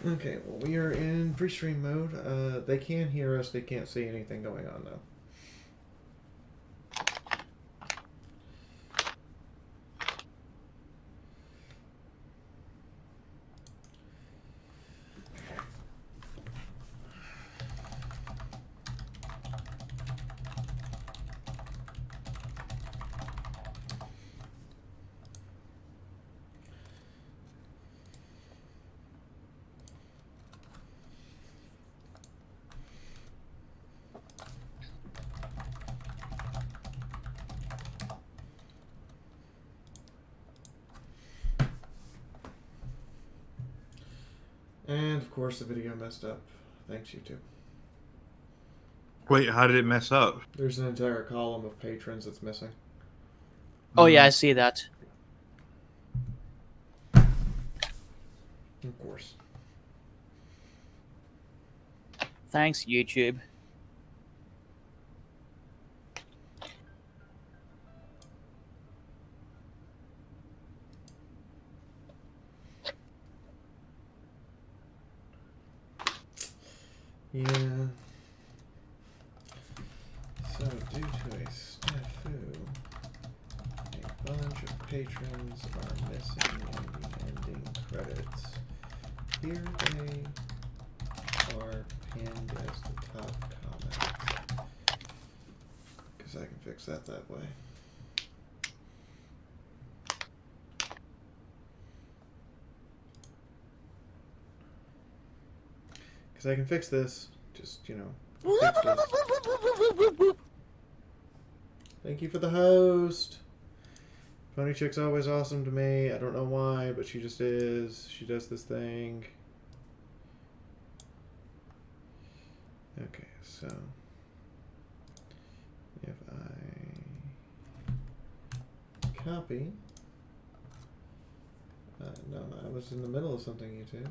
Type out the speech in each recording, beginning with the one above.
Okay, well, we are in pre-stream mode. They can hear us. They can't see anything going on, though. And, of course, the video messed up. Thanks, YouTube. Wait, how did it mess up? There's an entire column of patrons that's missing. Oh, yeah, I see that. Of course. Thanks, YouTube. Yeah. So, due to a snafu, a bunch of patrons are missing in the ending credits. Here they are pinned as the top comment. Because I can fix that way. Because I can fix this. Just, you know, fix this. Thank you for the host. Pony Chick's always awesome to me. I don't know why, but she just is. She does this thing. Okay, so if I copy, no, I was in the middle of something, YouTube.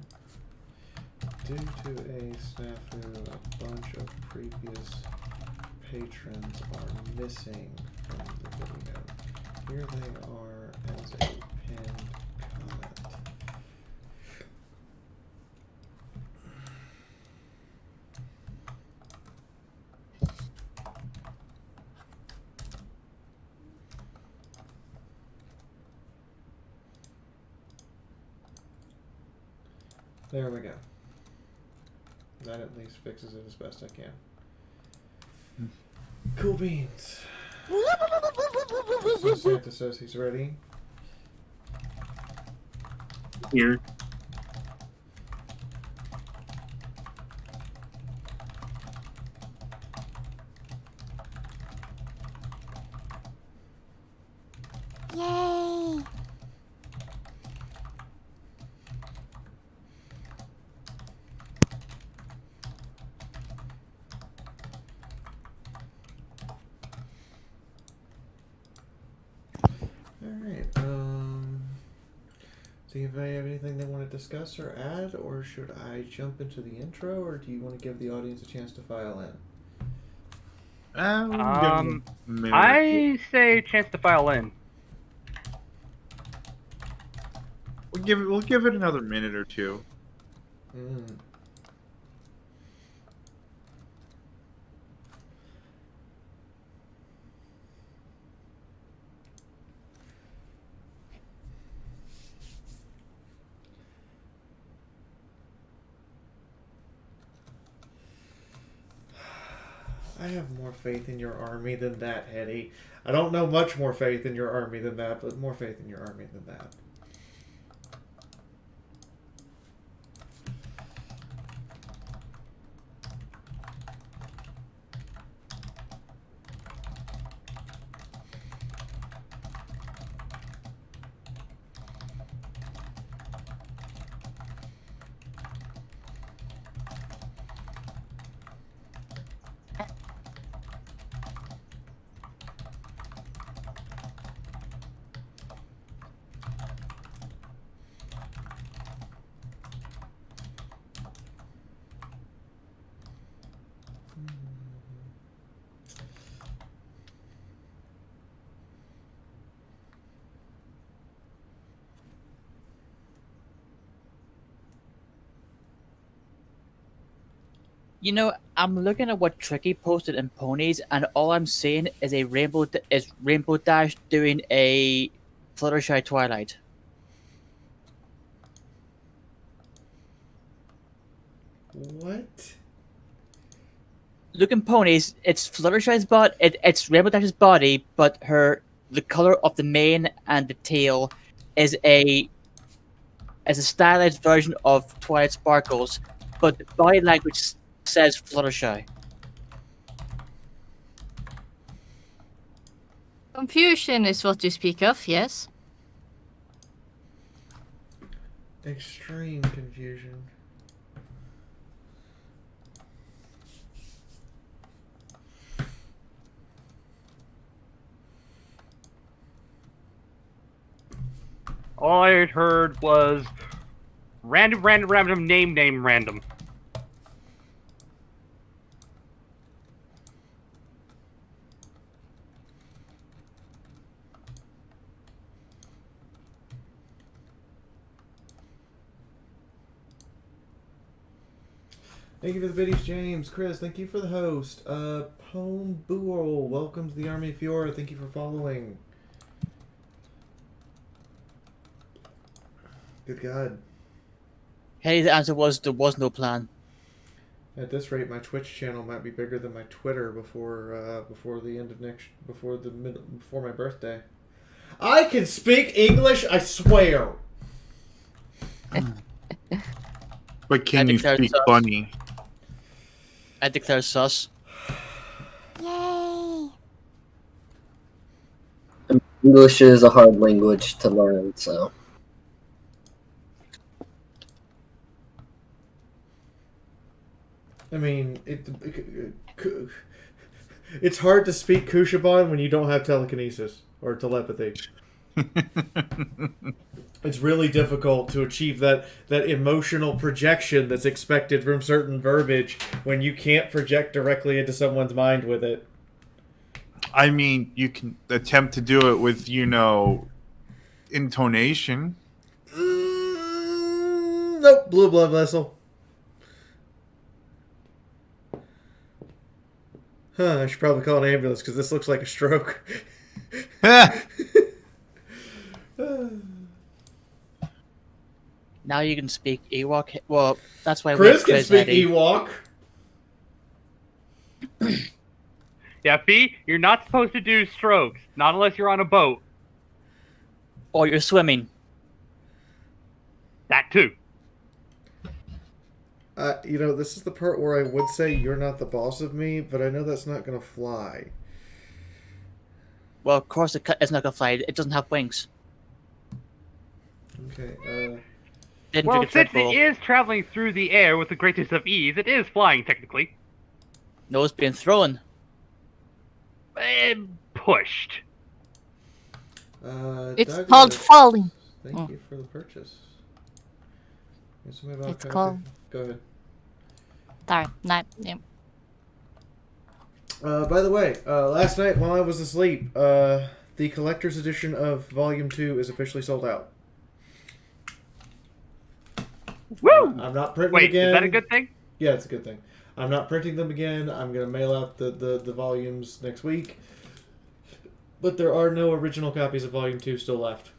Due to a snafu, a bunch of previous patrons are missing from the video. Here they are as a pinned comment. There we go. That at least fixes it as best I can. Cool beans. So Santa says he's ready. Here. Yay! Alright, do you have anything they want to discuss or add, or should I jump into the intro, or do you want to give the audience a chance to file in? I say chance to file in. We'll give it another minute or two. I have more faith in your army than that, Hetty. I don't know much more faith in your army than that, but more faith in your army than that. You know, I'm looking at what Tricky posted in Ponies, and all I'm seeing is a Rainbow Dash doing a Fluttershy Twilight. What? Look in Ponies, it's Fluttershy's it's Rainbow Dash's body, but the color of the mane and the tail is a stylized version of Twilight Sparkles, but the body language says Fluttershy. Confusion is what you speak of, yes? Extreme confusion. All I heard was random, name, random. Thank you for the biddies, James. Chris, thank you for the host. Pone Buol, welcome to the Army of Fiora. Thank you for following. Good God. Hey, the answer was there was no plan. At this rate, my Twitch channel might be bigger than my Twitter before the end of before my birthday. I can speak English, I swear. But can you speak sus. bunny? I declare sus. Yay! English is a hard language to learn, so. I mean, it's hard to speak Kushaban when you don't have telekinesis or telepathy. It's really difficult to achieve that emotional projection that's expected from certain verbiage when you can't project directly into someone's mind with it. I mean, you can attempt to do it with, intonation. Nope, blue blood vessel. I should probably call an ambulance because this looks like a stroke. Now you can speak Ewok. Well, that's why Chris can Quiz speak Eddie. Ewok. Yeah, Fee, you're not supposed to do strokes, not unless you're on a boat. Or you're swimming. That too. This is the part where I would say you're not the boss of me, but I know that's not going to fly. Well, of course it's not gonna fly. It doesn't have wings. Okay, Didn't Well, drink a since Red Bull. it is traveling through the air with the greatest of ease, it is flying technically. No, it's being thrown. Pushed. It's Douglas, called falling. Thank you for the purchase. It's called- Go ahead. Sorry, not. Yeah. By the way, last night while I was asleep, the collector's edition of Volume 2 is officially sold out. Woo! I'm not printing Wait, them again. is that a good thing? Yeah, it's a good thing. I'm not printing them again. I'm going to mail out the volumes next week. But there are no original copies of Volume 2 still left.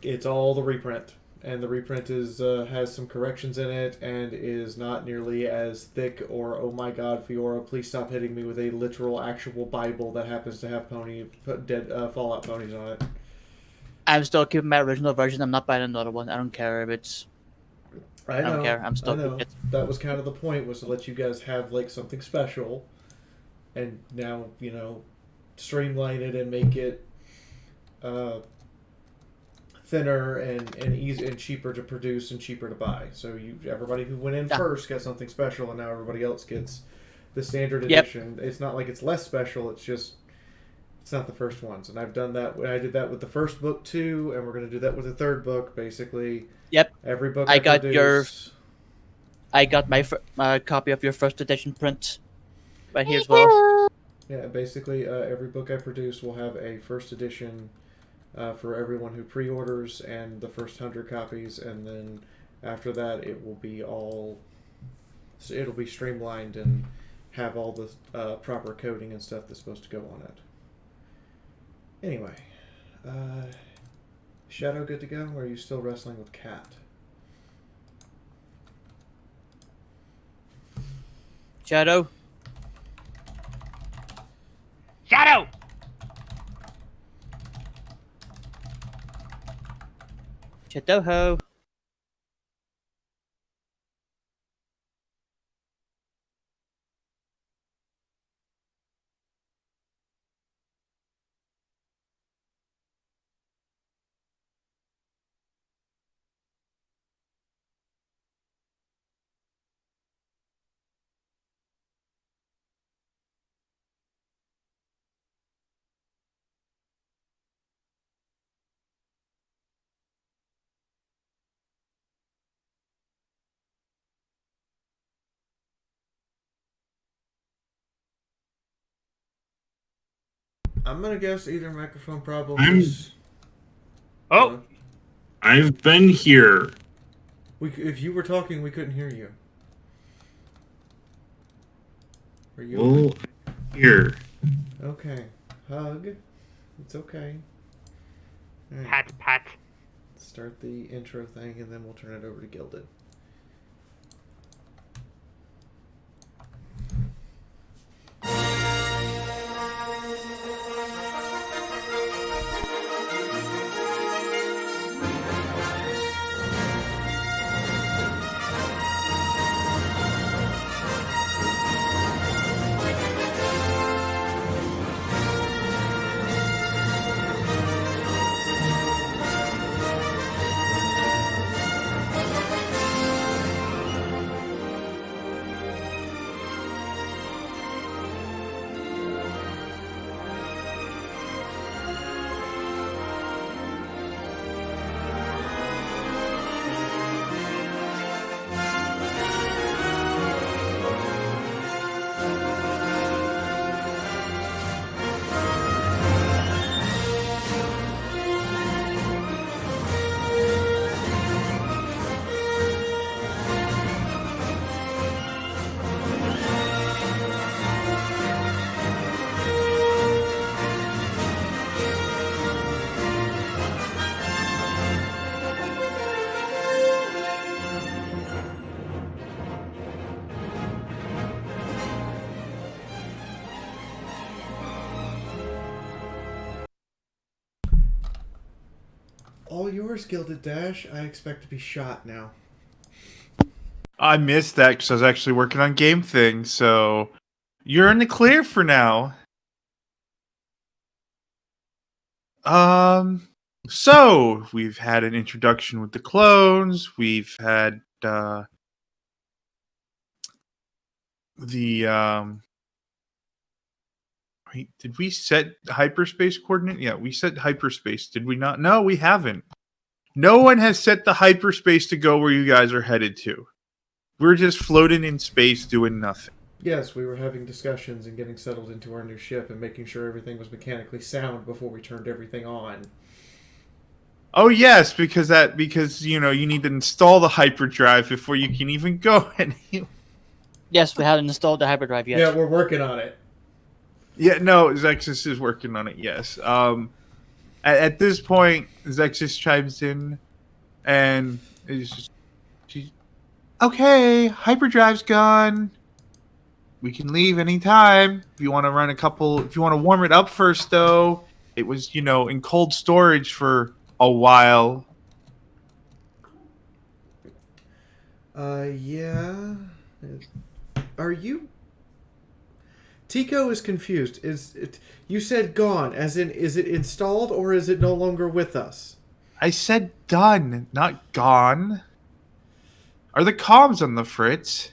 It's all the reprint. And the reprint has some corrections in it and is not nearly as thick or, oh my god, Fiora, please stop hitting me with a literal, actual Bible that happens to have dead Fallout ponies on it. I'm still keeping my original version. I'm not buying another one. I don't care if it's. I don't care. I'm still I know. keeping it. That was kind of the point, was to let you guys have like something special, and now streamline it and make it thinner and easy and cheaper to produce and cheaper to buy. So everybody who went in first got something special, and now everybody else gets the standard edition. It's not like it's less special. It's just it's not the first ones. And I've done that. I did that with the first book too, and we're going to do that with the third book. Basically, Yep. every book I got produce, I got my copy of your first edition print right here as well. Yeah, basically every book I produce will have a first edition for everyone who pre-orders, and the first 100 copies, and then after that it will be all So it'll be streamlined and have all the proper coding and stuff that's supposed to go on it. Anyway, Shadow good to go, or are you still wrestling with Cat? Shadow. Shadow! Shadow ho. I'm gonna guess either microphone problems. Oh! I've been here. If you were talking, we couldn't hear you. Are you Well, here. okay? Hug. It's okay. All right. Pat, pat. Start the intro thing, and then we'll turn it over to Gilded. All yours, Gilded Dash. I expect to be shot now. I missed that because I was actually working on game things, so you're in the clear for now. So we've had an introduction with the clones. We've had wait, did we set hyperspace coordinate? Yeah, we set hyperspace. Did we not? No, we haven't. No one has set the hyperspace to go where you guys are headed to. We're just floating in space doing nothing. Yes, we were having discussions and getting settled into our new ship and making sure everything was mechanically sound before we turned everything on. Oh yes, because you know you need to install the hyperdrive before you can even go anywhere. Yes, we haven't installed the hyperdrive yet. Yeah, we're working on it. Yeah, no, Zexus is working on it. Yes. At this point, Zexus chimes in, and it's just, okay, hyperdrive's gone. We can leave anytime. If you want to run if you want to warm it up first, though, it was, in cold storage for a while. Yeah. Are you... Tico is confused. You said gone, as in, is it installed or is it no longer with us? I said done, not gone. Are the comms on the fritz?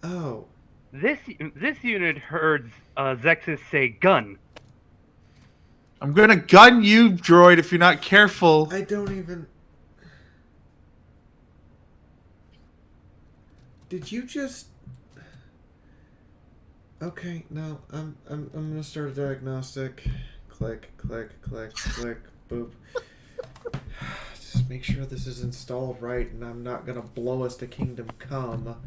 Oh. This unit heard Zexus say gun. I'm gonna gun you, droid, if you're not careful. I don't even... Did you just... Okay, no, I'm gonna start a diagnostic. Click, click, click, click, boop. Just make sure this is installed right, and I'm not gonna blow us to Kingdom Come.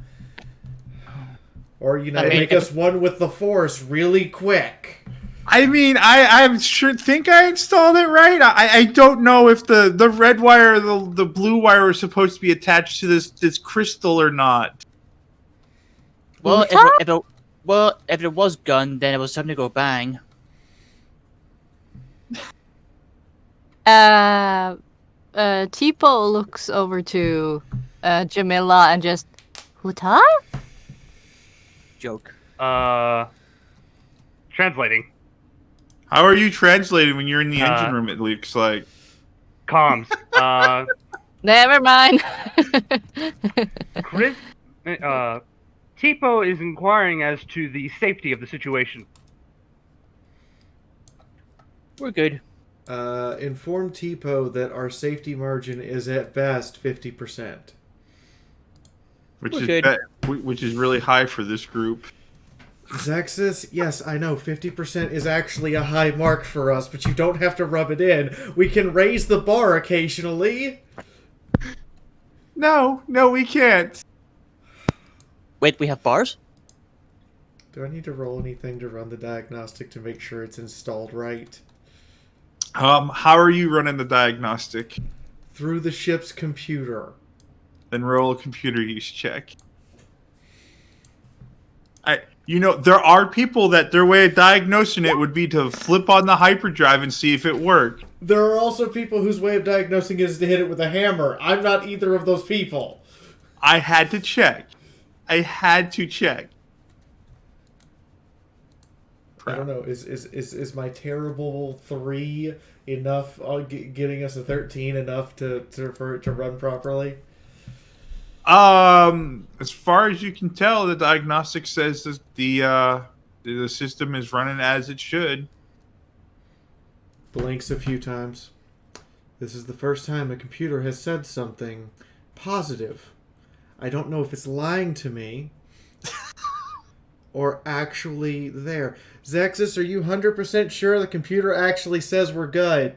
Or, you know, I mean, make us one with the Force really quick. I mean, I'm sure think I installed it right. I don't know if the red wire or the blue wire is supposed to be attached to this crystal or not. Well, Huh? if it was gun, then it was time to go bang. Tipo looks over to Jamila and just, Huta? Joke. Translating. How are you translating when you're in the engine Uh, room? It looks like. Comms. Never mind. Chris, Tipo is inquiring as to the safety of the situation. We're good. Inform Tipo that our safety margin is at best 50%. Which We're is good. which is really high for this group. Zexus, yes, I know, 50% is actually a high mark for us, but you don't have to rub it in. We can raise the bar occasionally. No, we can't. Wait, we have bars? Do I need to roll anything to run the diagnostic to make sure it's installed right? How are you running the diagnostic? Through the ship's computer. Then roll a computer use check. There are people that their way of diagnosing it would be to flip on the hyperdrive and see if it worked. There are also people whose way of diagnosing is to hit it with a hammer. I'm not either of those people. I had to check. I don't know. Is my terrible 3 enough? Getting us a 13 enough for it to run properly? As far as you can tell, the diagnostic says that the system is running as it should. Blinks a few times. This is the first time a computer has said something positive. I don't know if it's lying to me or actually there. Zexus, are you 100% sure the computer actually says we're good?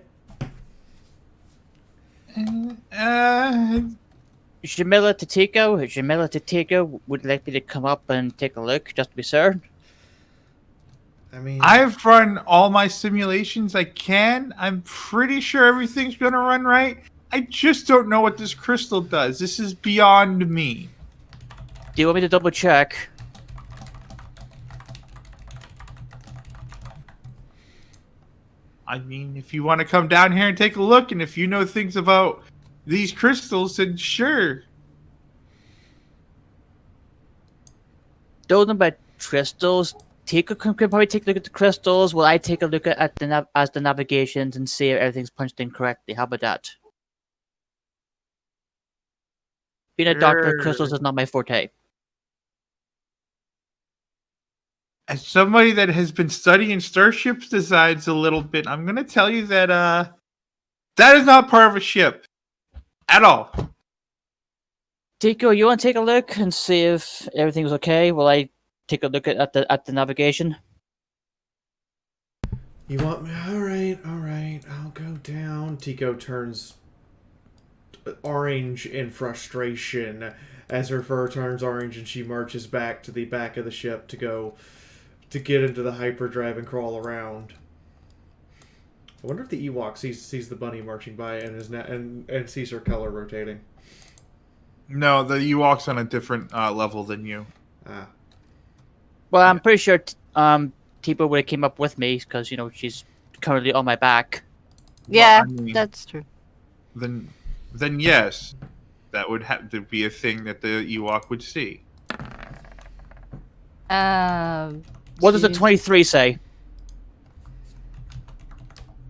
Jamila Tatico would like me to come up and take a look, just to be certain. I mean, I've run all my simulations I can. I'm pretty sure everything's going to run right. I just don't know what this crystal does. This is beyond me. Do you want me to double check? I mean, if you want to come down here and take a look, and if you know things about these crystals, then sure. Don't know about crystals. Tico can probably take a look at the crystals while I take a look at the navigations and see if everything's punched in correctly. How about that? Being a doctor, crystals is not my forte. As somebody that has been studying starships designs a little bit, I'm going to tell you that that is not part of a ship at all. Tico, you want to take a look and see if everything's okay while I take a look at the navigation? you want me? All right. I'll go down. Tico turns orange in frustration as her fur turns orange and she marches back to the back of the ship to get into the hyperdrive and crawl around. I wonder if the Ewok sees the bunny marching by and sees her color rotating. No, the Ewok's on a different level than you. Ah. Well, I'm pretty sure Tipo would have came up with me because she's currently on my back. Yeah, I mean, that's true. Then yes, that would have to be a thing that the Ewok would see. What does the 23 say?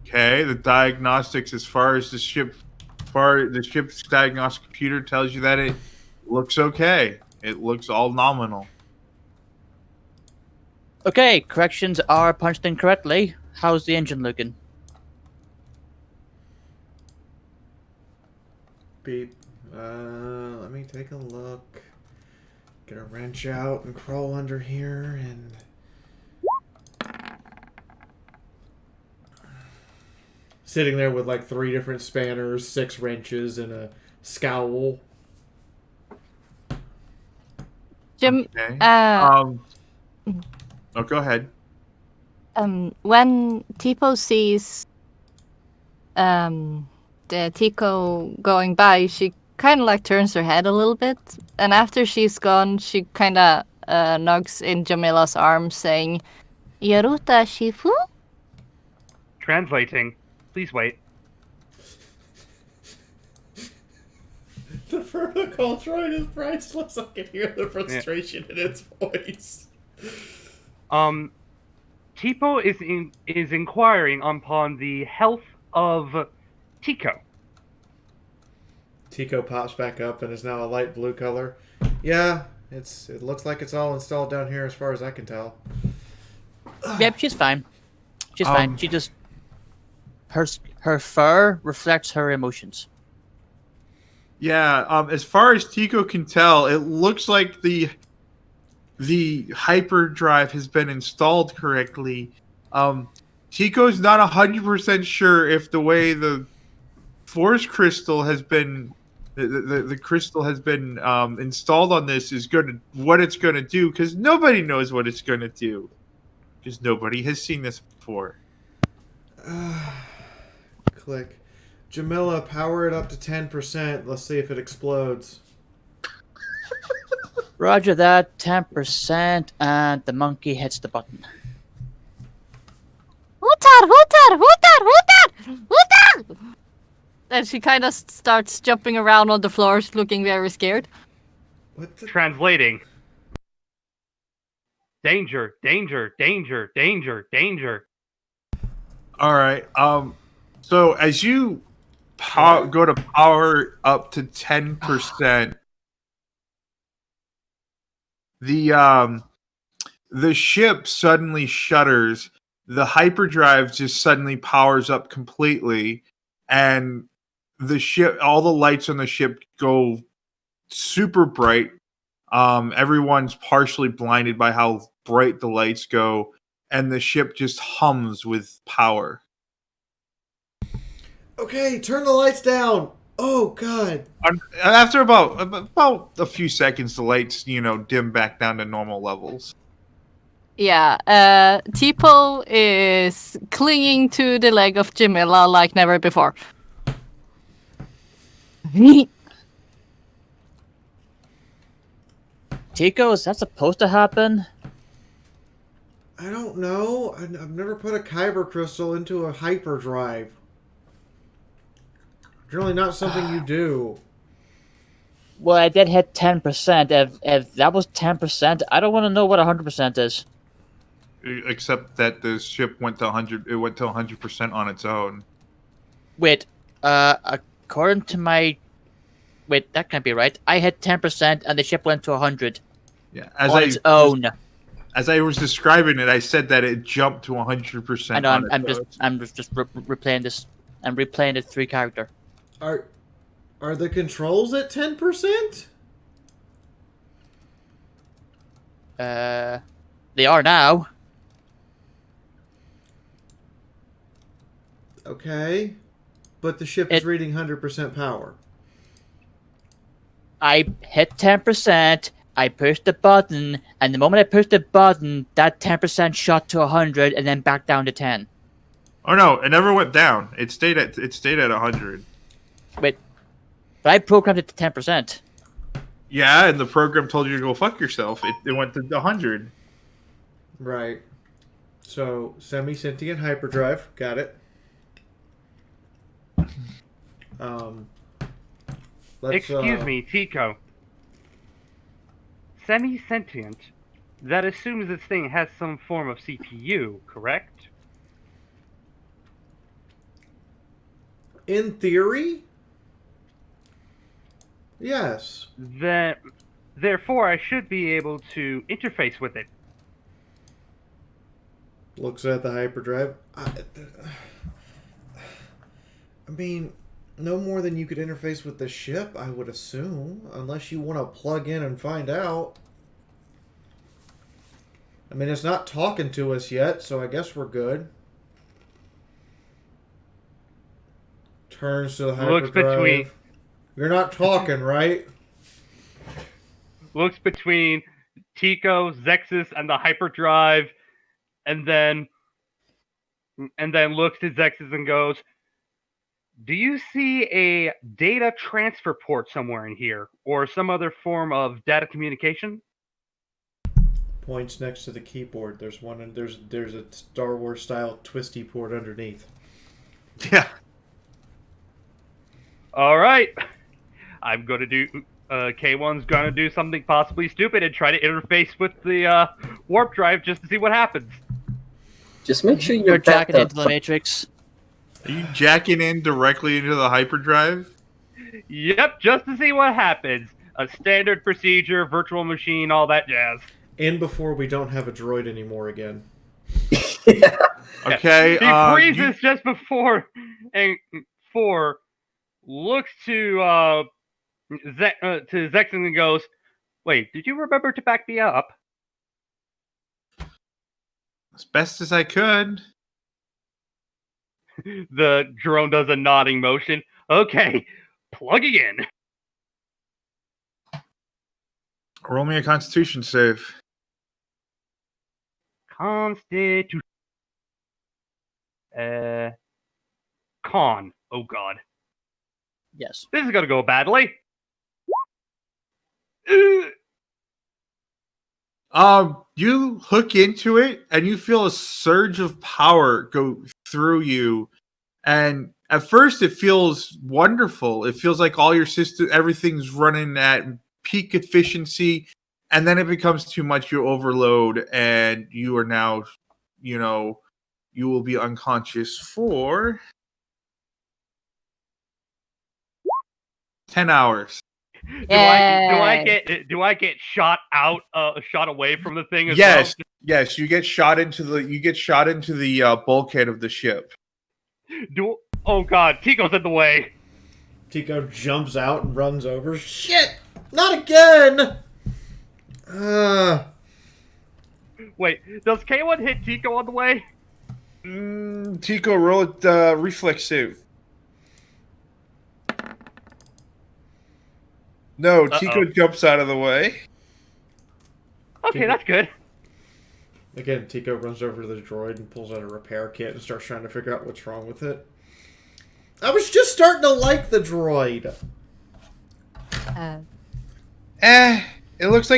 Okay, the diagnostics as far as the ship's diagnostic computer tells you that it looks okay. It looks all nominal. Okay, corrections are punched in correctly. How's the engine looking? Beep. Let me take a look. Get a wrench out and crawl under here and... Sitting there with like 3 different spanners, 6 wrenches, and a scowl. Jim, Okay. uh, Oh, go ahead. when Tipo sees the Tico going by, she kind of like turns her head a little bit, and after she's gone, she kind of nugs in Jamila's arms, saying, "Yaruta Shifu." Translating. Please wait. The vertical droid is priceless. I can hear the frustration in its voice. Tipo is inquiring upon the health of Tico. Tico pops back up and is now a light blue color. Yeah, it looks like it's all installed down here as far as I can tell. Yep, she's fine. She's fine. She just her fur reflects her emotions. Yeah, as far as Tico can tell, it looks like the hyperdrive has been installed correctly. Tico's not 100% sure if the way the force crystal has been the crystal has been installed on this is what it's gonna do, because nobody knows what it's gonna do, because nobody has seen this before. Click. Jamila, power it up to 10%. Let's see if it explodes. Roger that, 10%, and the monkey hits the button. Hootar, hootar, hootar, hootar, hootar! And she kind of starts jumping around on the floor, looking very scared. What the? Translating. Danger, danger, danger, danger, danger. All right. So as you go to power up to 10%, the ship suddenly shudders. The hyperdrive just suddenly powers up completely, and all the lights on the ship go super bright. Everyone's partially blinded by how bright the lights go, and the ship just hums with power. Okay, turn the lights down. Oh God. After about a few seconds, the lights, dim back down to normal levels. Yeah, Tipo is clinging to the leg of Jamila like never before. Tico, is that supposed to happen? I don't know. I've never put a kyber crystal into a hyperdrive. Generally not something you do. Well, I did hit 10%. If that was 10%, I don't want to know what 100% is. Except that the ship went to 100. It went to 100% on its own. Wait, according to my... Wait, that can't be right. I hit 10% and the ship went to 100. Yeah, on its own. As I was describing it, I said that it jumped to 100%. I know. I'm just replaying this. I'm replaying it 3 character. Are the controls at 10%? They are now. Okay, but the ship is reading 100% power. I hit 10%. I pushed the button, and the moment I pushed the button, that 10% shot to 100, and then back down to 10. Oh no! It never went down. It stayed at 100. Wait, but I programmed it to 10%. Yeah, and the program told you to go fuck yourself. It went to 100. Right. So semi-sentient hyperdrive, got it. Excuse me, Tico. Semi-sentient. That assumes this thing has some form of CPU, correct? In theory, yes. Therefore, I should be able to interface with it. Looks at the hyperdrive. I mean, no more than you could interface with the ship, I would assume, unless you want to plug in and find out. I mean, it's not talking to us yet, so I guess we're good. Turns to the hyperdrive. Looks between. You're not talking, right? Looks between Tico, Zexus, and the hyperdrive, and then looks to Zexus and goes, "Do you see a data transfer port somewhere in here, or some other form of data communication?" Points next to the keyboard. There's one, and there's a Star Wars style twisty port underneath. Yeah. All right, I'm gonna do. K1's gonna do something possibly stupid and try to interface with the warp drive just to see what happens. Just make sure You're jacking into the Matrix. Are you jacking in directly into the hyperdrive? Yep, just to see what happens. A standard procedure, virtual machine, all that jazz. In before we don't have a droid anymore again. Yeah. Okay. He freezes just before, and looks to Zexon and goes, "Wait, did you remember to back me up?" As best as I could. The drone does a nodding motion. Okay, plugging in. Roll me a Constitution save. Constitution. Con. Oh god. Yes. This is gonna go badly. You hook into it and you feel a surge of power go through you. And at first it feels wonderful. It feels like all your system, everything's running at peak efficiency. And then it becomes too much. You overload and you are now, you will be unconscious for 10 hours. Do I get shot away from the thing as Yes, well? yes, you get shot into the bulkhead of the ship. Oh god, Tico's in the way. Tico jumps out and runs over. Shit! Not again! Wait, does K1 hit Tico on the way? Tico, roll a reflex save. No, Tico jumps out of the way. Okay, that's good. Again, Tico runs over to the droid and pulls out a repair kit and starts trying to figure out what's wrong with it. I was just starting to like the droid. It looks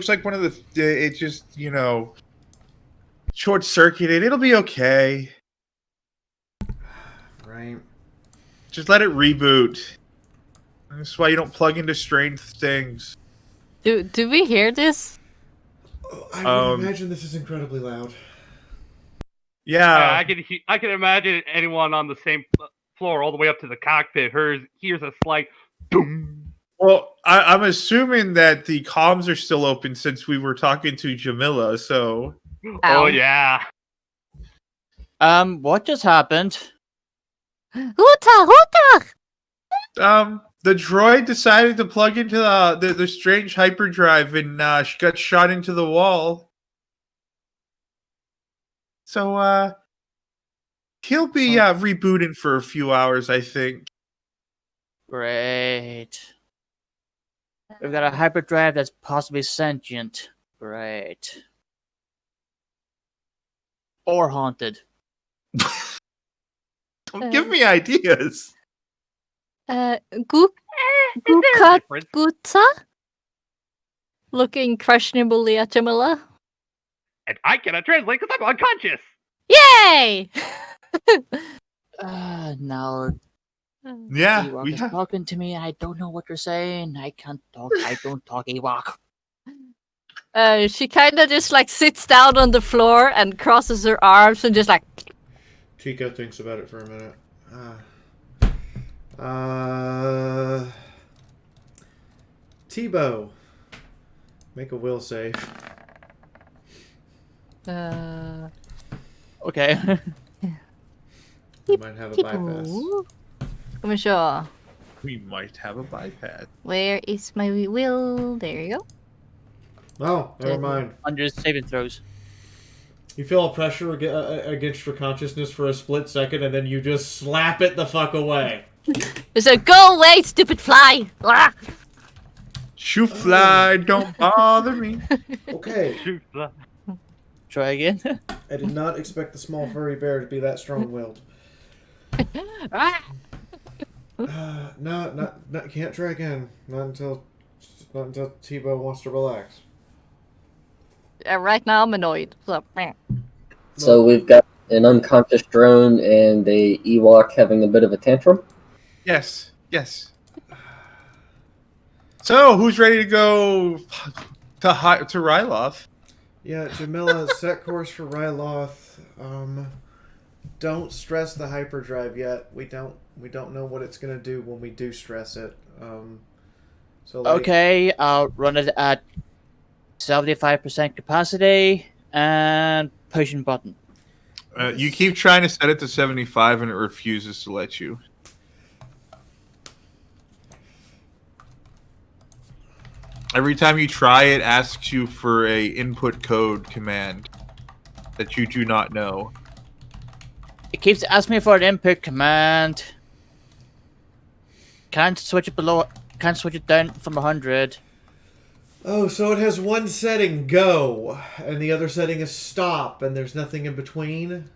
like one of the, it just, short-circuited. It'll be okay. Right. Just let it reboot. That's why you don't plug into strange things. Do we hear this? I would imagine this is incredibly loud. Yeah. I can imagine anyone on the same floor all the way up to the cockpit hears a slight boom. Well, I'm assuming that the comms are still open since we were talking to Jamila, so... Oh, yeah. What just happened? Huta! The droid decided to plug into the strange hyperdrive and she got shot into the wall. So, he'll be rebooting for a few hours, I think. Great. We've got a hyperdrive that's possibly sentient. Great. Or haunted. Don't give me ideas. Guta? Looking questionably at Jamila. And I cannot translate because I'm unconscious. Yay! Now Yeah, Ewok we is have. talking to me. I don't know what you're saying. I can't talk. I don't talk Ewok. She kind of just sits down on the floor and crosses her arms and just Tico thinks about it for a minute. Tebow, make a will save. Okay. You might have a bypass. Let me show. We might have a bypass. Where is my will? There you go. Oh, never mind. Under saving throws. You feel a pressure against your consciousness for a split second, and then you just slap it the fuck away. It's a go away, stupid fly! Ah! Shoo fly, don't bother me. Okay, Shoot. Try again. I did not expect the small furry bear to be that strong-willed. No, can't try again. Not until Tebow wants to relax. Right now I'm annoyed. So, So we've got an unconscious drone and a Ewok having a bit of a tantrum. Yes. So, who's ready to go to Ry'loth? Yeah, Jamila, set course for Ry'loth. Don't stress the hyperdrive yet. We don't know what it's gonna do when we do stress it. Okay, I'll run it at 75% capacity and pushing button. You keep trying to set it to 75 and it refuses to let you. Every time you try, it asks you for a input code command that you do not know. It keeps asking me for an input command. Can't switch it down from 100. Oh, so it has one setting, go, and the other setting is stop, and there's nothing in between?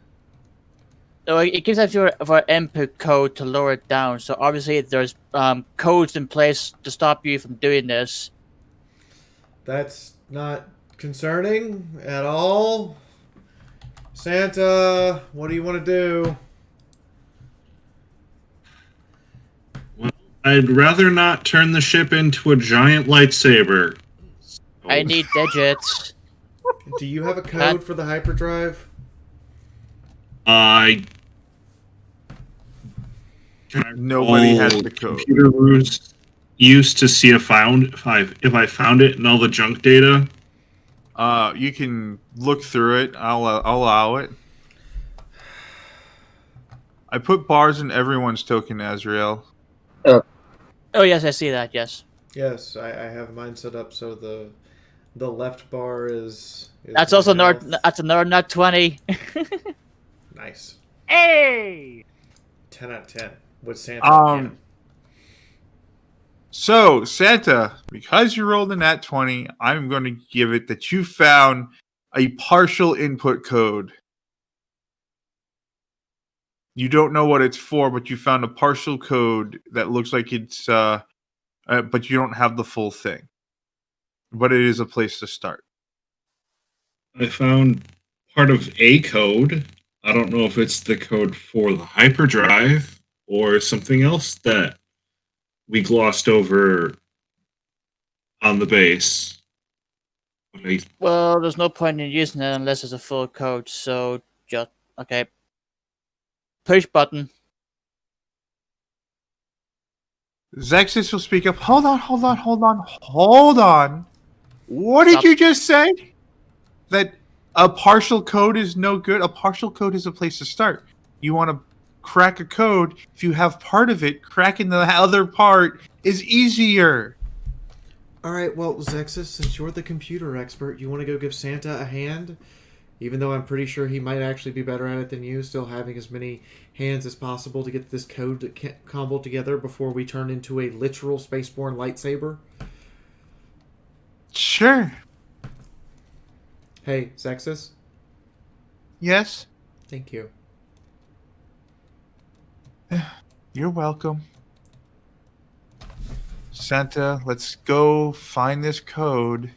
No, it gives us your input code to lower it down. So obviously there's codes in place to stop you from doing this. That's not concerning at all. Santa, what do you want to do? Well, I'd rather not turn the ship into a giant lightsaber. I need digits. Do you have a code for the hyperdrive? Nobody has the code. Computer rooms used to see if I found it in all the junk data. You can look through it. I'll allow it. I put bars in everyone's token, Azrael. Oh yes, I see that. Yes. Yes, I have mine set up so the left bar is That's also another nut 20. nice. Hey! 10 out of 10 with Santa. Again. So, Santa, because you rolled a nat 20, I'm going to give it that you found a partial input code. You don't know what it's for, but you found a partial code that looks like it's, but you don't have the full thing. But it is a place to start. I found part of a code. I don't know if it's the code for the hyperdrive or something else that we glossed over on the base. Well, there's no point in using it unless it's a full code. So just okay. Push button. Zexus will speak up. Hold on. What did you just say? That a partial code is no good? A partial code is a place to start. You want to crack a code. If you have part of it, cracking the other part is easier. All right, well, Zexus, since you're the computer expert, you want to go give Santa a hand? Even though I'm pretty sure he might actually be better at it than you, still having as many hands as possible to get this code comboed together before we turn into a literal spaceborne lightsaber? Sure. Hey, Zexus? Yes? Thank you. You're welcome. Santa, let's go find this code.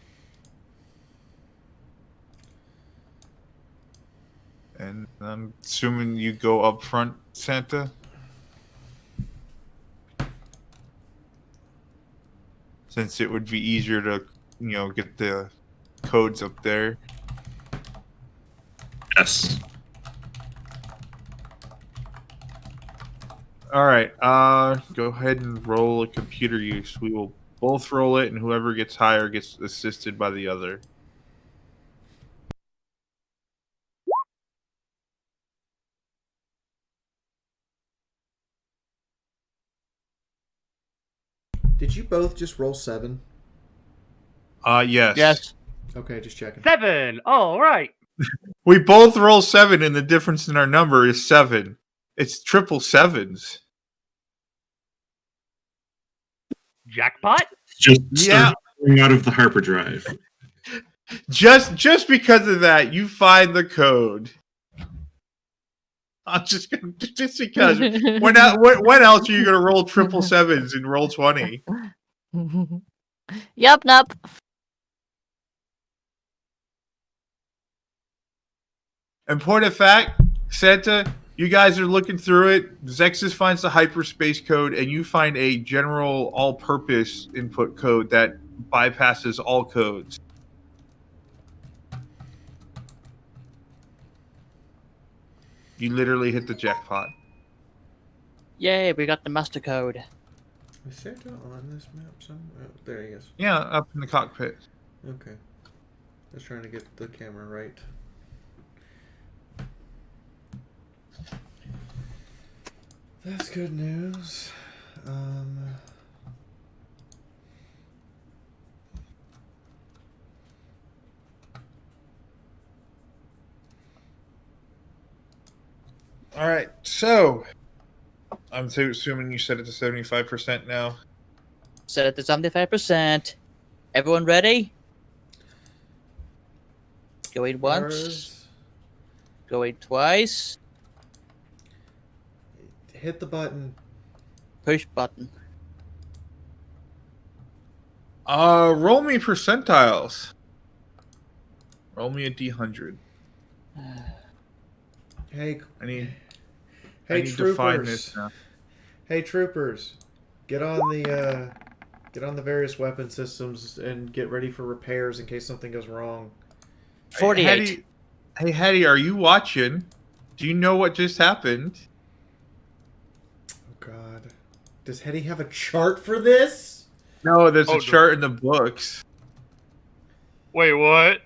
And I'm assuming you go up front, Santa? Since it would be easier to, get the codes up there. Yes. All right. Go ahead and roll a computer use. We will both roll it, and whoever gets higher gets assisted by the other. Did you both just roll 7? Yes. Yes. Okay, just checking. 7! All right. We both roll 7, and the difference in our number is 7. It's triple sevens. Jackpot? Just Yeah. going out of the hyperdrive. Just because of that, you find the code. I'm just because when else are you gonna roll 777s in Roll20? Yup, nup. And point of fact, Santa, you guys are looking through it. Zexus finds the hyperspace code, and you find a general all-purpose input code that bypasses all codes. You literally hit the jackpot. Yay, we got the master code. Is Santa on this map somewhere? Oh, there he is. Yeah, up in the cockpit. Okay. Just trying to get the camera right. That's good news. All right, so I'm assuming you set it to 75% now. Set it to 75%. Everyone ready? Going once. Ours. Going twice. Hit the button. Push button. Roll me percentiles. Roll me a D100. Hey, I need troopers. to find this now. Hey troopers, get on the various weapon systems and get ready for repairs in case something goes wrong. 48. Hey, Hetty, are you watching? Do you know what just happened? Oh God, does Hetty have a chart for this? No, there's a chart in the books. Wait, what?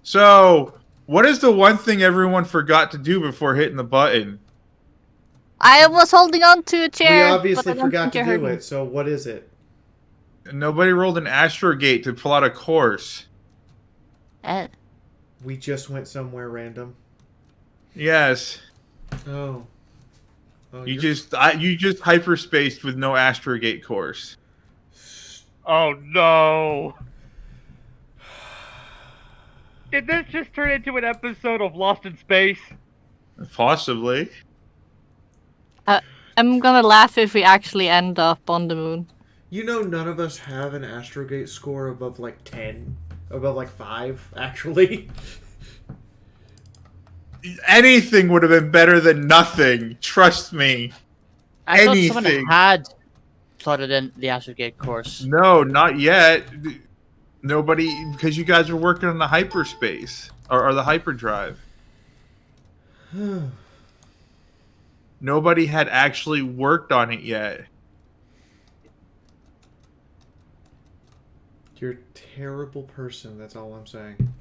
So what is the one thing everyone forgot to do before hitting the button? I was holding on to a chair. We obviously but I don't forgot think to you do heard me. it. So what is it? Nobody rolled an astrogate to pull out a course. We just went somewhere random. Yes. Oh. You just hyperspaced with no astrogate course. Oh no! Did this just turn into an episode of Lost in Space? Possibly. I'm gonna laugh if we actually end up on the moon. You know, none of us have an astrogate score above like 10, above like 5, actually. Anything would have been better than nothing. Trust me. I thought Anything. someone had plotted in the Astrogate course. No, not yet. Nobody, because you guys were working on the hyperspace or the hyperdrive. Nobody had actually worked on it yet. You're a terrible person, that's all I'm saying.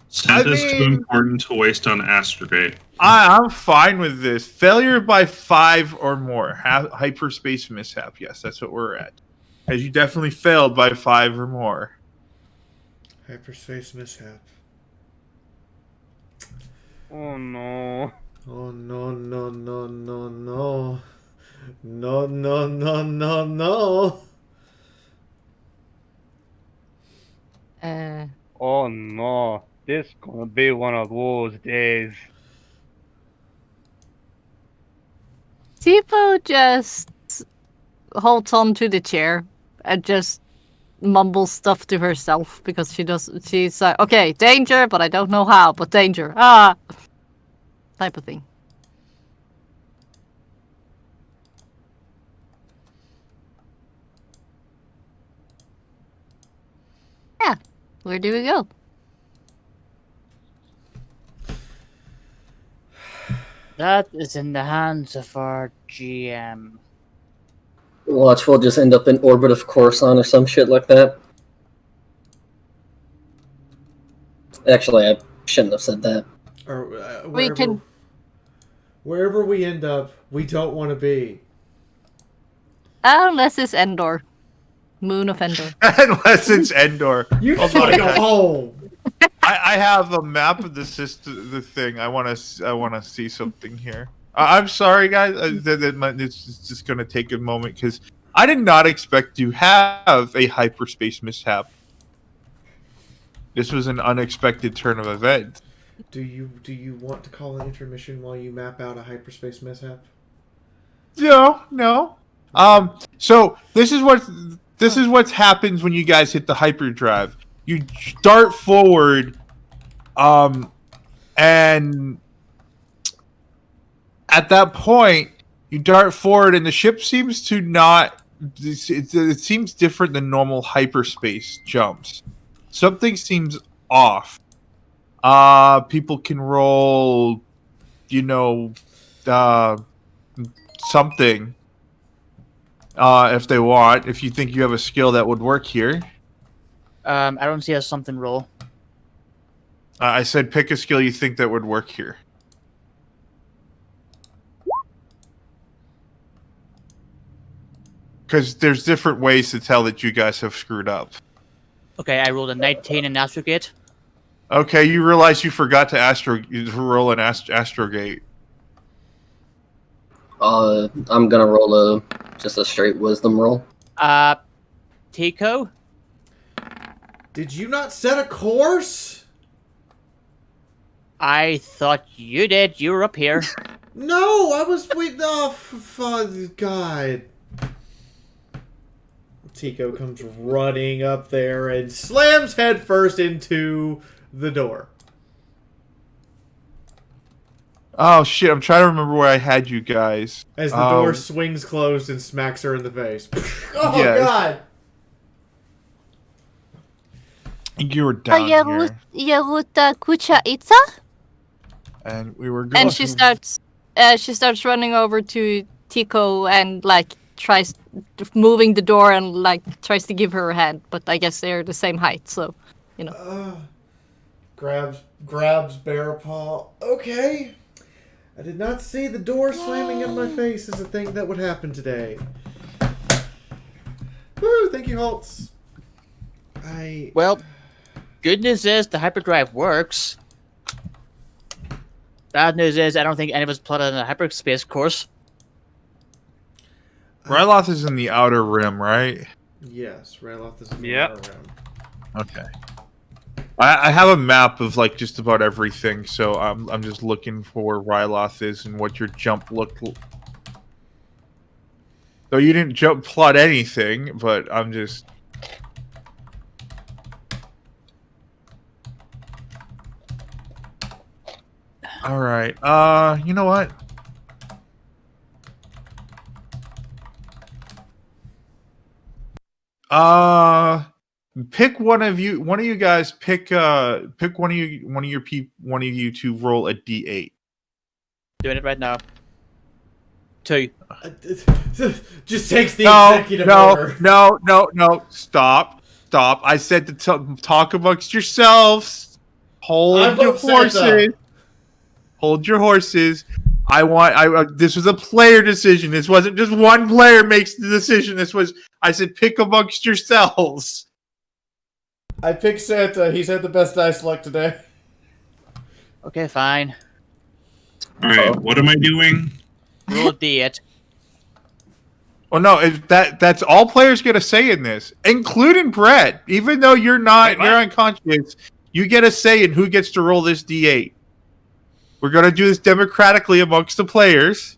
Santa's too important to waste on astrogate. I'm fine with this. Failure by 5 or more. Hyperspace mishap. Yes, that's what we're at. As you definitely failed by 5 or more. Hyperspace mishap. Oh no. Oh no, no, no, no, no. No, no, no, no, no. Oh no. This gonna be one of those days. Tipo just holds on to the chair and just mumbles stuff to herself because she's like, okay, danger, but I don't know how, but danger. Type of thing. Yeah. Where do we go? That is in the hands of our GM. Watch, we'll just end up in orbit of Coruscant or some shit like that. Actually, I shouldn't have said that. Or We can. wherever we end up, we don't want to be. Unless it's Endor. Moon of Endor. Unless it's Endor. You just want to go home. I have a map of the system. The thing I want to see something here. I'm sorry, guys. It's just gonna take a moment because I did not expect to have a hyperspace mishap. This was an unexpected turn of events. Do you want to call an intermission while you map out a hyperspace mishap? No. So this is what happens when you guys hit the hyperdrive. You dart forward, and at that point, you dart forward, and the ship seems to not. It seems different than normal hyperspace jumps. Something seems off. People can roll, something. If they want, if you think you have a skill that would work here. I don't see a something roll. I said pick a skill you think that would work here. Because there's different ways to tell that you guys have screwed up. Okay, I rolled a 19 in Astrogate. Okay, you realize you forgot to roll an Astrogate. I'm gonna roll just a straight wisdom roll. Tico? Did you not set a course? I thought you did. You were up here. No, I was waiting off. God. Tico comes running up there and slams headfirst into the door. Oh shit! I'm trying to remember where I had you guys. As the door swings closed and smacks her in the face. Oh Yes. God! You were down here, Yaruta Kucha Itza? and we were going. And she starts running over to Tico and tries moving the door and tries to give her a hand, but I guess they're the same height, so Grabs bear paw. Okay. I did not see the door slamming in my face as a thing that would happen today. Woo! Thank you, Holtz. Well, good news is the hyperdrive works. Bad news is I don't think any of us plotted on a hyperspace course. Ry'loth is in the outer rim, right? Yes, Ry'loth is in the Yep. outer rim. Okay. I have a map of just about everything, so I'm just looking for where Ry'loth is and what your jump looked. Though you didn't jump plot anything, but I'm just. All right. You know what? Pick one of you. One of you guys pick one of you to roll a d8. Doing it right now. 2. Just takes the executive order. No. Stop. I said to talk amongst yourselves. Hold your horses. Hold your horses. This was a player decision. This wasn't just one player makes the decision. I said pick amongst yourselves. I picked Santa. He's had the best dice luck today. Okay, fine. All right, what am I doing? Roll a d8. Well, no, that's all players get a say in this, including Brett. Even though you're not, you're unconscious, you get a say in who gets to roll this d8. We're gonna do this democratically amongst the players.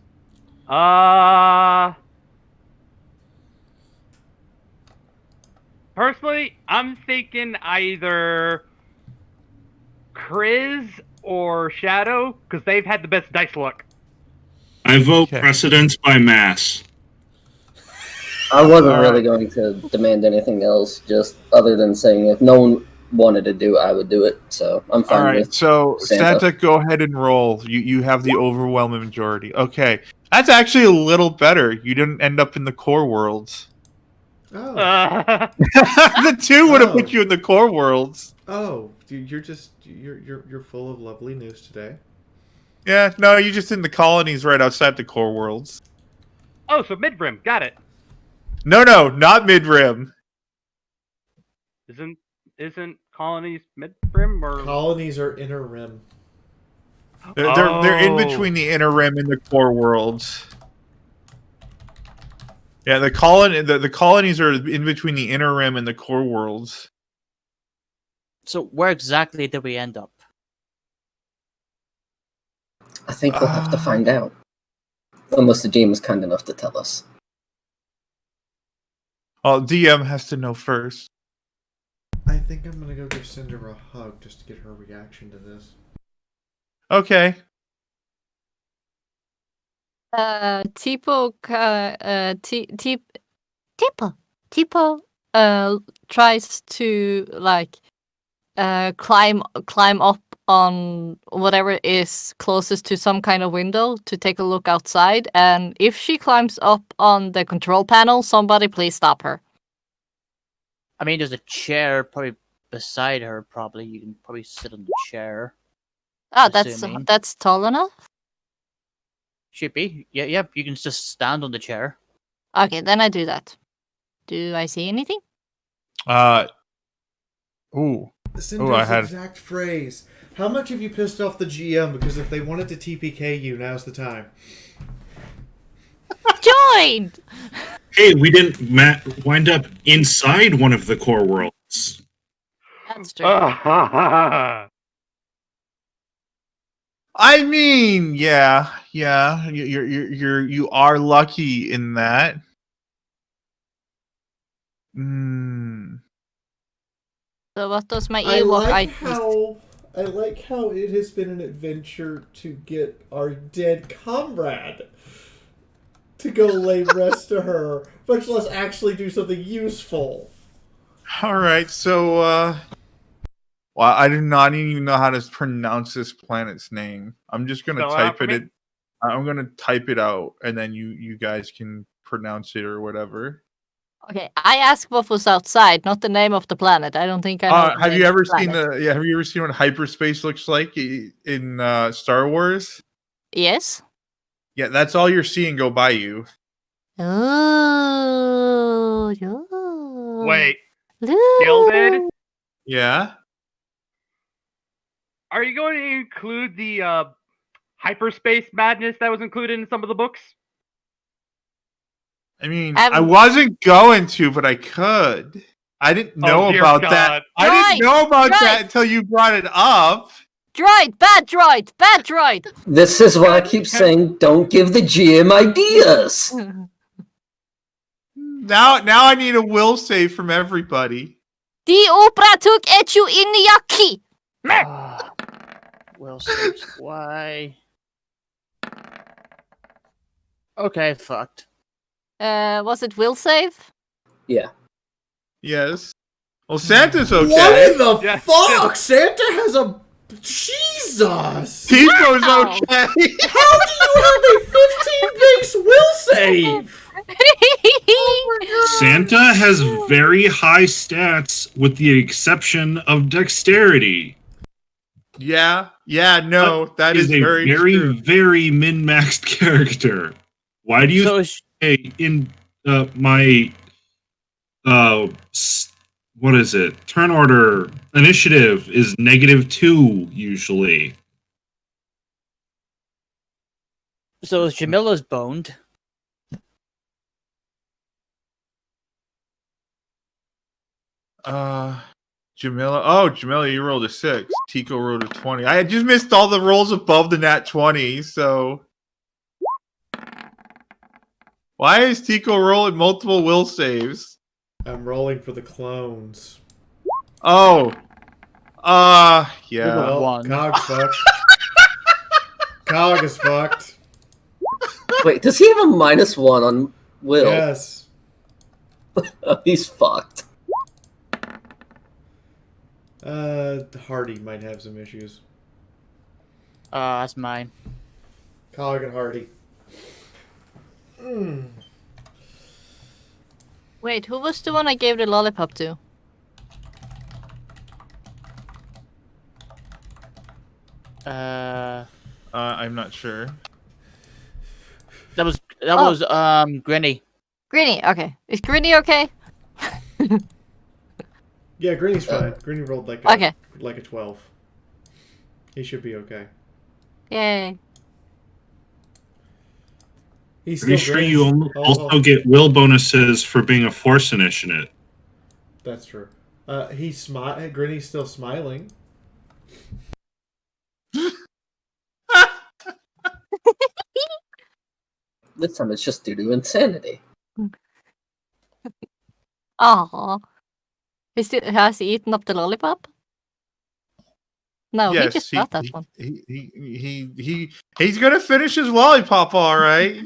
Personally, I'm thinking either Chris or Shadow, because they've had the best dice luck. I vote Okay. precedence by mass. I wasn't really going to demand anything else, just other than saying if no one wanted to do it, I would do it. So I'm fine All right, with so Santa. Santa, go ahead and roll. You have the overwhelming majority. Okay, that's actually a little better. You didn't end up in the core worlds. Oh. The 2 would have put you in the core worlds. Oh, you're full of lovely news today. Yeah, no, you're just in the colonies right outside the core worlds. Oh, so mid-rim. Got it. No, not mid-rim. Isn't colonies mid-rim or... Colonies are inner rim. They're in between the inner rim and the core worlds. Yeah, the colonies are in between the inner rim and the core worlds. So where exactly did we end up? I think we'll have to find out. Unless the game is kind enough to tell us. Oh, DM has to know first. I think I'm gonna go give Cinder a hug just to get her reaction to this. Okay. Tipo tries to like climb up on whatever is closest to some kind of window to take a look outside, and if she climbs up on the control panel, somebody please stop her. I mean, there's a chair probably beside her. Probably you can probably sit on the chair. Oh, Assuming. that's tall enough. Should be. Yeah. You can just stand on the chair. Okay, then I do that. Do I see anything? Ooh. Cinder's I had- exact phrase. How much have you pissed off the GM? Because if they wanted to TPK you, now's the time. Joined! Hey, we didn't wind up inside one of the core worlds. That's true. I mean, yeah. You are lucky in that. So what does my I Ewok like how it has been an adventure to get our dead comrade to go lay rest to her, much less actually do something useful. All right, so well, I do not even know how to pronounce this planet's name. I'm just gonna Spell it out type for me. it. I'm gonna type it out, and then you guys can pronounce it or whatever. Okay, I asked what was outside, not the name of the planet. I don't think I know. the Have name you of ever the seen planet. Have you ever seen what hyperspace looks like in Star Wars? Yes. Yeah, that's all you're seeing go by you. Oh, yeah. Wait, Look. Gilded? Yeah. Are you going to include the hyperspace madness that was included in some of the books? I mean, I wasn't going to, but I could. I didn't know Oh, dear about God. that. I didn't know about that until you brought it up. Droid, bad droid, bad droid. This is why I keep saying don't give the GM ideas. Now I need a will save from everybody. The opera took echu iniyaki. Will saves. Why? Okay, fucked. Was it will save? Yeah. Yes. Well, Santa's okay. What in the Yes. fuck? Santa has a... Jesus! Tico's Wow. okay. How do you have a 15 base will save? Santa has very high stats with the exception of dexterity. Yeah, no, that is a very true. very min-maxed character. Why do you So say in my what is it? Turn order initiative is -2 usually. Jamila's boned. Jamila. Oh, Jamila, you rolled a 6. Tico rolled a 20. I just missed all the rolls above the nat 20, so. Why is Tico rolling multiple will saves? I'm rolling for the clones. Oh. Yeah. Well, One. Cog's fucked. Cog is fucked. Wait, does he have a -1 on will? Yes. He's fucked. Hardy might have some issues. That's mine. Cog and Hardy. Wait, who was the one I gave the lollipop to? I'm not sure. That was Grinny. Grinny, okay. Is Grinny okay? Yeah, Grinny's fine. Grinny rolled like a 12. He should be okay. Yay. He's Pretty still sure you grins. also get will bonuses for being a force initiate. That's true. Grinny's still smiling. This time it's just due to insanity. Aw. Has he eaten up the lollipop? No, he Yes, just got that one. he's gonna finish his lollipop, all right.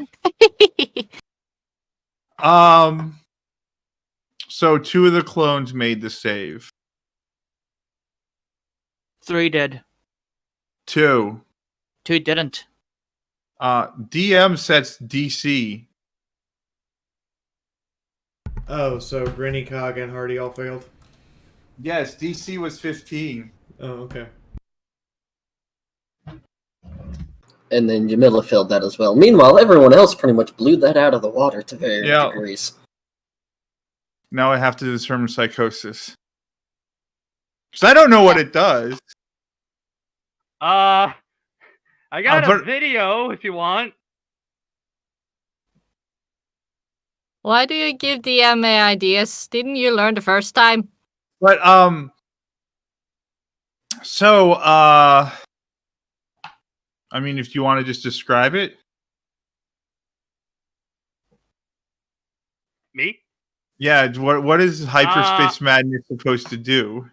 So 2 of the clones made the save. 3 did. 2. 2 didn't. DM sets DC. Oh, so Grinny, Cog, and Hardy all failed? Yes, DC was 15. Oh, okay. And then Jamila failed that as well. Meanwhile, everyone else pretty much blew that out of the water to varying Yeah. degrees. Now I have to determine psychosis. Because I don't know what it does. I got a but- video if you want. Why do you give DMA ideas? Didn't you learn the first time? But so I mean, if you want to just describe it. Me? Yeah, what is hyperspace madness supposed to do?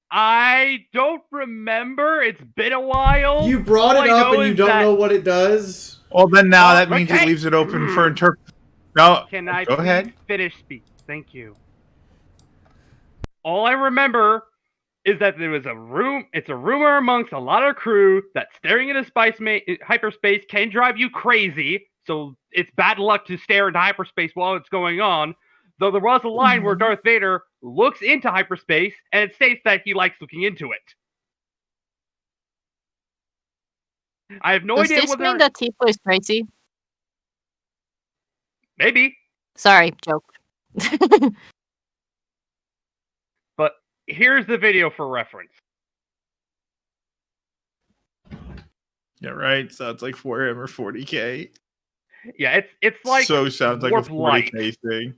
I don't remember. It's been a while. You brought All it I up know and you is don't that- know what it does? Well, then now Oh, that means okay. it leaves it open for interpret. No, Can I go please ahead. finish speak? Thank you. All I remember is that there was a room. It's a rumor amongst a lot of crew that staring into hyperspace can drive you crazy. So it's bad luck to stare into hyperspace while it's going on. Though there was a line where Darth Vader looks into hyperspace, and it states that he likes looking into it. I have no Does idea this whether mean that Tipo is crazy? maybe, Sorry, joke. but here's the video for reference. Yeah, right. Sounds like 4M or 40K. Yeah, it's like So sounds like a warp 40K light. thing.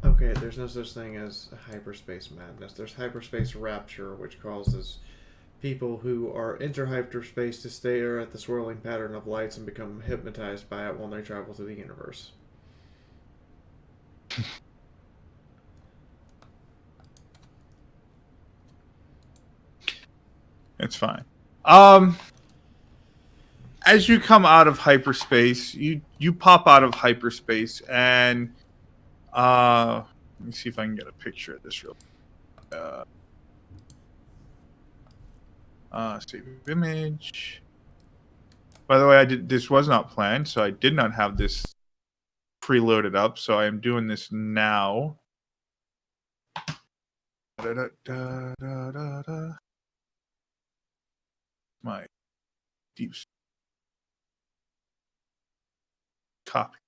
Okay, there's no such thing as hyperspace madness. There's hyperspace rapture, which causes people who are enter hyperspace to stare at the swirling pattern of lights and become hypnotized by it while they travel through the universe. It's fine. As you come out of hyperspace, you pop out of hyperspace, and let me see if I can get a picture of this real. Save image. By the way, this was not planned, so I did not have this preloaded up. So I am doing this now. My deep copy.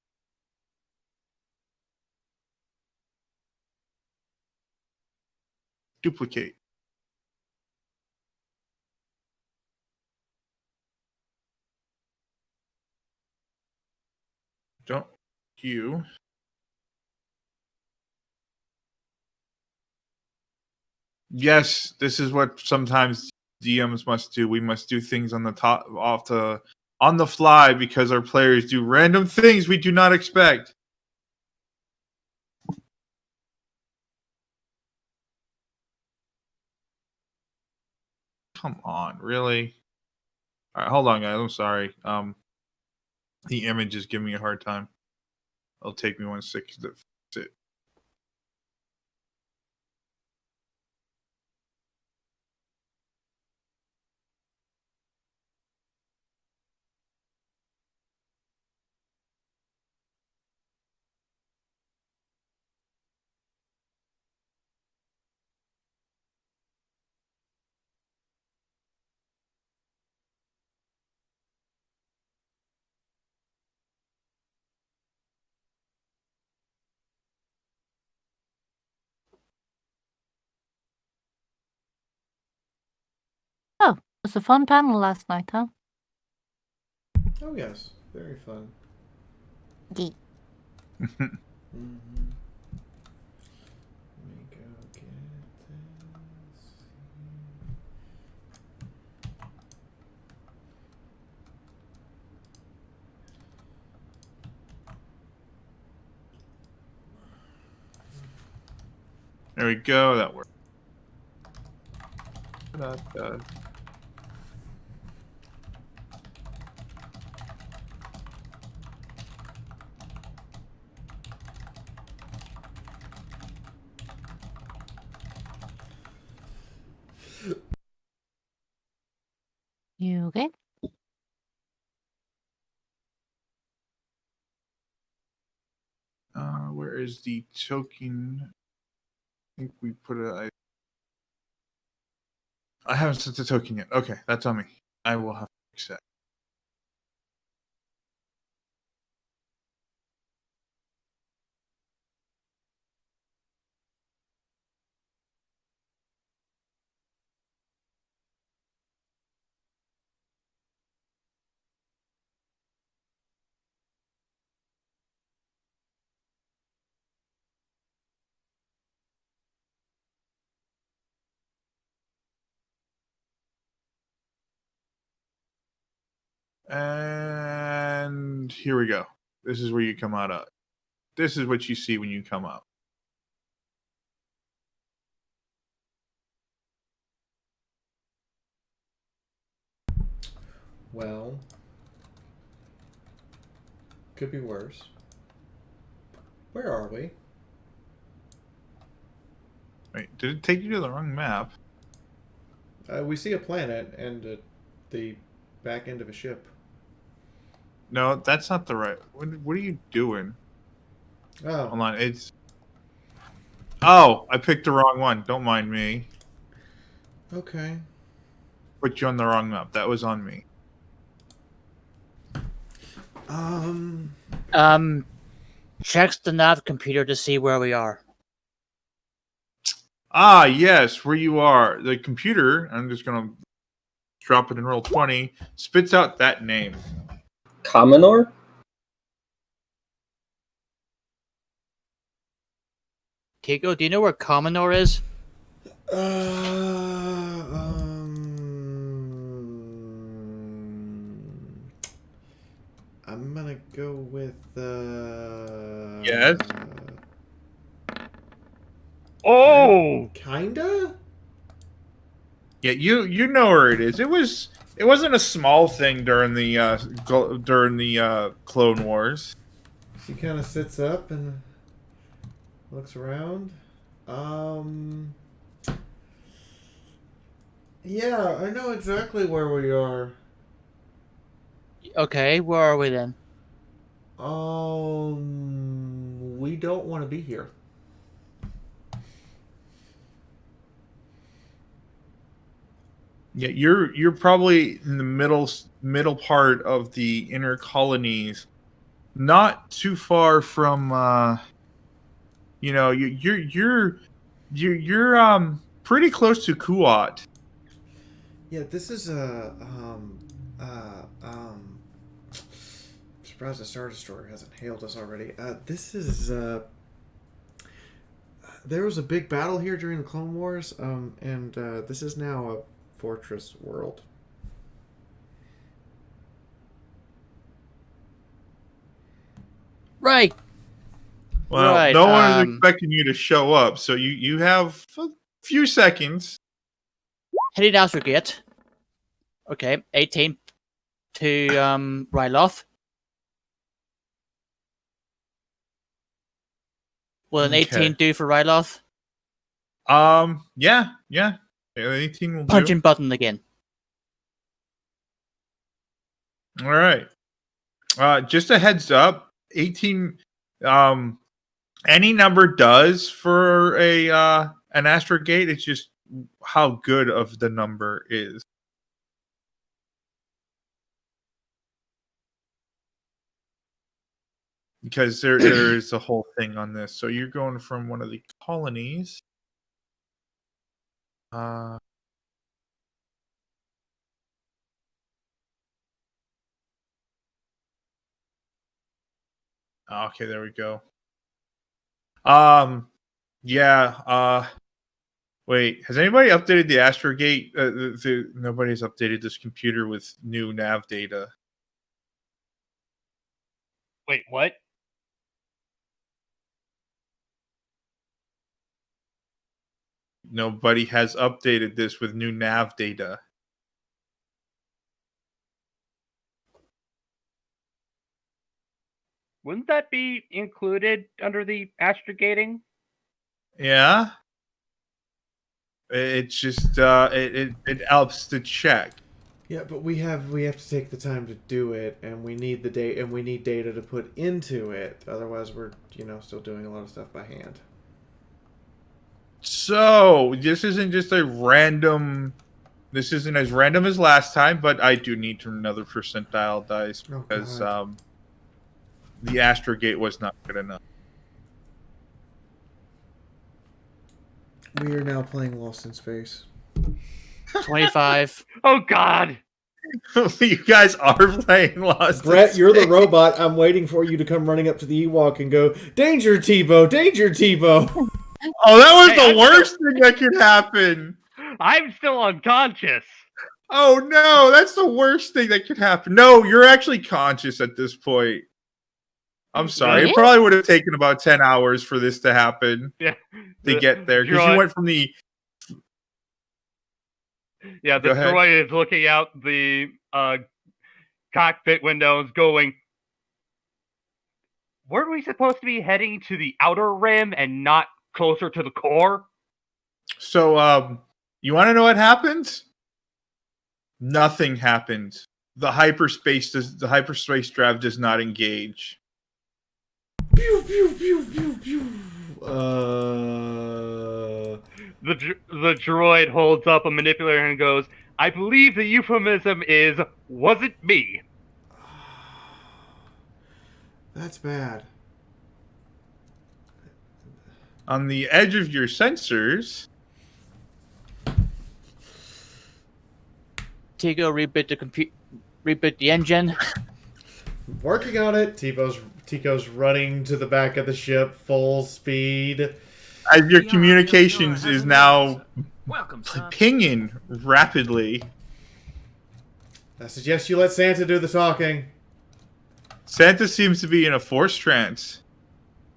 Duplicate. Don't you. Yes, this is what sometimes DMs must do. We must do things on the fly because our players do random things we do not expect. Come on, really? All right, hold on, guys. I'm sorry. The image is giving me a hard time. It'll take me 1 second to fix it. was a fun panel last night, huh? Oh yes, very fun. Yeah. Mm-hmm. Let me go get this. There we go. That worked. You okay? Where is the token? I think we put it. I haven't set the token yet. Okay, that's on me. I will have to fix that. And here we go. This is where you come out of. This is what you see when you come out. Well, could be worse. Where are we? Wait, did it take you to the wrong map? We see a planet and the back end of a ship. No, that's not the right. What are you doing? Oh, Hold on, it's. Oh, I picked the wrong one. Don't mind me. okay. Put you on the wrong map. That was on me. Checks the nav computer to see where we are. Ah, yes, where you are. The computer, I'm just going to drop it in Roll20, spits out that name. Commodore? Keiko, do you know where Commonor is? I'm gonna go with Yes. Oh, kinda. Yeah, you know where it is. It wasn't a small thing during the Clone Wars. She kind of sits up and looks around. Yeah, I know exactly where we are. Okay, where are we then? We don't want to be here. Yeah, you're probably in the middle part of the inner colonies, not too far from you're pretty close to Kuat. Yeah, this is surprised the Star Destroyer hasn't hailed us already. This is there was a big battle here during the Clone Wars, and this is now a fortress world. Right. Well, Right, no one is expecting you to show up, so you have a few seconds. Heading out gate. Okay, 18 to Ry'loth. Will an 18 Okay. do for Ry'loth? Yeah. 18 will do. Punching button again. All right. Just a heads up, 18 any number does for a an astrogate. It's just how good of the number is. Because there is a whole thing on this. So you're going from one of the colonies. Okay, there we go. Yeah. Wait, has anybody updated the Astrogate? Nobody's updated this computer with new nav data. Wait, what? Nobody has updated this with new nav data. Wouldn't that be included under the astrogating? Yeah. It's just it helps to check. Yeah, but we have to take the time to do it, and we need the data, and we need data to put into it. Otherwise, we're still doing a lot of stuff by hand. So this isn't just a random. This isn't as random as last time, but I do need to another percentile dice because the Astrogate was not good enough. We are now playing Lost in Space. 25. Oh God! You guys are playing Lost. Brett, you're the robot. I'm waiting for you to come running up to the Ewok and go, "Danger, Tebow! Danger, Tebow!" Oh, that was Hey, the worst thing that could happen. I'm still unconscious. Oh no, that's the worst thing that could happen. No, you're actually conscious at this point. I'm sorry. Really? It probably would have taken about 10 hours for this to happen. Yeah. To get there. Because you went from the... Yeah, the droid is looking out the cockpit windows going, weren't we supposed to be heading to the outer rim and not closer to the core? So, you want to know what happens? Nothing happens. The hyperspace drive does not engage. Pew, pew, pew, pew, pew. The droid holds up a manipulator and goes, I believe the euphemism is, was it me? That's bad. On the edge of your sensors... Tigo, reboot the engine. Working on it. Tico's running to the back of the ship, full speed. As your communications is now Welcome, son. pinging rapidly. I suggest you let Santa do the talking. Santa seems to be in a force trance.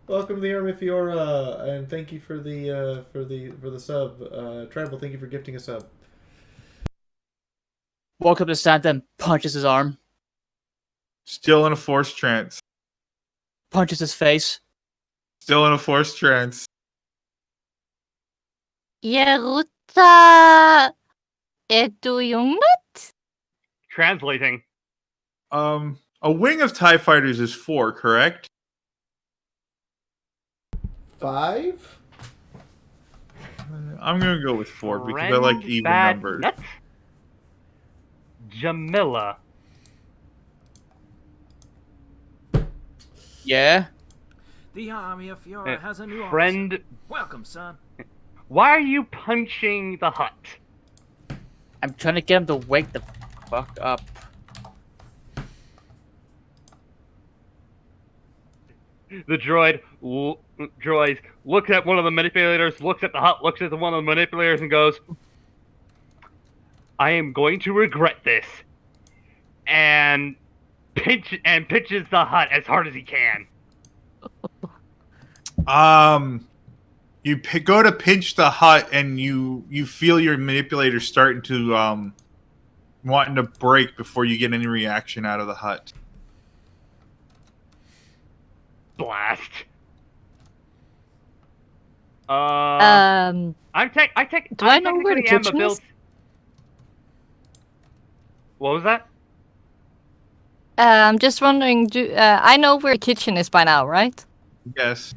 Welcome to the Army Fiora, and thank you for the sub. Tribal, thank you for gifting a sub. Walks up to Santa and punches his arm. Still in a force trance. Punches his face. Still in a force trance. Yeruta eto yung nut? Translating. A wing of TIE fighters is 4, correct? 5? I'm gonna go with 4 because I like even numbers. Nut? Jamila. Yeah. The army of Fiora has a new Friend, officer. Welcome, son. why are you punching the hut? I'm trying to get him to wake the fuck up. The droid looks at one of the manipulators, looks at the hut, looks at one of the manipulators, and goes, I am going to regret this. And pitches the hut as hard as he can. You go to pinch the hut, and you feel your manipulator starting to wanting to break before you get any reaction out of the hut. Blast. Do I know where the technically am a kitchen build. is? What was that? I'm just wondering, I know where the kitchen is by now, right? Yes.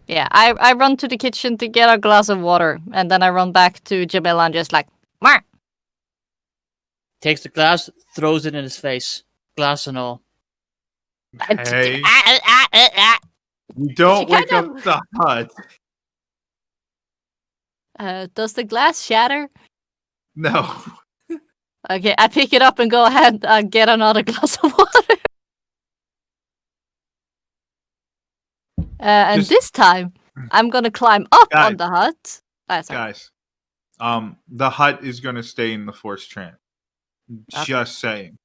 Yeah, I run to the kitchen to get a glass of water, and then I run back to Jamila and just like, Mwah! Takes the glass, throws it in his face. Glass and all. Hey. You don't She wake kind up of- the hut. Does the glass shatter? No. Okay, I pick it up and go ahead and get another glass of water. And Just- this time, I'm gonna climb up Guys. on the hut. Sorry. Guys, the hut is going to stay in the force trance. Okay. Just saying.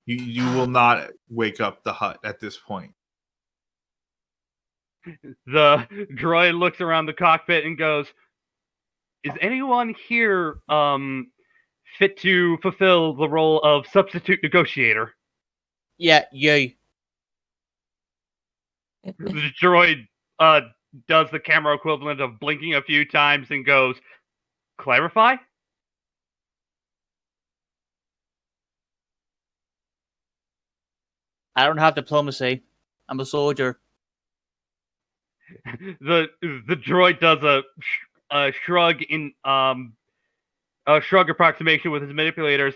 You will not wake up the hut at this point. The droid looks around the cockpit and goes, "Is anyone here fit to fulfill the role of substitute negotiator?" Yeah, you. The droid does the camera equivalent of blinking a few times and goes, "Clarify?" I don't have diplomacy. I'm a soldier. The droid does a shrug in a shrug approximation with his manipulators.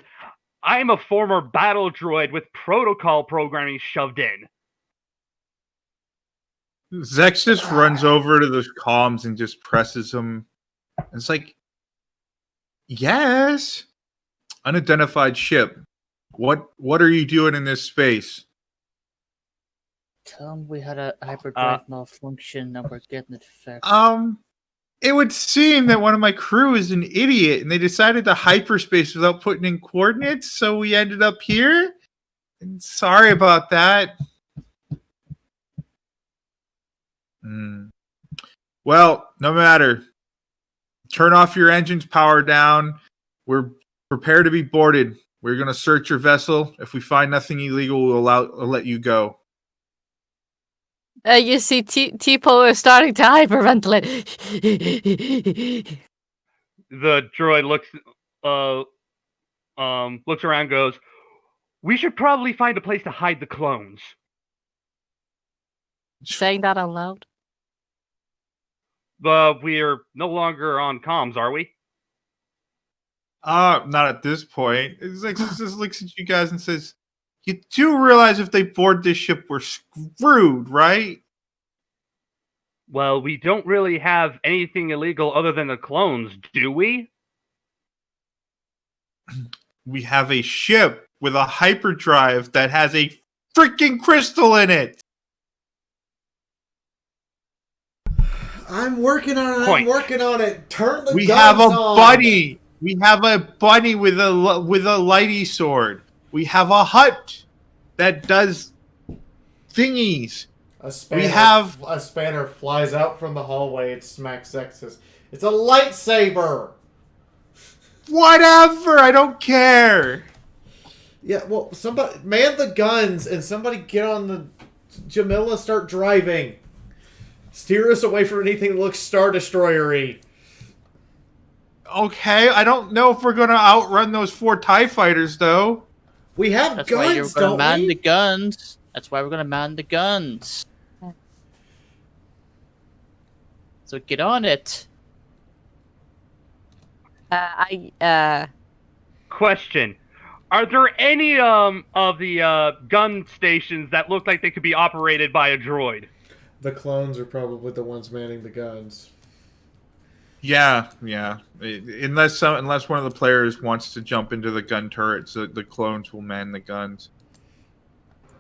"I'm a former battle droid with protocol programming shoved in." Zex just runs over to the comms and just presses them. It's like, yes, unidentified ship. What are you doing in this space? Tell him we had a hyperdrive malfunction and we're getting it fixed. It would seem that one of my crew is an idiot and they decided to hyperspace without putting in coordinates, so we ended up here. And sorry about that. Well, no matter. Turn off your engines, power down. We're prepared to be boarded. We're going to search your vessel. If we find nothing illegal, we'll let you go. You see, Tipo is starting to hyperventilate. The droid looks around, goes, "We should probably find a place to hide the clones." Saying that out loud. We're no longer on comms, are we? Not at this point. It's like just looks at you guys and says, "You do realize if they board this ship, we're screwed, right?" Well, we don't really have anything illegal other than the clones, do we? We have a ship with a hyperdrive that has a freaking crystal in it. I'm working on it. Point. I'm working on it. Turn the We guns have a on. bunny. We have a bunny with a lighty sword. We have a hut that does thingies. A spanner, We have a spanner flies out from the hallway. It smacks Zexus. It's a lightsaber. whatever. I don't care. Yeah, well, somebody man the guns and somebody get on the Jamila. Start driving. Steer us away from anything that looks Star Destroyer-y. Okay, I don't know if we're gonna outrun those 4 TIE fighters, though. We have That's why you're guns, gonna don't man we? the guns. That's why we're gonna man the guns. So get on it. Question: Are there any of the gun stations that look like they could be operated by a droid? The clones are probably the ones manning the guns. Yeah. Unless one of the players wants to jump into the gun turrets, the clones will man the guns.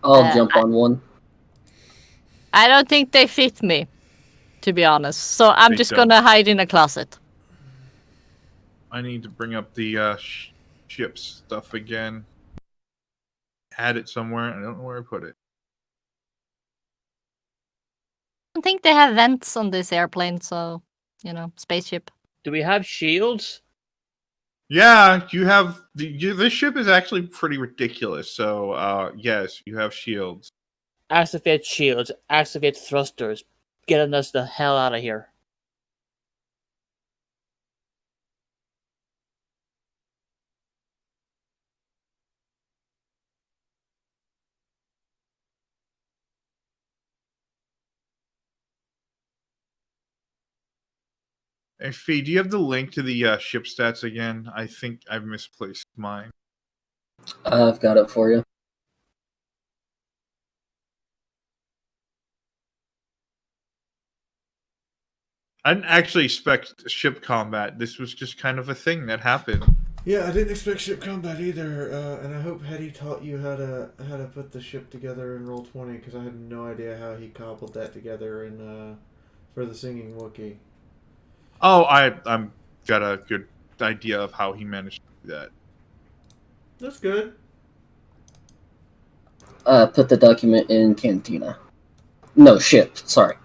I'll jump on one. I don't think they fit me, to be honest. So I'm They just don't. gonna hide in a closet. I need to bring up the ship stuff again. Had it somewhere. I don't know where I put it. I don't think they have vents on this airplane, so, spaceship. Do we have shields? Yeah, you have this ship is actually pretty ridiculous. So, yes, you have shields. Activate shields. Activate thrusters. Getting us the hell out of here. Hey, Fee, do you have the link to the ship stats again? I think I've misplaced mine. I've got it for you. I didn't actually expect ship combat. This was just kind of a thing that happened. Yeah, I didn't expect ship combat either, and I hope Hetty taught you how to put the ship together in Roll20, because I had no idea how he cobbled that together in for the singing Wookiee. Oh, I'm got a good idea of how he managed to do that. That's good. Put the document in Cantina. No, ship. Sorry.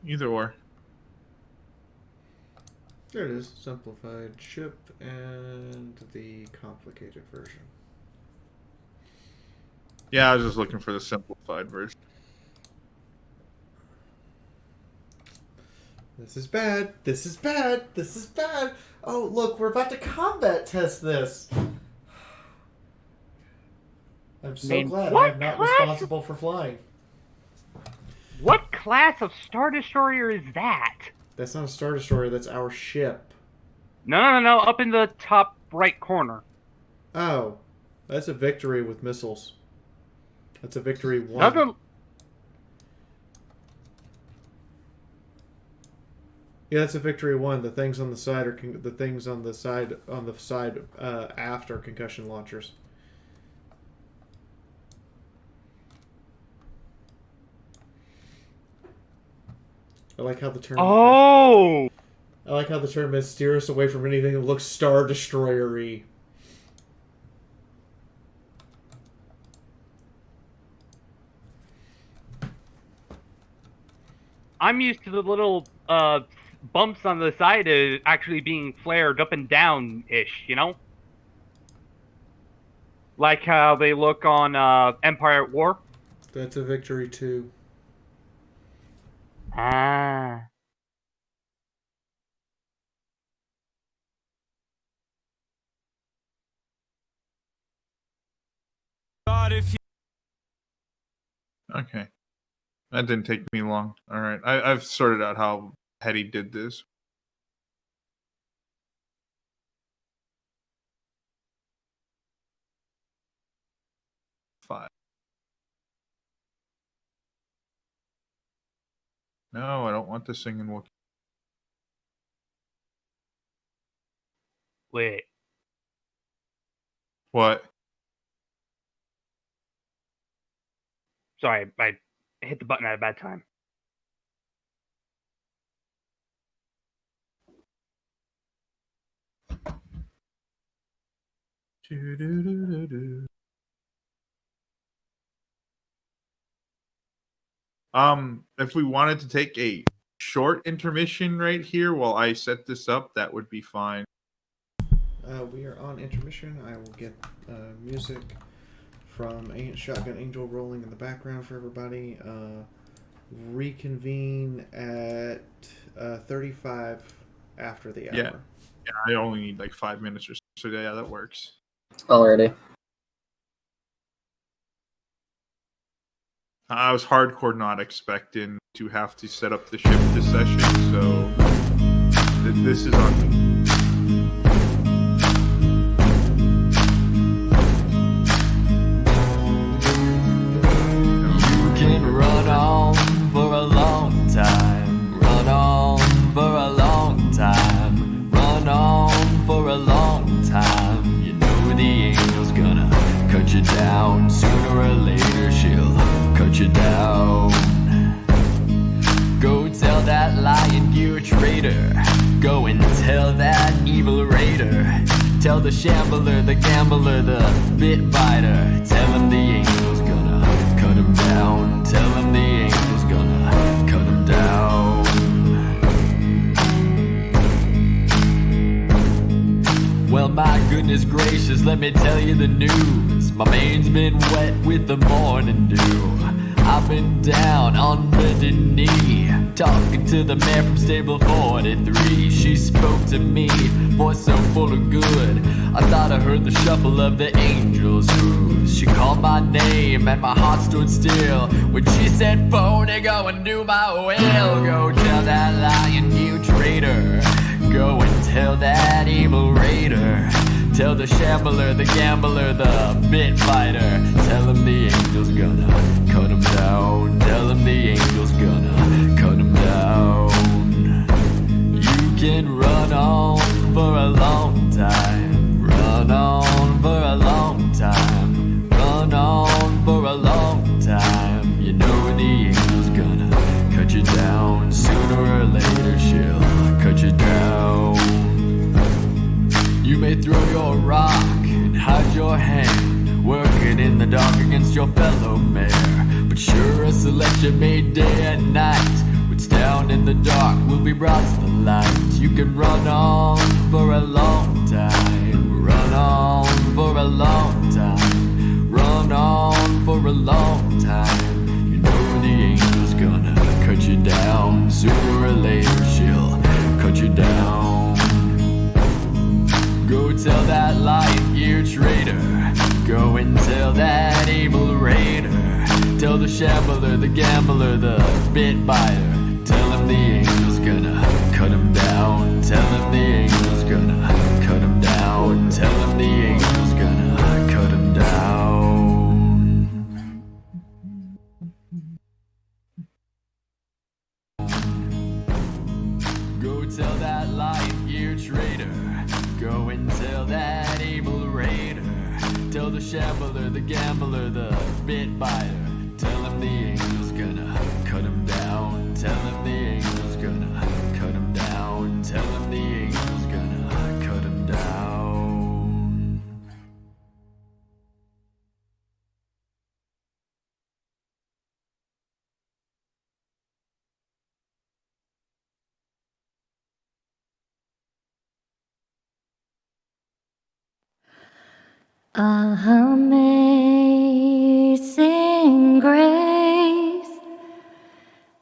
Either or. There it is. Simplified ship and the complicated version. Yeah, I was just looking for the simplified version. This is bad. This is bad. This is bad. Oh, look, we're about to combat test this. I'm so glad I'm not responsible for flying. What class of Star Destroyer is that? That's not a Star Destroyer, that's our ship. No. Up in the top right corner. Oh, that's a Victory with missiles. That's a Victory 1. Nothing. Yeah, that's a Victory 1. The things on the side are the things on the side aft are concussion launchers. I like how the term. Oh. I like how the term is steer us away from anything that looks Star Destroyer-y. I'm used to the little bumps on the side actually being flared up and down-ish, you know? Like how they look on Empire at War. That's a Victory 2. Ah. Okay. That didn't take me long. All right. I've sorted out how Hetty did this. Five. No, I don't want the singing Wookiee. Wait. What? Sorry, I hit the button at a bad time. If we wanted to take a short intermission right here while I set this up, that would be fine. We are on intermission. I will get music from Shotgun Angel rolling in the background for everybody. Reconvene at 35 after the hour. Yeah, I only need like 5 minutes or so. Yeah, that works. Alrighty. I was hardcore not expecting to have to set up the ship this session, so this is on me. You can run on for a long time, run on for a long time, run on for a long time. You know the angel's gonna cut you down, sooner or later she'll cut you down. Go tell that lion you're a traitor, go and tell that evil raider, tell the shambler, the gambler, the bit biter, tell him the angel's gonna cut him down, tell him the angel's gonna cut him down. Well, my goodness gracious, let me tell you the news. My main's been wet with the morning dew. I've been down on bended knee, talking to the man from stable 43. She spoke to me, voice so full of good, I thought I heard the shuffle of the angel's hooves. She called my name and my heart stood still when she said, "Phony, go and do my will." Go tell that lion, you traitor, go and tell that evil raider, tell the shambler, the gambler, the bit fighter, tell him the angel's gonna cut him down, tell him the angel's gonna cut him down. You can run on for a long time. You know the angel's gonna cut you down. Sooner or later she'll cut you down. You may throw your rock and hide your hand, working in the dark against your fellow mare. But sure as selection made day and night, what's down in the dark will be brought to the light. You can run on for a long time, run on for a long time, run on for a long time. You know the angel's gonna cut you down. Sooner or later she'll cut you down. Go tell that light-year traitor, go and tell that evil raider, tell the shambler, the gambler, the bit biter, tell him the angel's gonna cut him down. Tell him the angel's gonna cut him down. Tell him the angel's gonna cut him down. Go tell that light-year traitor, go and tell that evil raider, tell the shambler, the gambler, the bit biter, tell him the angel's gonna cut him down. Tell him the angel's gonna cut him down. Tell him the angel's gonna cut him down. Amazing grace,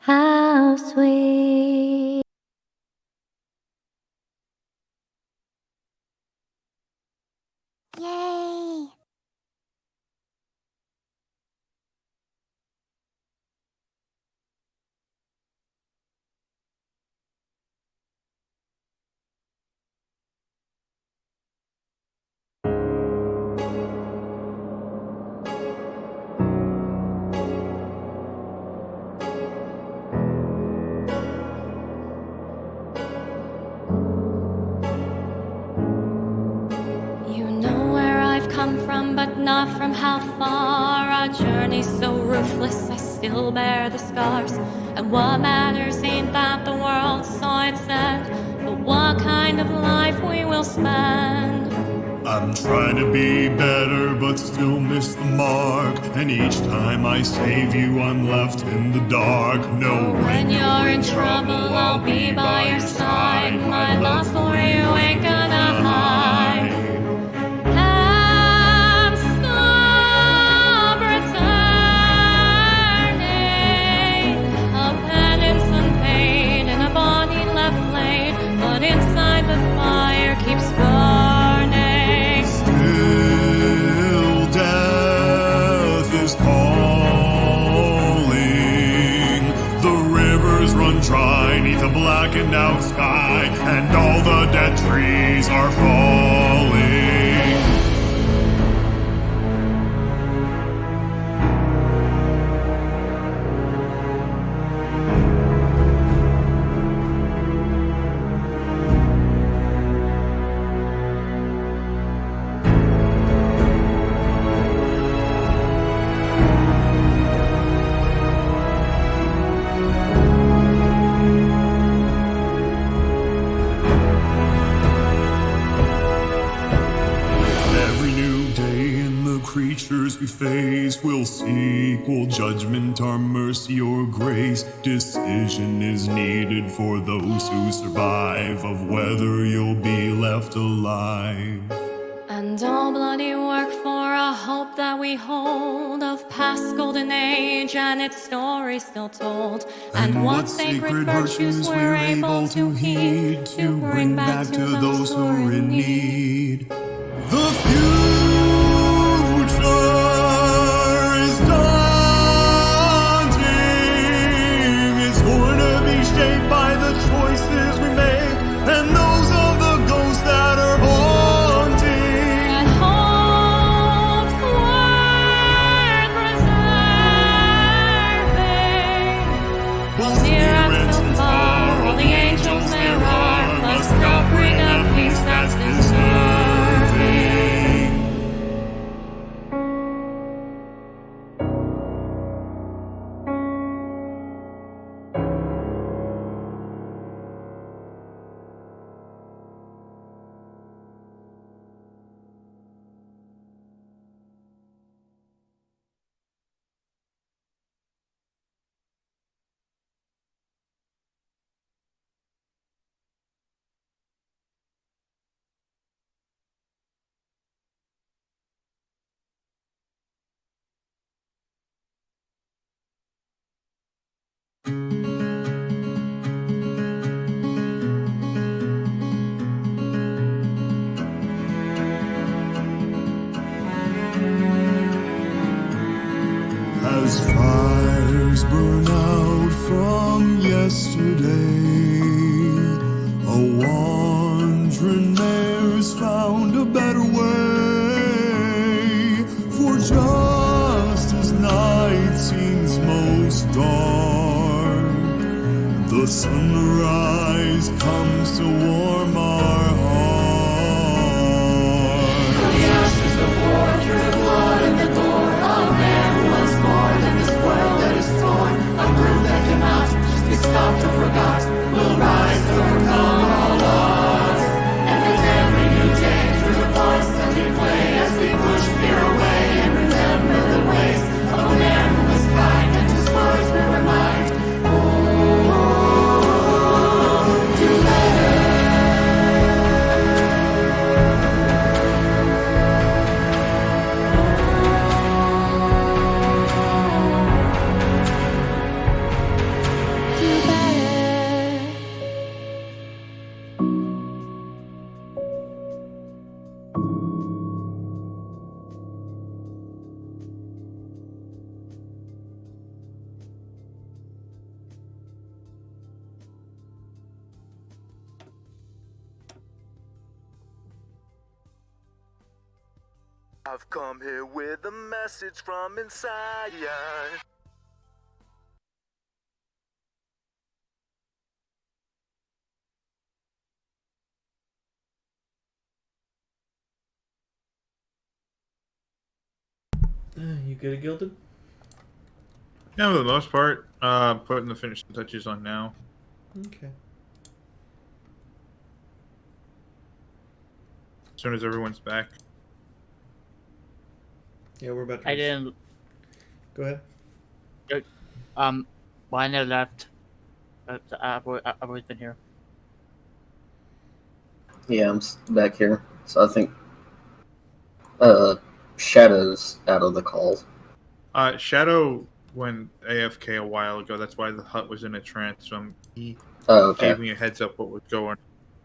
how sweet. Yay! But not from how far. Our journey so ruthless, I still bear the scars. And what matters ain't that the world saw its end, but what kind of life we will spend. I'm trying to be better, but still miss the mark. And each time I save you, I'm left in the dark. No, when you're in trouble, I'll be by your side. My love for you ain't gonna hide. Inside the fire keeps burning. Still death is calling. The rivers run dry neath a blackened out sky, and all the dead trees are falling. Creatures we face will see equal judgment or mercy or grace. Decision is needed for those who survive of whether you'll be left alive. And all bloody work for a hope that we hold of past golden age and its story still told. And what sacred virtues we're able to heed to bring back to those who are in need. The future is daunting. It's going to be shaped by the choices we make and those of the ghosts that are haunting. And hope's worth preserving. While near and so far, all the angels there are must help bring a peace that's deserving. yesterday. A wandering mare's found a better way. For just as night seems most dark, the sunrise comes to warm our hearts. Through the ashes of war, through the blood and the gore, a man who was born in this world that is torn. A group that cannot just be stopped or forgot will rise to overcome all odds. And with every new day, through the parts that we play, as we push fear away and remember the ways of a man who was kind and whose words will remind. Do better. Do better. I've come here with a message from inside ya. You good at Gilded? Yeah, for the most part. Putting the finishing touches on now. Okay. As soon as everyone's back. Yeah, we're about to. I didn't. Go ahead. When I left, I've always been here. Yeah, I'm back here. So I think Shadow's out of the call. Shadow went AFK a while ago. That's why the hut was in a trance. So he Okay. gave me a heads up what was going.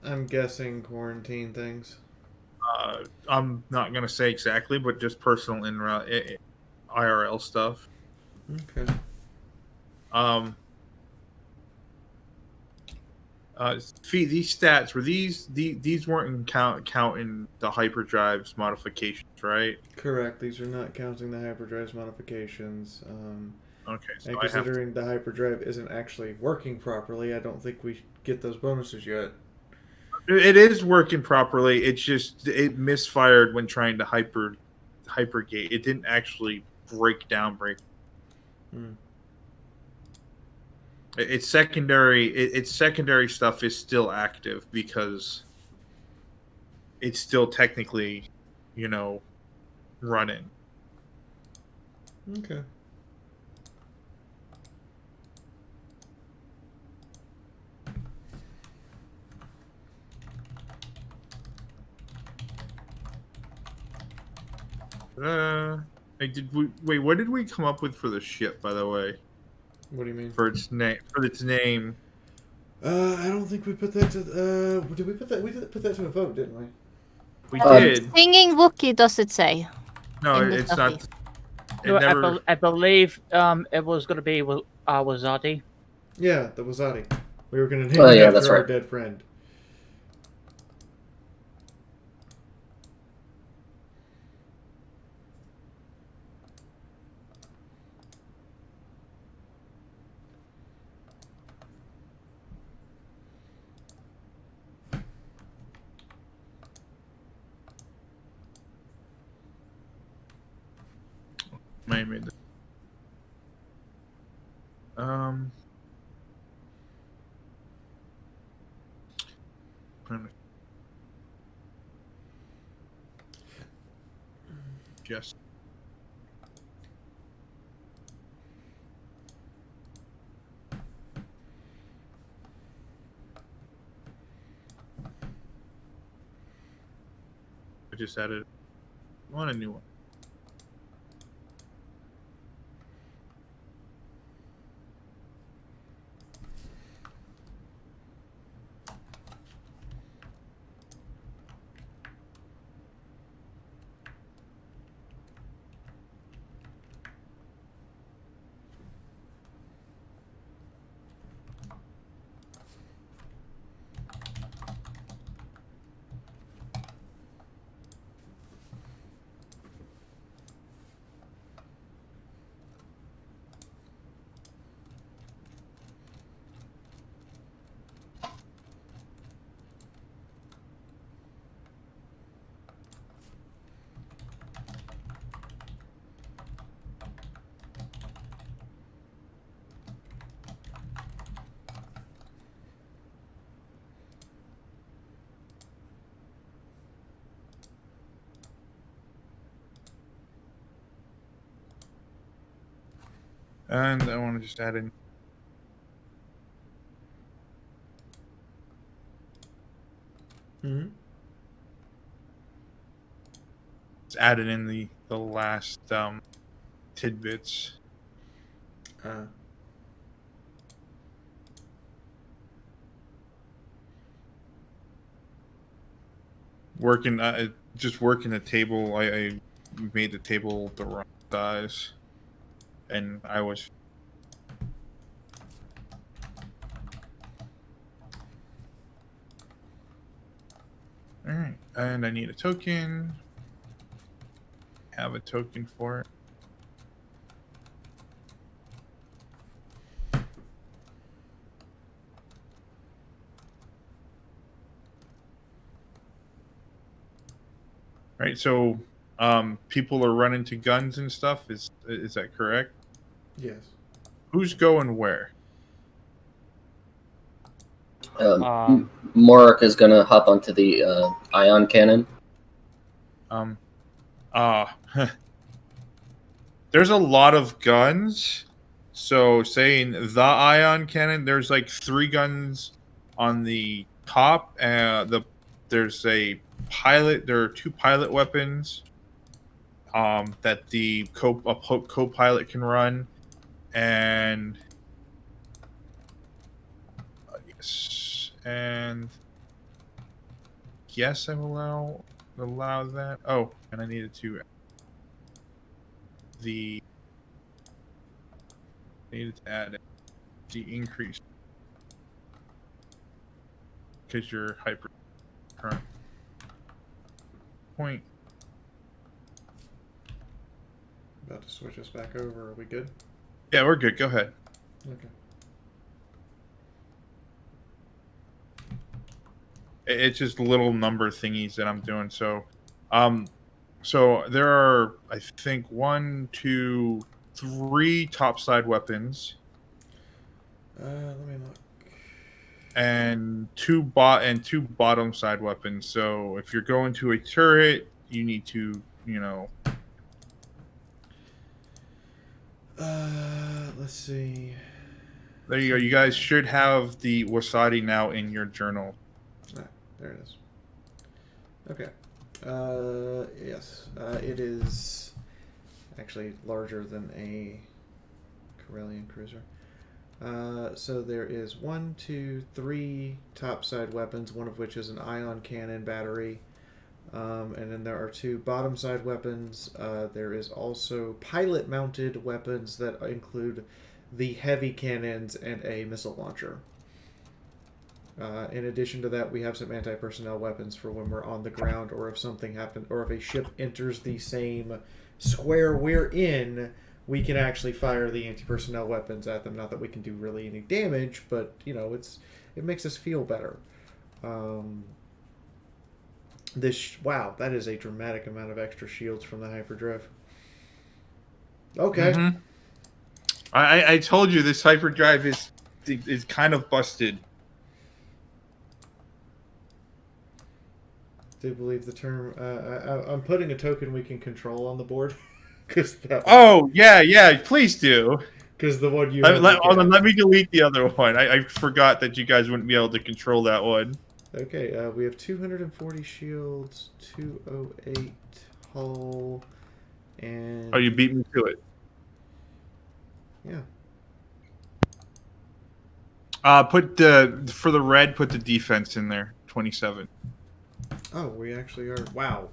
I'm guessing quarantine things. I'm not gonna say exactly, but just personal IRL stuff. Okay. These stats were these weren't counting the hyperdrive's modifications, right? Correct. These are not counting the hyperdrive's modifications. Okay, so And considering the hyperdrive isn't actually working properly, I don't think we get those bonuses yet. It is working properly. It's just it misfired when trying to hypergate. It didn't actually break. Its secondary stuff is still active because it's still technically, running. Okay. Wait, what did we come up with for the ship, by the way? What do you mean? For its name. I don't think we put that to. Did we put that? We did put that to a vote, didn't we? We did. Singing Wookiee, does it say? No, in the it's copy? not. It No, never. I believe it was going to be Wazati. Yeah, the Wazati. We were gonna name Oh, it yeah, after that's our right. dead friend. Maybe. Yes. I just added. I want a new one. And I want to just add in. Mm-hmm. Just added in the last tidbits. Just working the table. I made the table the wrong size, and I was. All right, and I need a token. Have a token for it. Right, so people are running to guns and stuff. Is that correct? Yes. Who's going where? Morik is gonna hop onto the ion cannon. There's a lot of guns. So saying the ion cannon, there's like 3 guns on the top. There's a pilot. There are 2 pilot weapons that the co-pilot can run, and yes, I will allow that. Oh, and I needed to add the increase because you're hyper current point. About to switch us back over. Are we good? Yeah, we're good. Go ahead. Okay. It's just little number thingies that I'm doing. So there are, I think, 1, 2, 3 topside weapons. Let me look. And 2 bottom side weapons. So if you're going to a turret, you need to, Let's see. There you go. You guys should have the Wasadi now in your journal. There it is. Okay. Yes. It is actually larger than a Corellian cruiser. So there is 1, 2, 3 topside weapons, one of which is an ion cannon battery. And then there are 2 bottom side weapons. There is also pilot mounted weapons that include the heavy cannons and a missile launcher. In addition to that, we have some anti-personnel weapons for when we're on the ground, or if something happens, or if a ship enters the same square we're in, we can actually fire the anti-personnel weapons at them. Not that we can do really any damage, but it makes us feel better. Wow, that is a dramatic amount of extra shields from the hyperdrive. Okay. Mm-hmm. I told you this hyperdrive is kind of busted. Do believe the term. I'm putting a token we can control on the board. Yeah, please do. Because the one you let me delete the other one. I forgot that you guys wouldn't be able to control that one. Okay, we have 240 shields, 208 hull, and... Oh, you beat me to it. Yeah. For the red, put the defense in there. 27. Oh, we actually are. Wow.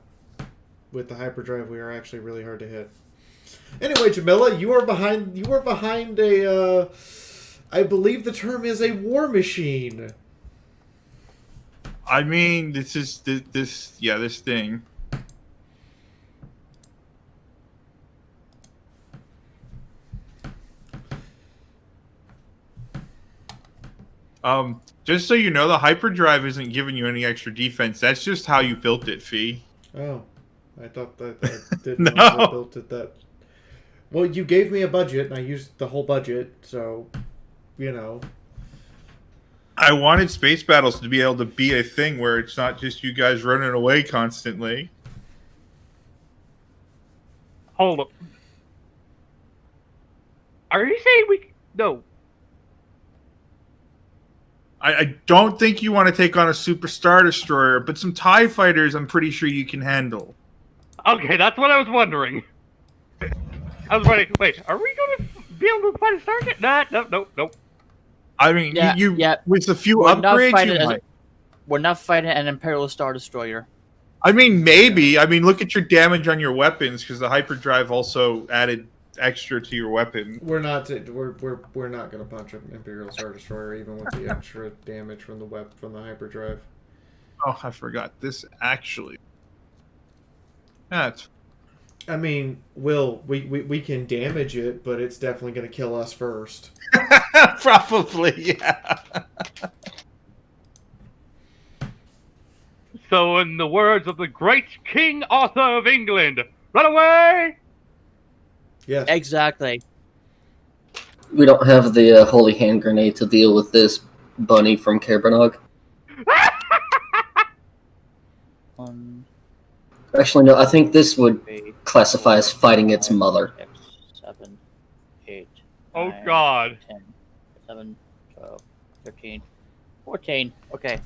With the hyperdrive, we are actually really hard to hit. Anyway, Jamila, you are behind a. I believe the term is a war machine. I mean, this thing. Just so you know, the hyperdrive isn't giving you any extra defense. That's just how you built it, Fee. Oh, I thought that I didn't know I built it that. Well, you gave me a budget, and I used the whole budget, so, I wanted space battles to be able to be a thing where it's not just you guys running away constantly. Hold up. Are you saying we? No. I don't think you want to take on a Super Star Destroyer, but some TIE fighters I'm pretty sure you can handle. Okay, that's what I was wondering. I was wondering, wait, are we going to be able to fight a Stargate? Nah, nope. I mean, you with a few upgrades, you might. We're not fighting an Imperial Star Destroyer. I mean, maybe. I mean, look at your damage on your weapons, because the hyperdrive also added extra to your weapon. We're not going to punch an Imperial Star Destroyer even with the extra damage from the hyperdrive. Oh, I forgot. This actually. That's. I mean, we can damage it, but it's definitely going to kill us first. Probably, yeah. So, in the words of the great King Arthur of England, run away! Yes. Exactly. We don't have the holy hand grenade to deal with this bunny from Cabernog. Actually, no, I think this would classify as fighting its mother. 7, 8, Oh 9, God. 10, 11, 12, 13, 14. Okay.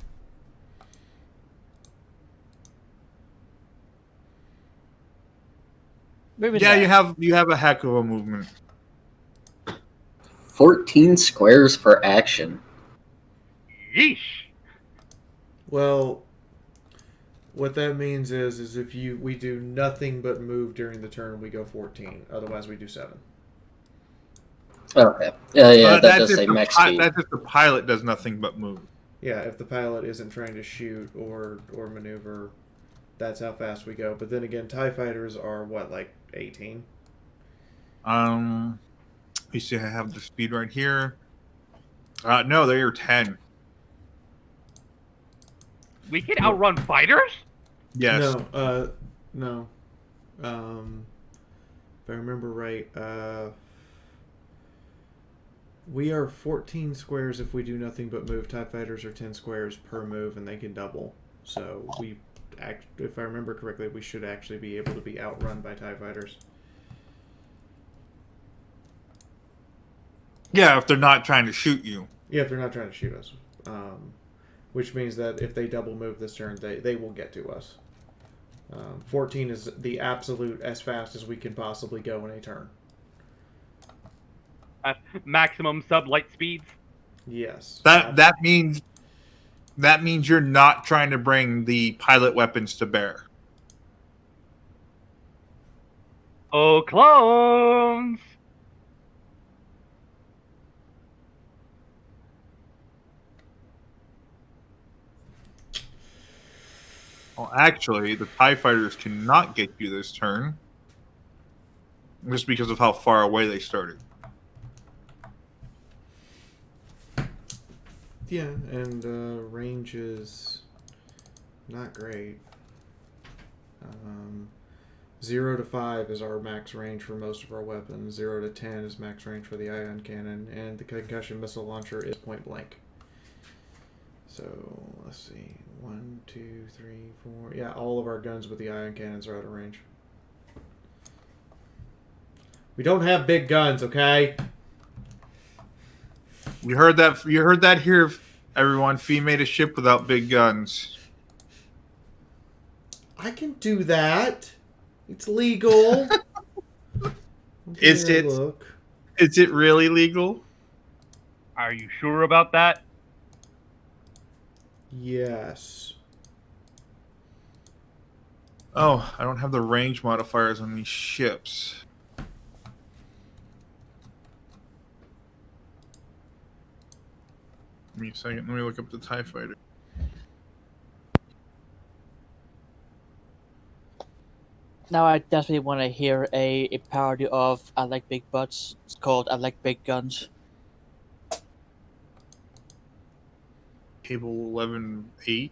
Moving Yeah, back. you have a heck of a movement. 14 squares per action. Yeesh. Well, what that means is if we do nothing but move during the turn, we go 14. Otherwise, we do 7. Okay. Yeah, that does say max speed. That's if the pilot does nothing but move. Yeah, if the pilot isn't trying to shoot or maneuver, that's how fast we go. But then again, TIE fighters are what, like 18? You see, I have the speed right here. No, they are 10. We can outrun fighters? Yes. No. If I remember right, we are 14 squares if we do nothing but move. TIE fighters are 10 squares per move, and they can double. So if I remember correctly, we should actually be able to be outrun by TIE fighters. Yeah, if they're not trying to shoot you. Yeah, if they're not trying to shoot us. Which means that if they double move this turn, they will get to us. 14 is the absolute as fast as we can possibly go in a turn. Maximum sub-light speeds? Yes. That means you're not trying to bring the pilot weapons to bear. Oh, clones! Well, actually, the TIE fighters cannot get you this turn. Just because of how far away they started. Yeah, and range is not great. 0 to 5 is our max range for most of our weapons. 0 to 10 is max range for the ion cannon, and the concussion missile launcher is point blank. So, let's see. 1, 2, 3, 4. Yeah, all of our guns with the ion cannons are out of range. We don't have big guns, okay? You heard that? You heard that here, everyone. Fee made a ship without big guns. I can do that. It's legal. Is it? Look. Is it really legal? Are you sure about that? Yes. Oh, I don't have the range modifiers on these ships. Give me a second. Let me look up the TIE fighter. Now I definitely want to hear a parody of I Like Big Butts. It's called I Like Big Guns. Cable 11.8.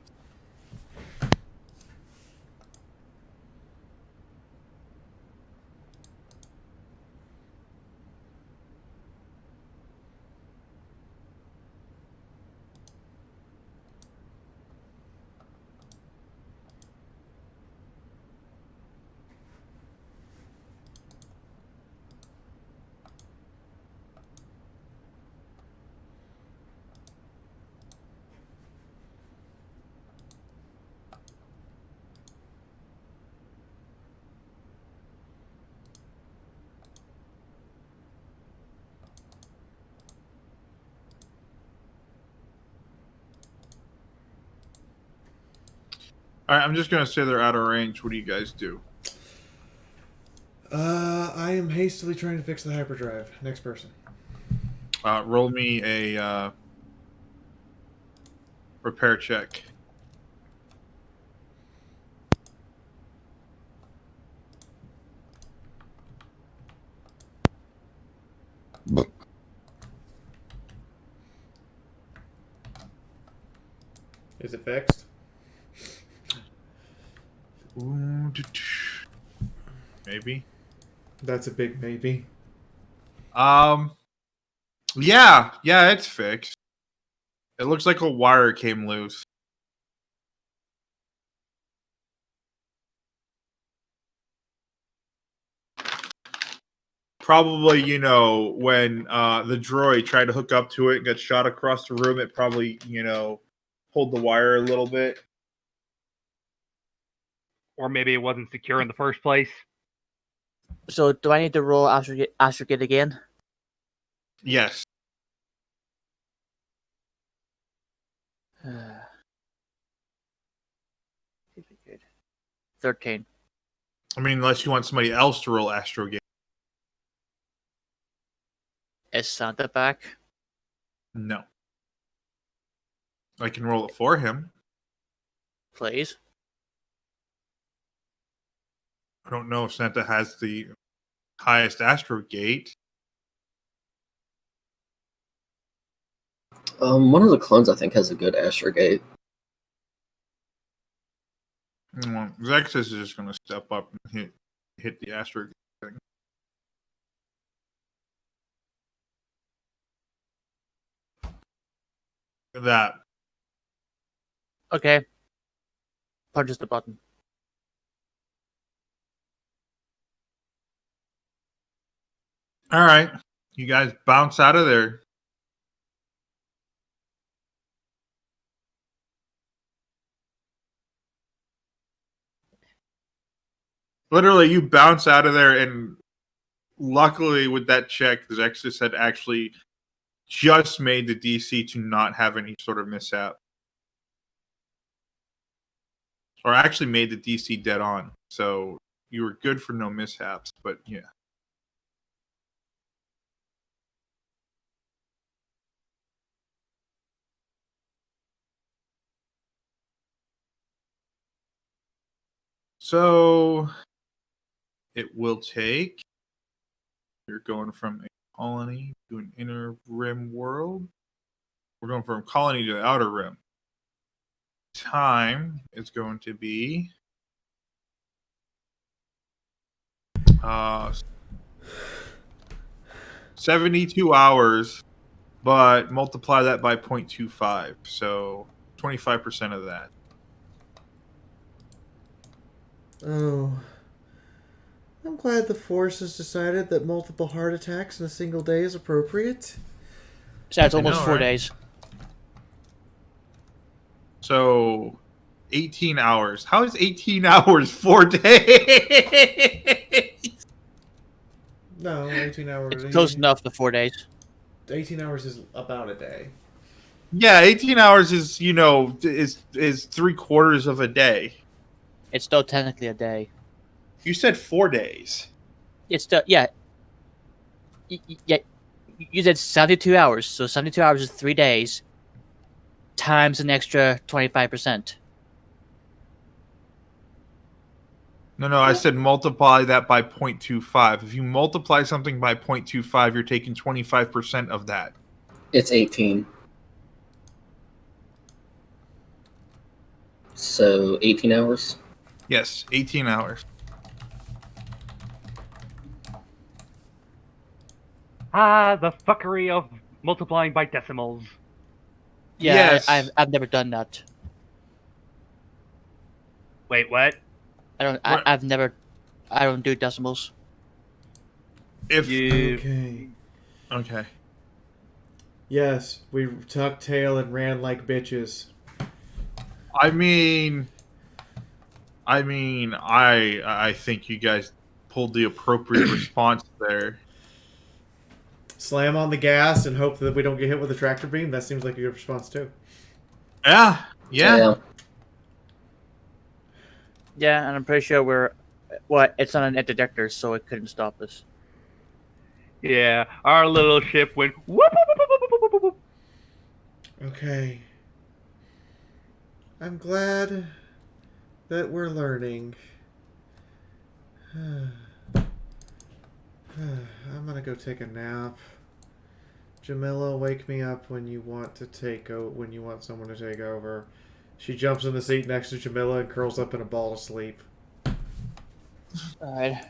All right, I'm just gonna say they're out of range. What do you guys do? I am hastily trying to fix the hyperdrive. Next person. Roll me a repair check. Is it fixed? Maybe. That's a big maybe. Yeah, it's fixed. It looks like a wire came loose. Probably, when the droid tried to hook up to it and got shot across the room, it probably, pulled the wire a little bit. Or maybe it wasn't secure in the first place. So do I need to roll astrogate again? Yes. Good. 13. I mean, unless you want somebody else to roll astrogate. Is Santa back? No. I can roll it for him. Please. I don't know if Santa has the highest astrogate. One of the clones, I think, has a good astrogate. Zexus is just going to step up and hit the astrogate thing. That. Okay. Punches the button. All right. You guys bounce out of there. Literally, you bounce out of there, and luckily with that check, the Zexus had actually just made the DC to not have any sort of mishap. Or actually made the DC dead on. So you were good for no mishaps, but yeah. So it will take. You're going from a colony to an inner rim world. We're going from colony to the outer rim. Time is going to be 72 hours, but multiply that by 0.25. So 25% of that. Oh. I'm glad the Force has decided that multiple heart attacks in a single day is appropriate. So it's almost 4 days. So 18 hours. How is 18 hours 4 days? No, 18 hours. It's close enough to 4 days. 18 hours is about a day. Yeah, 18 hours is, is 3/4 of a day. It's still technically a day. You said 4 days. It's still, yeah. Yeah. You said 72 hours. So 72 hours is 3 days times an extra 25%. No, I said multiply that by 0.25. If you multiply something by 0.25, you're taking 25% of that. It's 18. So 18 hours? Yes, 18 hours. The fuckery of multiplying by decimals. Yeah, yes. I've never done that. Wait, what? I don't do decimals. If Okay. Okay. Yes, we tucked tail and ran like bitches. I think you guys pulled the appropriate response there. Slam on the gas and hope that we don't get hit with a tractor beam. That seems like a good response too. Yeah. Yeah, and I'm pretty sure it's on an interdictor, so it couldn't stop us. Yeah, our little ship went whoop, whoop, whoop, whoop, whoop, whoop, whoop, whoop. Okay. I'm glad that we're learning. I'm gonna go take a nap. Jamila, wake me up when you want someone to take over. She jumps in the seat next to Jamila and curls up in a ball to sleep. Alright.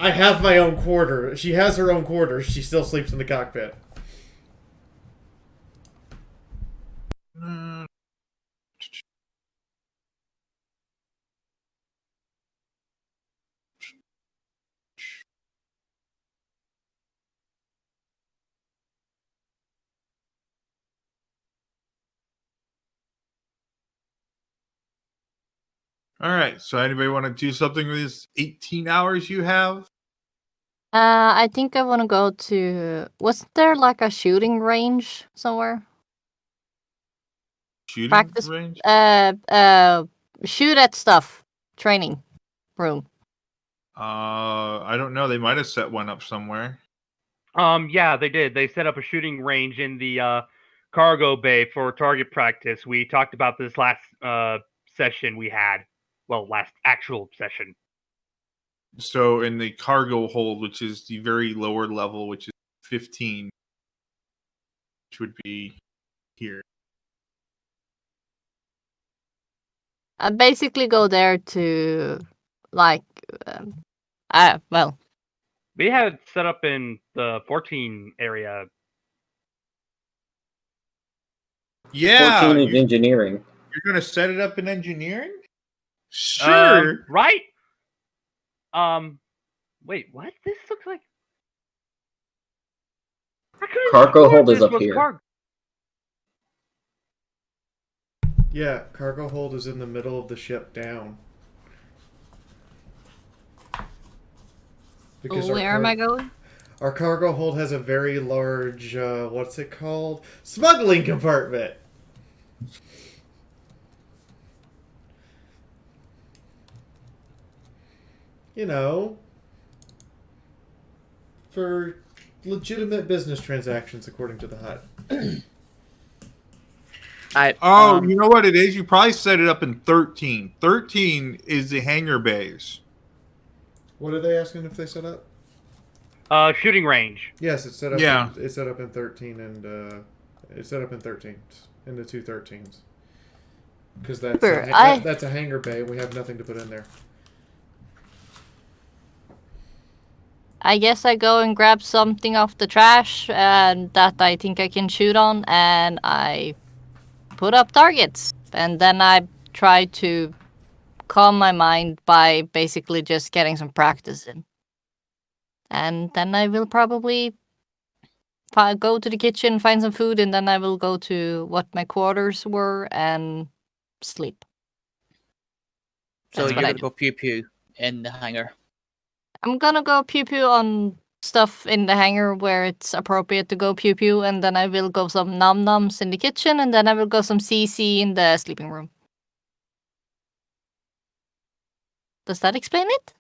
I have my own quarter. She has her own quarters. She still sleeps in the cockpit. All right. So anybody want to do something with this 18 hours you have? I think I want to go to. Wasn't there like a shooting range somewhere? Shooting Practice. range? Shoot at stuff. Training room. I don't know. They might have set one up somewhere. Yeah, they did. They set up a shooting range in the cargo bay for target practice. We talked about this last session we had. Well, last actual session. So in the cargo hold, which is the very lower level, which is 15, which would be here. I basically go there to, like, well. We had it set up in the 14 area. Yeah. 14 is engineering. You're going to set it up in engineering? Sure. Right? Wait, what? This looks like... Cargo hold is up here. Yeah, cargo hold is in the middle of the ship down. Because where am I going? Our cargo hold has a very large, what's it called? Smuggling compartment! You know, for legitimate business transactions, according to the HUD. You know what it is? You probably set it up in 13. 13 is the hangar bays. What are they asking if they set up? Shooting range. Yes, it's set up. Yeah. It's set up in 13, and it's set up in 13, in the two 13s. Because that's a hangar bay. We have nothing to put in there. I guess I go and grab something off the trash and that I think I can shoot on, and I put up targets. And then I try to calm my mind by basically just getting some practice in. And then I will probably go to the kitchen, find some food, and then I will go to what my quarters were and sleep. So That's you're what I gonna go pew pew in the hangar. I'm gonna go pew pew on stuff in the hangar where it's appropriate to go pew pew, and then I will go some nom noms in the kitchen, and then I will go some CC in the sleeping room. Does that explain it?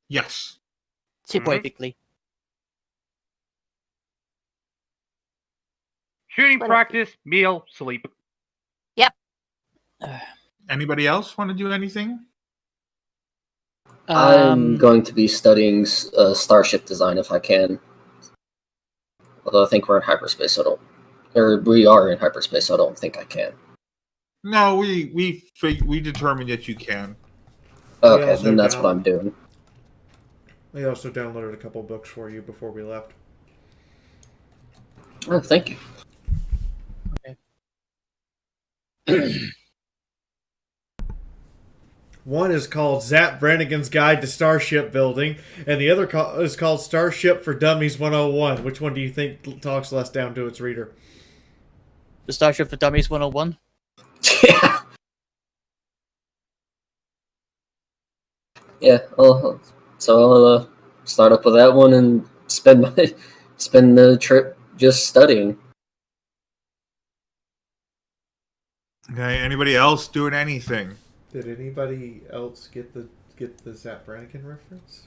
Yes. Poetically. Shooting practice, meal, sleep. Yep. Anybody else want to do anything? I'm going to be studying starship design if I can. Although I think we're in hyperspace, so we are in hyperspace, so I don't think I can. No, we determined that you can. Okay, then that's what I'm doing. We also downloaded a couple books for you before we left. Oh, thank you. Okay. One is called Zap Brannigan's Guide to Starship Building, and the other is called Starship for Dummies 101. Which one do you think talks less down to its reader? The Starship for Dummies 101? Yeah. Yeah, I'll start up with that one and spend the trip just studying. Okay, anybody else doing anything? Did anybody else get the Zap Brannigan reference?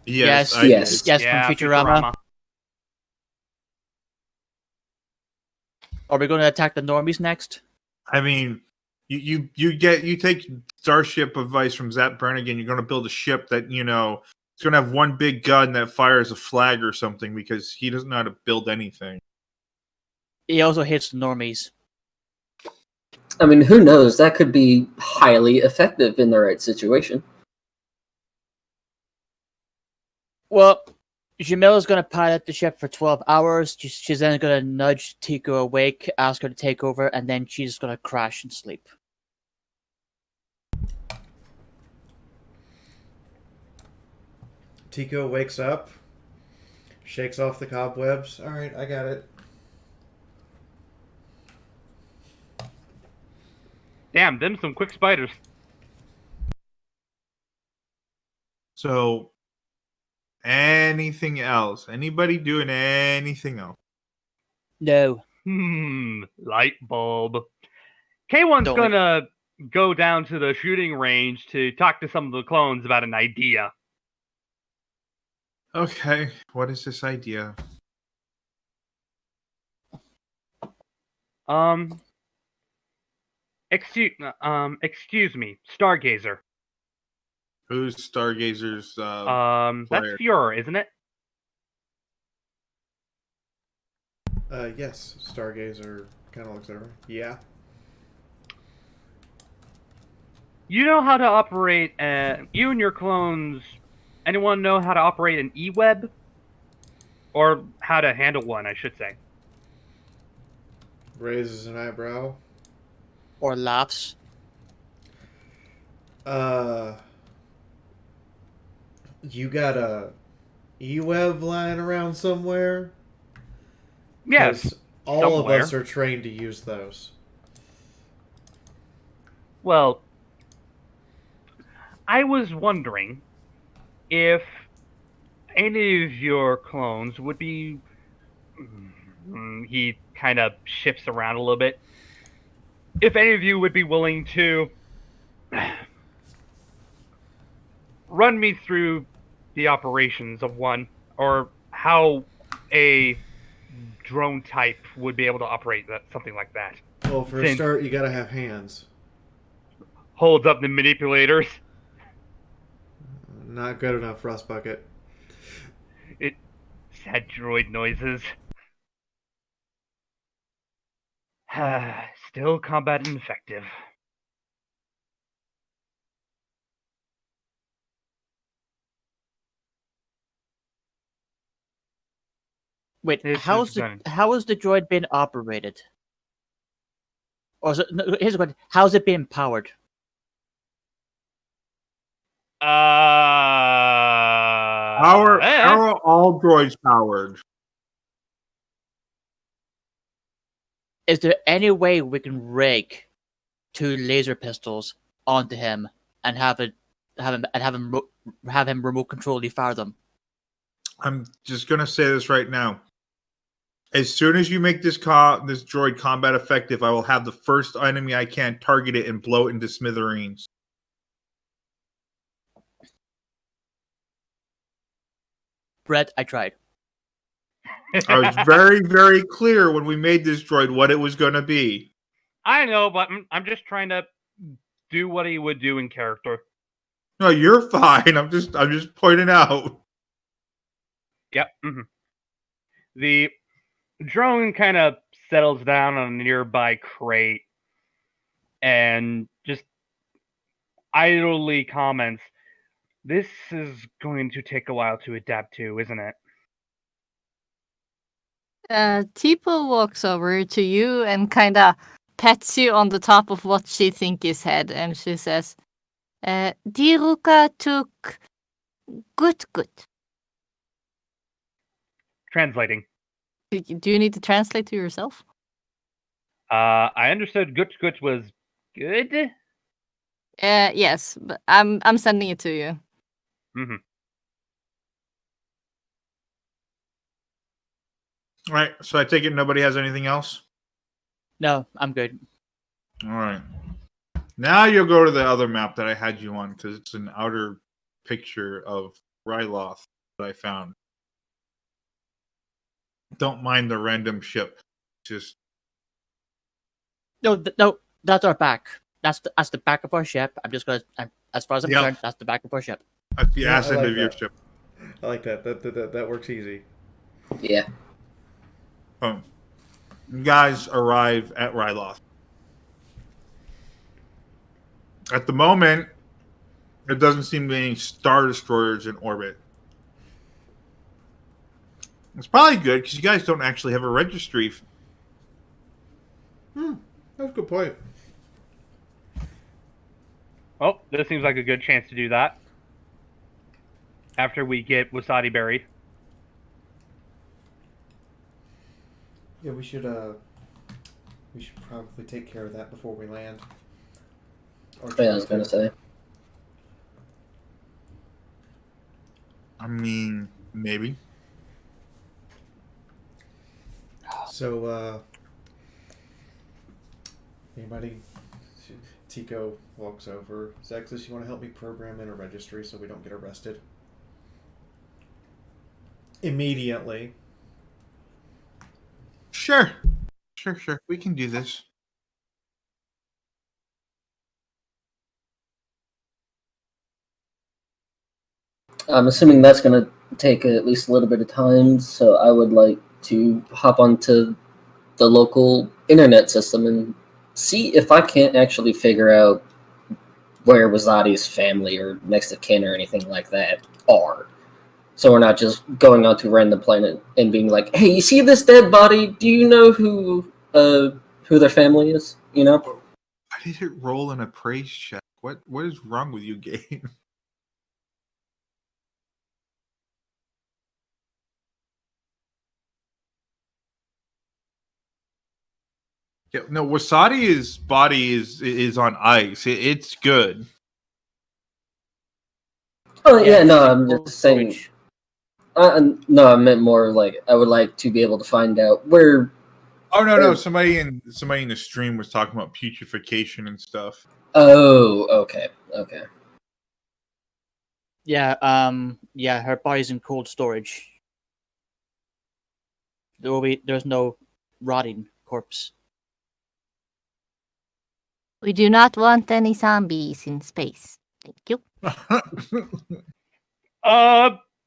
Yes, I Yes. did. Yes, Yeah, from Futurama. Are we going to attack the normies next? I mean, you take starship advice from Zap Brannigan. You're going to build a ship that it's going to have one big gun that fires a flag or something because he doesn't know how to build anything. He also hits the normies. I mean, who knows? That could be highly effective in the right situation. Well, Jamila's going to pilot the ship for 12 hours. She's then going to nudge Tico awake, ask her to take over, and then she's going to crash and sleep. Tico wakes up, shakes off the cobwebs. All right, I got it. Damn, them some quick spiders. So, anything else? Anybody doing anything else? No. Light bulb. K1's Don't gonna go down to the shooting range to talk to some of the clones about an idea. Okay, what is this idea? Excuse me, Stargazer. Who's Stargazer's That's player? Fuhrer, isn't it? Yes, Stargazer kind of looks over. Yeah. You know how to operate, you and your clones, anyone know how to operate an E-web? Or how to handle one, I should say. Raises an eyebrow. Or laughs. You got a E-web lying around somewhere? Yes, 'Cause all somewhere. of us are trained to use those. Well, I was wondering if any of your clones would be... He kind of shifts around a little bit. If any of you would be willing to run me through the operations of one, or how a drone type would be able to operate something like that. Well, for a start, you gotta have hands. Holds up the manipulators. Not good enough, Rust Bucket. Sad droid noises. Still combat ineffective. Wait, This how is is the done. droid being operated? Or is it, no, here's a question: how's it being powered? How are all droids powered? Is there any way we can rig 2 laser pistols onto him and have him remote control fire them? I'm just gonna say this right now. As soon as you make this droid combat effective, I will have the first enemy I can target it and blow it into smithereens. Brett, I tried. I was very, very clear when we made this droid what it was going to be. I know, but I'm just trying to do what he would do in character. No, you're fine. I'm just pointing out. Yep. Mm-hmm. The drone kind of settles down on a nearby crate and just idly comments, "This is going to take a while to adapt to, isn't it?" Tipo walks over to you and kind of pats you on the top of what she thinks is head, and she says, Diruka took good. Translating. Do you need to translate to yourself? I understood gut was good. Yes, but I'm sending it to you. Mm-hmm. All right, so I take it nobody has anything else? No, I'm good. All right. Now you'll go to the other map that I had you on because it's an outer picture of Ry'loth that I found. Don't mind the random ship. Just No, that's our back. That's the back of our ship. As far as I'm concerned, that's the back of our ship. That's the Yeah, acid I like of your that. ship. I like that. That works easy. Yeah. Boom. You guys arrive at Ry'loth. At the moment, there doesn't seem to be any Star Destroyers in orbit. It's probably good because you guys don't actually have a registry. That's a good point. Oh, this seems like a good chance to do that. After we get Wasati buried. Yeah, we should probably take care of that before we land. Yeah, I was gonna say. I mean, maybe. So, anybody? Tico walks over. Zexus, you want to help me program in a registry so we don't get arrested? Immediately. Sure. We can do this. I'm assuming that's gonna take at least a little bit of time, so I would like to hop onto the local internet system and see if I can't actually figure out where Wazadi's family or next of kin or anything like that are. So we're not just going onto a random planet and being like, "Hey, you see this dead body? Do you know who their family is?" You know? Why did it roll an appraise check? What is wrong with you, game? Yeah, no, Wasadi's body is on ice. It's good. Oh yeah, no, I'm just saying. No, I meant more like I would like to be able to find out where. Oh no! Somebody in the stream was talking about putrefaction and stuff. Oh, okay. Yeah, her body's in cold storage. There's no rotting corpse. We do not want any zombies in space. Thank you.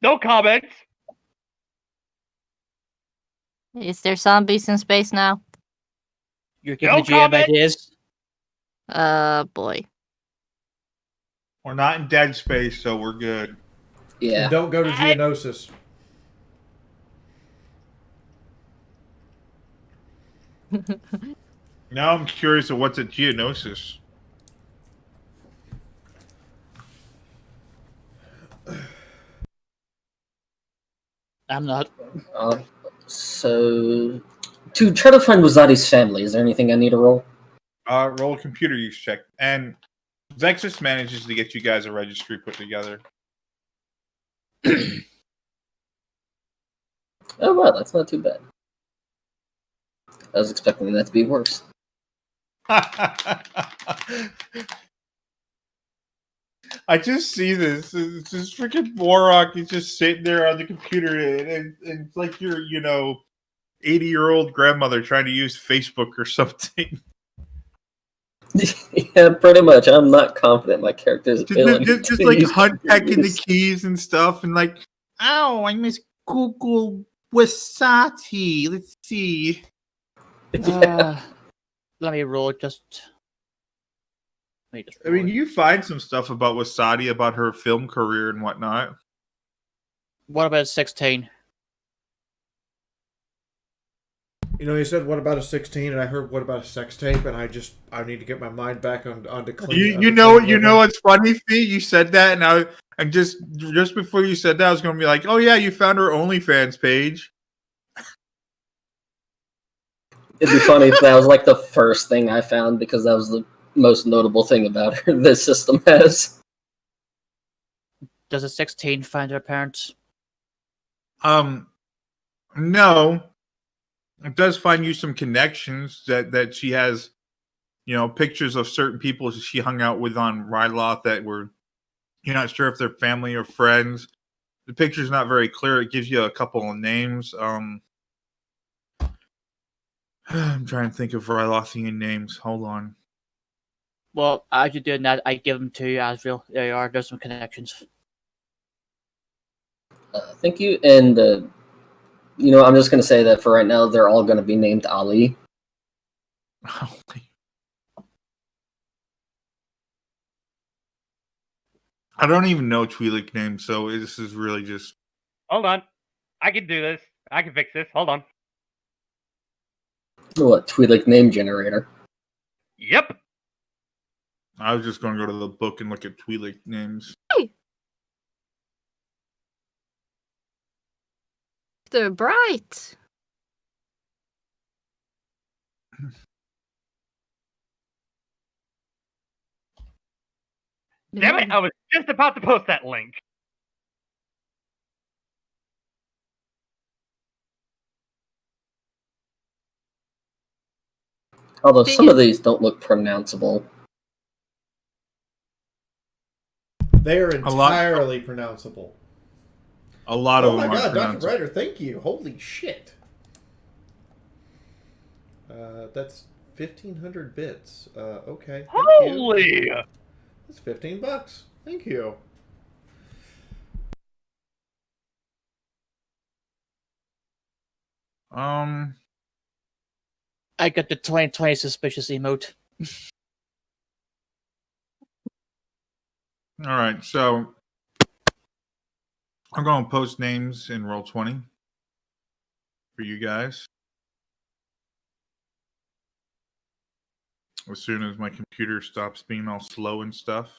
No comments. Is there zombies in space now? You're giving the GM ideas? Boy. We're not in dead space, so we're good. Yeah. And don't go to Geonosis. Now I'm curious of what's at Geonosis. I'm not. So, to try to find Wazadi's family, is there anything I need to roll? Roll a computer use check. And Zexus manages to get you guys a registry put together. Oh, wow, that's not too bad. I was expecting that to be worse. I just see this. It's this freaking Warrock. He's just sitting there on the computer, and it's like your, 80-year-old grandmother trying to use Facebook or something. Yeah, pretty much. I'm not confident my character's ability Just like hunt pecking the keys and stuff, and like, oh, I miss Google Wasati. Let's see. Yeah. Let me roll just. I mean, you find some stuff about Wasati, about her film career and whatnot. What about 16? You said what about a 16, and I heard what about a sex tape, and I need to get my mind back onto clean. You know what's funny, Fee? You said that, and just before you said that, I was going to be like, oh yeah, you found her OnlyFans page. It'd be funny if that was like the first thing I found, because that was the most notable thing about her this system has. Does a 16 find her parents? No. It does find you some connections that she has, pictures of certain people she hung out with on Ry'loth that were you're not sure if they're family or friends. The picture's not very clear. It gives you a couple of names. I'm trying to think of Rylothian names. Hold on. Well, as you're doing that, I give them to Asriel. There you are. There's some connections. Thank you. And, I'm just going to say that for right now, they're all going to be named Ali. I don't even know Twi'lek names, so this is really just... Hold on. I can do this. I can fix this. Hold on. What, Twi'lek name generator? Yep. I was just going to go to the book and look at Twi'lek names. They're bright. Damn it, I was just about to post that link. Although some of these don't look pronounceable. They are entirely pronounceable. A lot of them are Oh my god, pronounceable. Dr. Ryder, thank you. Holy shit. That's 1,500 bits. Okay. Holy! That's $15. Thank you. I got the 2020 suspicious emote. All right, so I'm going to post names in Roll20 for you guys. As soon as my computer stops being all slow and stuff.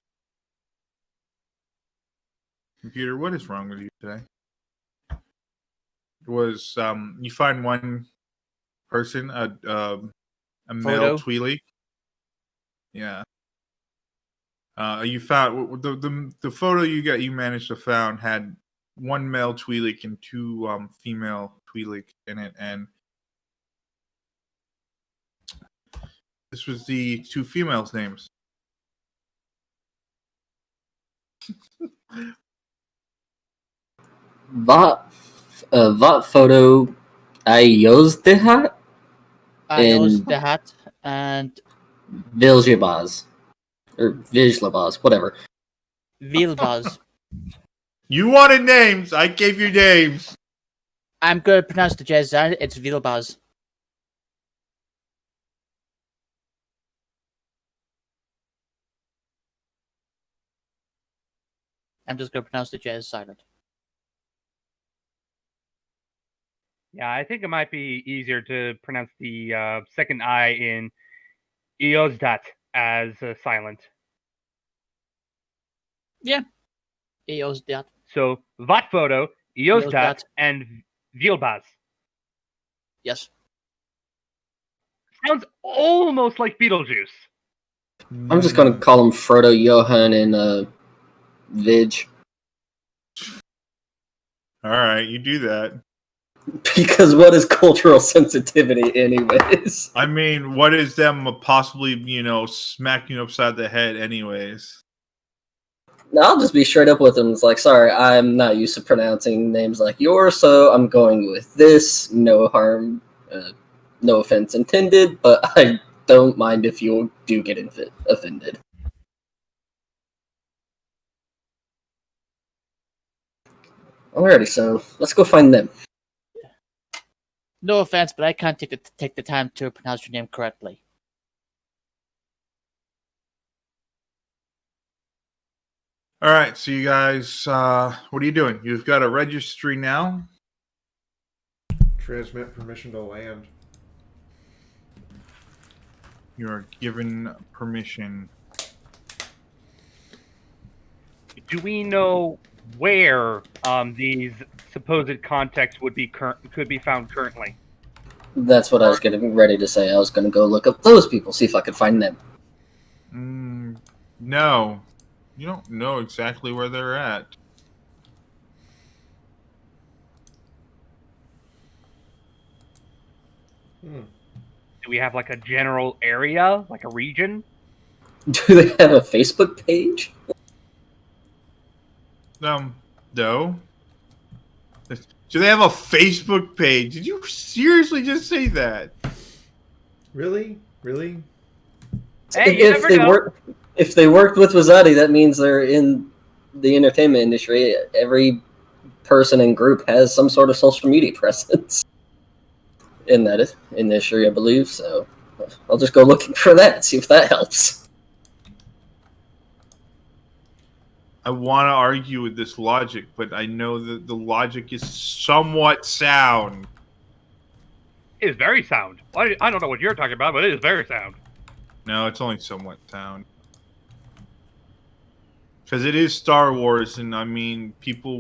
Computer, what is wrong with you today? It was you find one person, a male Twi'lek. Yeah. You found the photo you managed to found had one male Twi'lek and two female Twi'lek in it, and this was the two females' names. Vat photo Ayozdehat Ayozdehat and Viljabaz. Or Vijlabaz, whatever. Vilbaz. You wanted names. I gave you names. I'm going to pronounce the jazz. It's Vilbaz. I'm just going to pronounce the jazz silent. Yeah, I think it might be easier to pronounce the second I in Eozdat as silent. Yeah. Eozdat. So, Vat photo, Eozdat, and Vilbaz. Yes. Sounds almost like Beetlejuice. I'm just going to call them Frodo, Johan, and Vij. All right, you do that. Because what is cultural sensitivity, anyways? I mean, what is them possibly, smacking you upside the head, anyways? No, I'll just be straight up with them. It's like, sorry, I'm not used to pronouncing names like yours, so I'm going with this. No harm, no offense intended, but I don't mind if you do get offended. Alrighty, so let's go find them. No offense, but I can't take the time to pronounce your name correctly. All right, so you guys, what are you doing? You've got a registry now. Transmit permission to land. You are given permission. Do we know where these supposed contacts could be found currently? That's what I was getting ready to say. I was going to go look up those people, see if I could find them. No. You don't know exactly where they're at. Do Do we have like a general area, like a region? Do they have a Facebook page? No. Do they have a Facebook page? Did you seriously just say that? Really? Hey, you never know. If they worked with Wazzati, that means they're in the entertainment industry. Every person and group has some sort of social media presence in that industry, I believe. So I'll just go looking for that, see if that helps. I want to argue with this logic, but I know that the logic is somewhat sound. It is very sound. I don't know what you're talking about, but it is very sound. No, it's only somewhat sound. Because it is Star Wars, and I mean, people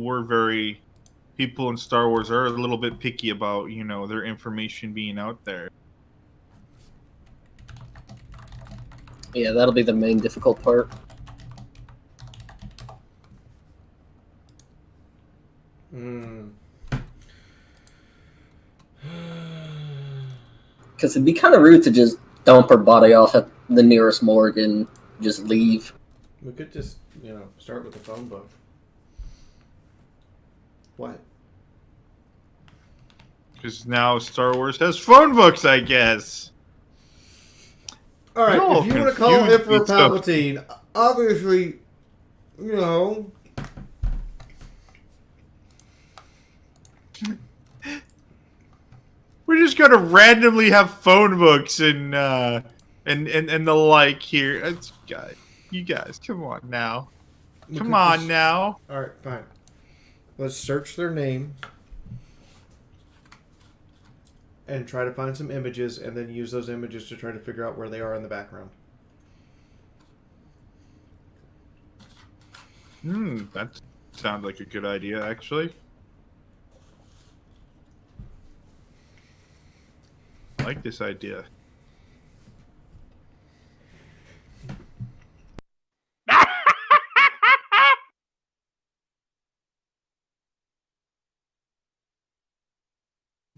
in Star Wars are a little bit picky about, their information being out there. Yeah, that'll be the main difficult part. Because it'd be kind of rude to just dump her body off at the nearest morgue and just leave. We could just, start with the phone book. What? Because now Star Wars has phone books, I guess. All right, if you want to call Emperor Palpatine, obviously, we're just gonna randomly have phone books and the like here. You guys, come on now. Come on now. All right, fine. Let's search their name and try to find some images, and then use those images to try to figure out where they are in the background. That sounds like a good idea, actually. I like this idea.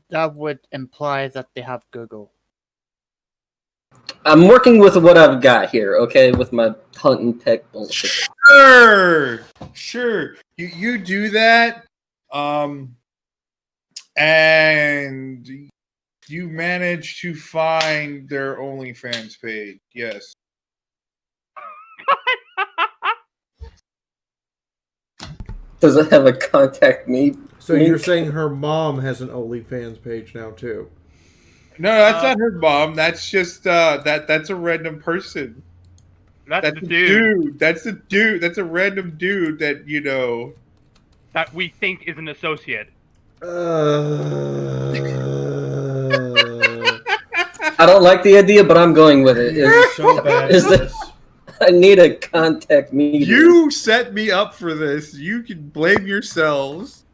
That would imply that they have Google. I'm working with what I've got here, okay? With my hunt and peck bullshit. Sure. You do that, and you manage to find their OnlyFans page. Yes. Does it have a contact me? So you're saying her mom has an OnlyFans page now too? No, that's not her mom. That's just that's a random person. That's the dude. That's the dude. That's a random dude that that we think is an associate. I don't like the idea, but I'm going with it. So bad. I need a contact me. You set me up for this. You can blame yourselves.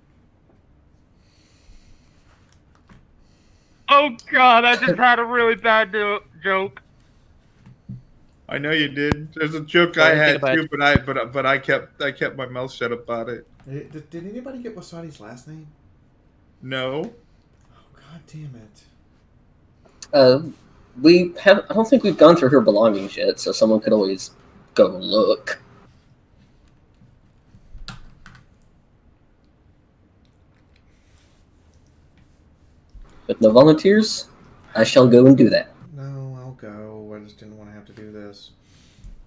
Oh god, I just had a really bad joke. I know you did. There's a joke I had too, but I kept my mouth shut about it. Did anybody get Wassati's last name? No. Oh god damn it. I don't think we've gone through her belongings yet, so someone could always go look. With no volunteers, I shall go and do that. No, I'll go. I just didn't want to have to do this.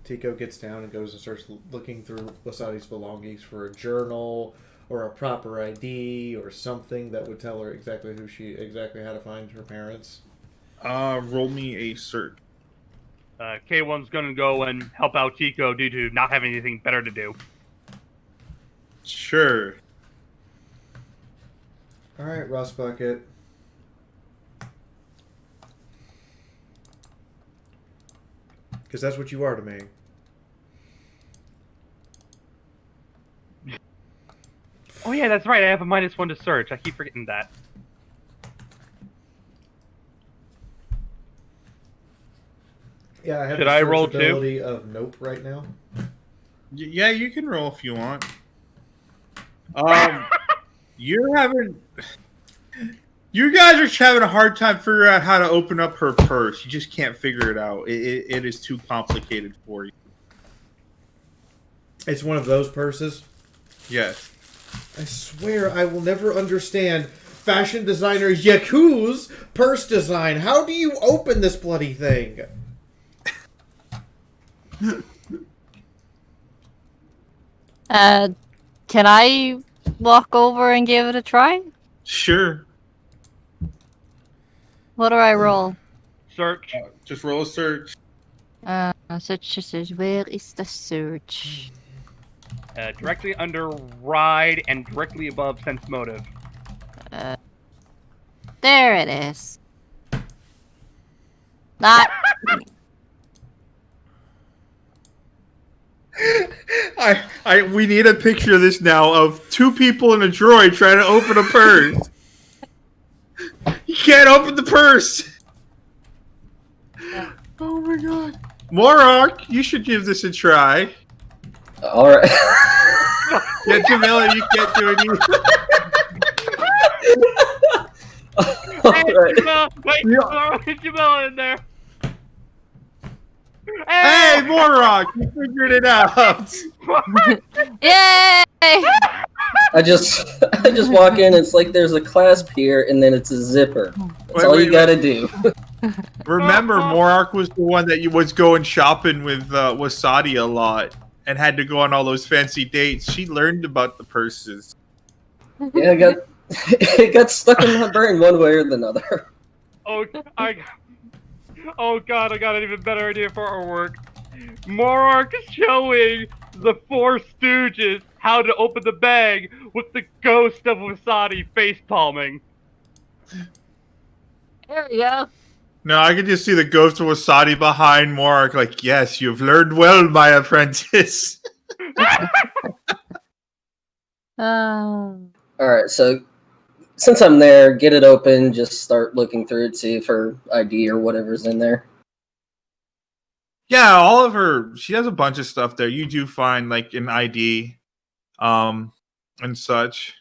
Tico gets down and goes and starts looking through Wassati's belongings for a journal or a proper ID or something that would tell her exactly how to find her parents. Roll me a search. K1's gonna go and help out Tico due to not having anything better to do. Sure. All right, Rust Bucket. Because that's what you are to me. Oh yeah, that's right. I have a -1 to search. I keep forgetting that. Yeah, I have Should the I roll searchability too? of nope right now. Yeah, you can roll if you want. You haven't. You guys are having a hard time figuring out how to open up her purse. You just can't figure it out. It is too complicated for you. It's one of those purses? Yes. I swear I will never understand fashion designer Yaku's purse design. How do you open this bloody thing? Can I walk over and give it a try? Sure. What do I roll? Search. Just roll a search. Search. Where is the search? Directly under ride and directly above sense motive. There it is. Not. We need a picture of this now of two people in a droid trying to open a purse. You can't open the purse. Oh my god. Morok, you should give this a try. Alright. Yeah, Jamila, you can't do it either. Hey, Jamila, wait, Jamila in there. Hey, Morok, you figured it out. Yay! I just walk in. It's like there's a clasp here, and then it's a zipper. That's all you gotta do. Remember, Morok was the one that was going shopping with Wasadi a lot and had to go on all those fancy dates. She learned about the purses. Yeah, it got stuck in my brain one way or another. Oh god, I got an even better idea for our work. Morark showing the Four Stooges how to open the bag with the ghost of Wasadi face palming. There we go. No, I could just see the ghost of Wasadi behind Morok, like, yes, you've learned well, my apprentice. Alright, so since I'm there, get it open, just start looking through it, see if her ID or whatever's in there. Yeah, all of her, she has a bunch of stuff there. You do find, like, an ID, and such.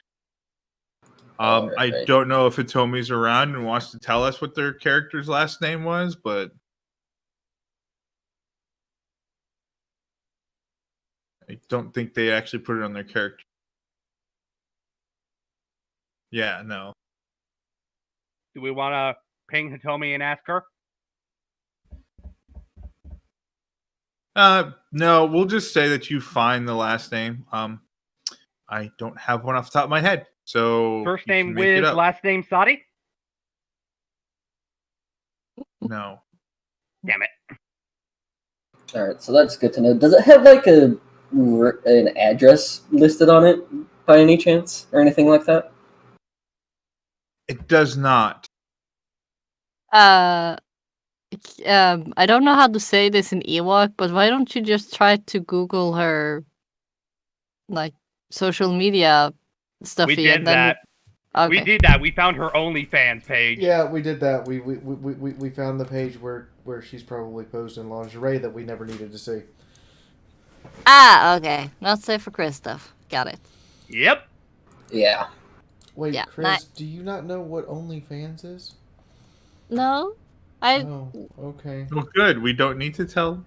I don't know if Hitomi's around and wants to tell us what their character's last name was, but I don't think they actually put it on their character. Yeah, no. Do we want to ping Hitomi and ask her? No, we'll just say that you find the last name. I don't have one off the top of my head, so First you can name make it Wiz, up. last name Sadi? No. Damn it. Alright, so that's good to know. Does it have like an address listed on it by any chance? Or anything like that? It does not. I don't know how to say this in Ewok, but why don't you just try to Google her, like, social media stuff? We did that. Okay. We did that. We found her OnlyFans page. Yeah, we did that. We found the page where she's probably posting lingerie that we never needed to see. Ah, okay. Not safe for Chris stuff. Got it. Yep. Yeah. Wait, Yeah, Chris, do you not know what OnlyFans is? No, Oh, okay. Well, good. We don't need to tell.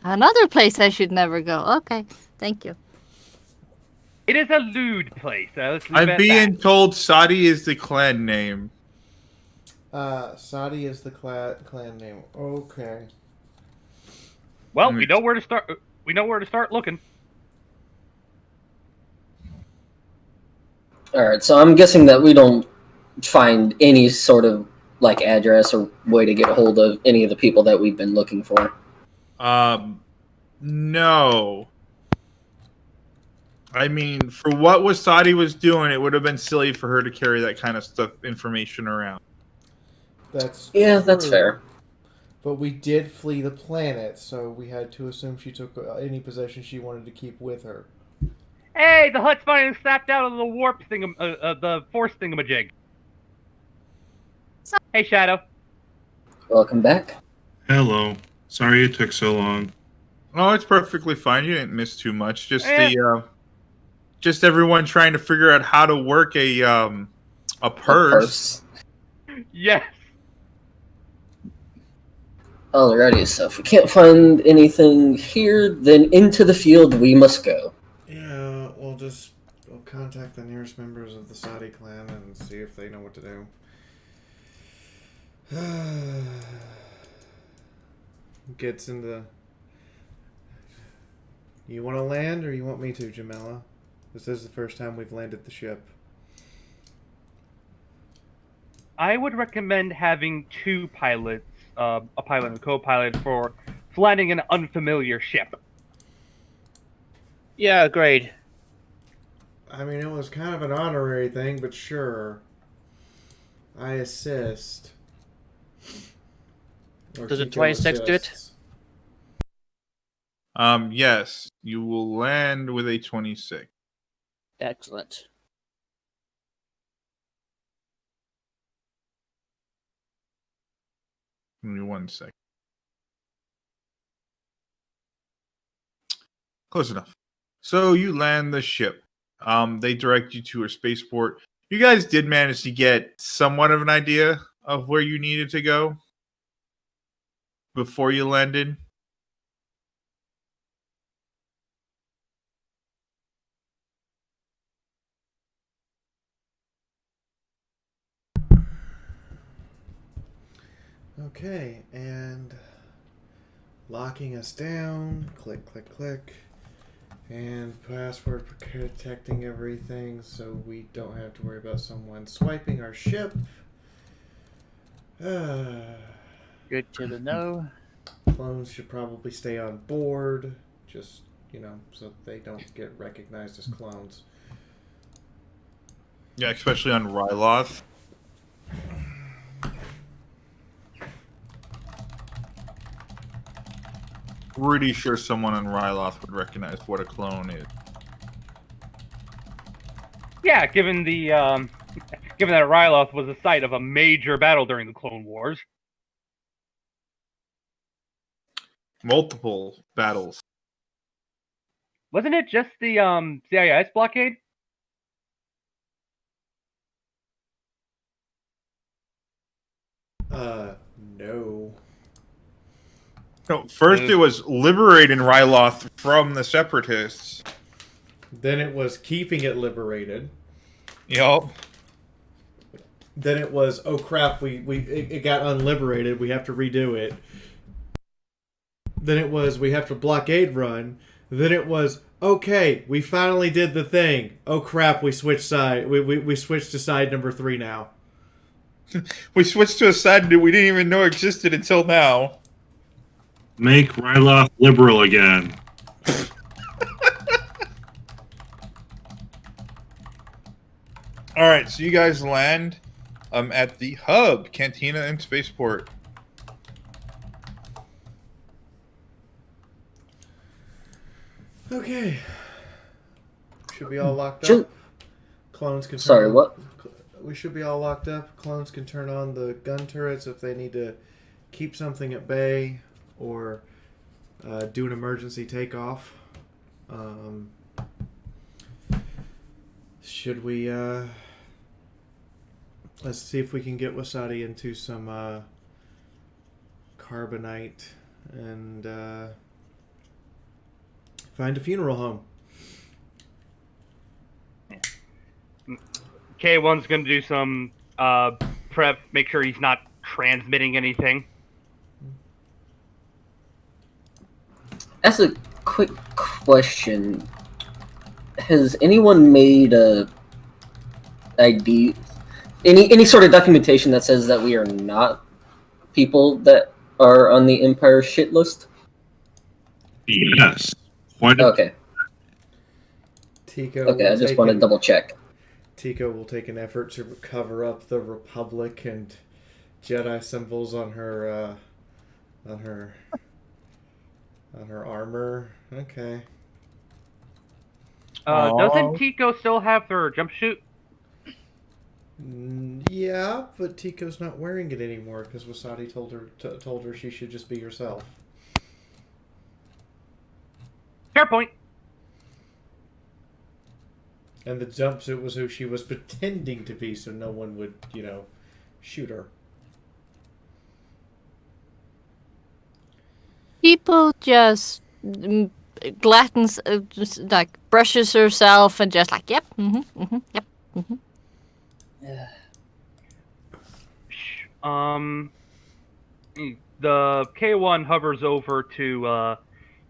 Another place I should never go. Okay, thank you. It is a lewd place. Let's leave it I'm at being that. told Sadi is the clan name. Sadi is the clan name. Okay. Well, we know where to start. We know where to start looking. Alright, so I'm guessing that we don't find any sort of like address or way to get a hold of any of the people that we've been looking for. No. I mean, for what Wasadi was doing, it would have been silly for her to carry that kind of information around. That's That's true. fair. But we did flee the planet, so we had to assume she took any possession she wanted to keep with her. Hey, the hut's finally snapped out of the warp the force thingamajig. Hey, Shadow. Welcome back. Hello. Sorry it took so long. Oh, it's perfectly fine. You didn't miss too much. Just everyone trying to figure out how to work a A purse? Yes. Alrighty, so if we can't find anything here, then into the field we must go. Yeah, we'll contact the nearest members of the Saudi clan and see if they know what to do. Gets into... You want to land or you want me to, Jamela? This is the first time we've landed the ship. I would recommend having two pilots, a pilot and a co-pilot, for landing an unfamiliar ship. Yeah, agreed. I mean, it was kind of an honorary thing, but sure. I assist. Or Does a Tico 26 do it? assists. Yes. You will land with a 26. Excellent. Give me 1 second. Close enough. So you land the ship. They direct you to a spaceport. You guys did manage to get somewhat of an idea of where you needed to go before you landed. Okay, and locking us down. Click, click, click. And password protecting everything so we don't have to worry about someone swiping our ship. Good to know. Clones should probably stay on board, just, so they don't get recognized as clones. Yeah, especially on Ry'loth. Pretty sure someone on Ry'loth would recognize what a clone is. Yeah, given that Ry'loth was the site of a major battle during the Clone Wars. Multiple battles. Wasn't it just the CIS blockade? No. No, first it was liberating Ry'loth from the Separatists. Then it was keeping it liberated. Yup. Then it was, oh crap, it got unliberated, we have to redo it. Then it was, we have to blockade run. Then it was, okay, we finally did the thing. Oh crap, we switched side. We switched to side number 3 now. We switched to a side that we didn't even know existed until now. Make Ry'loth liberal again. All right, so you guys land at the hub, Cantina and Spaceport. Okay. Should be all locked up. Clones can turn Sorry, on, what? We should be all locked up. Clones can turn on the gun turrets if they need to keep something at bay or do an emergency takeoff. Should we... let's see if we can get Wasati into some carbonite and find a funeral home. K1's going to do some prep, make sure he's not transmitting anything. As a quick question, has anyone made a ID, any sort of documentation that says that we are not people that are on the Empire shit list? Yes. Okay. Tico Okay, I just want to double check. Tico will take an effort to cover up the Republic and Jedi symbols on her armor. Okay. Doesn't Tico still have her jumpsuit? Yeah, but Tico's not wearing it anymore because Wasati told her she should just be herself. Fair point. And the jumpsuit was who she was pretending to be, so no one would, shoot her. People just glattens, just, like brushes herself and just like, yep, yep. Yeah. The K1 hovers over to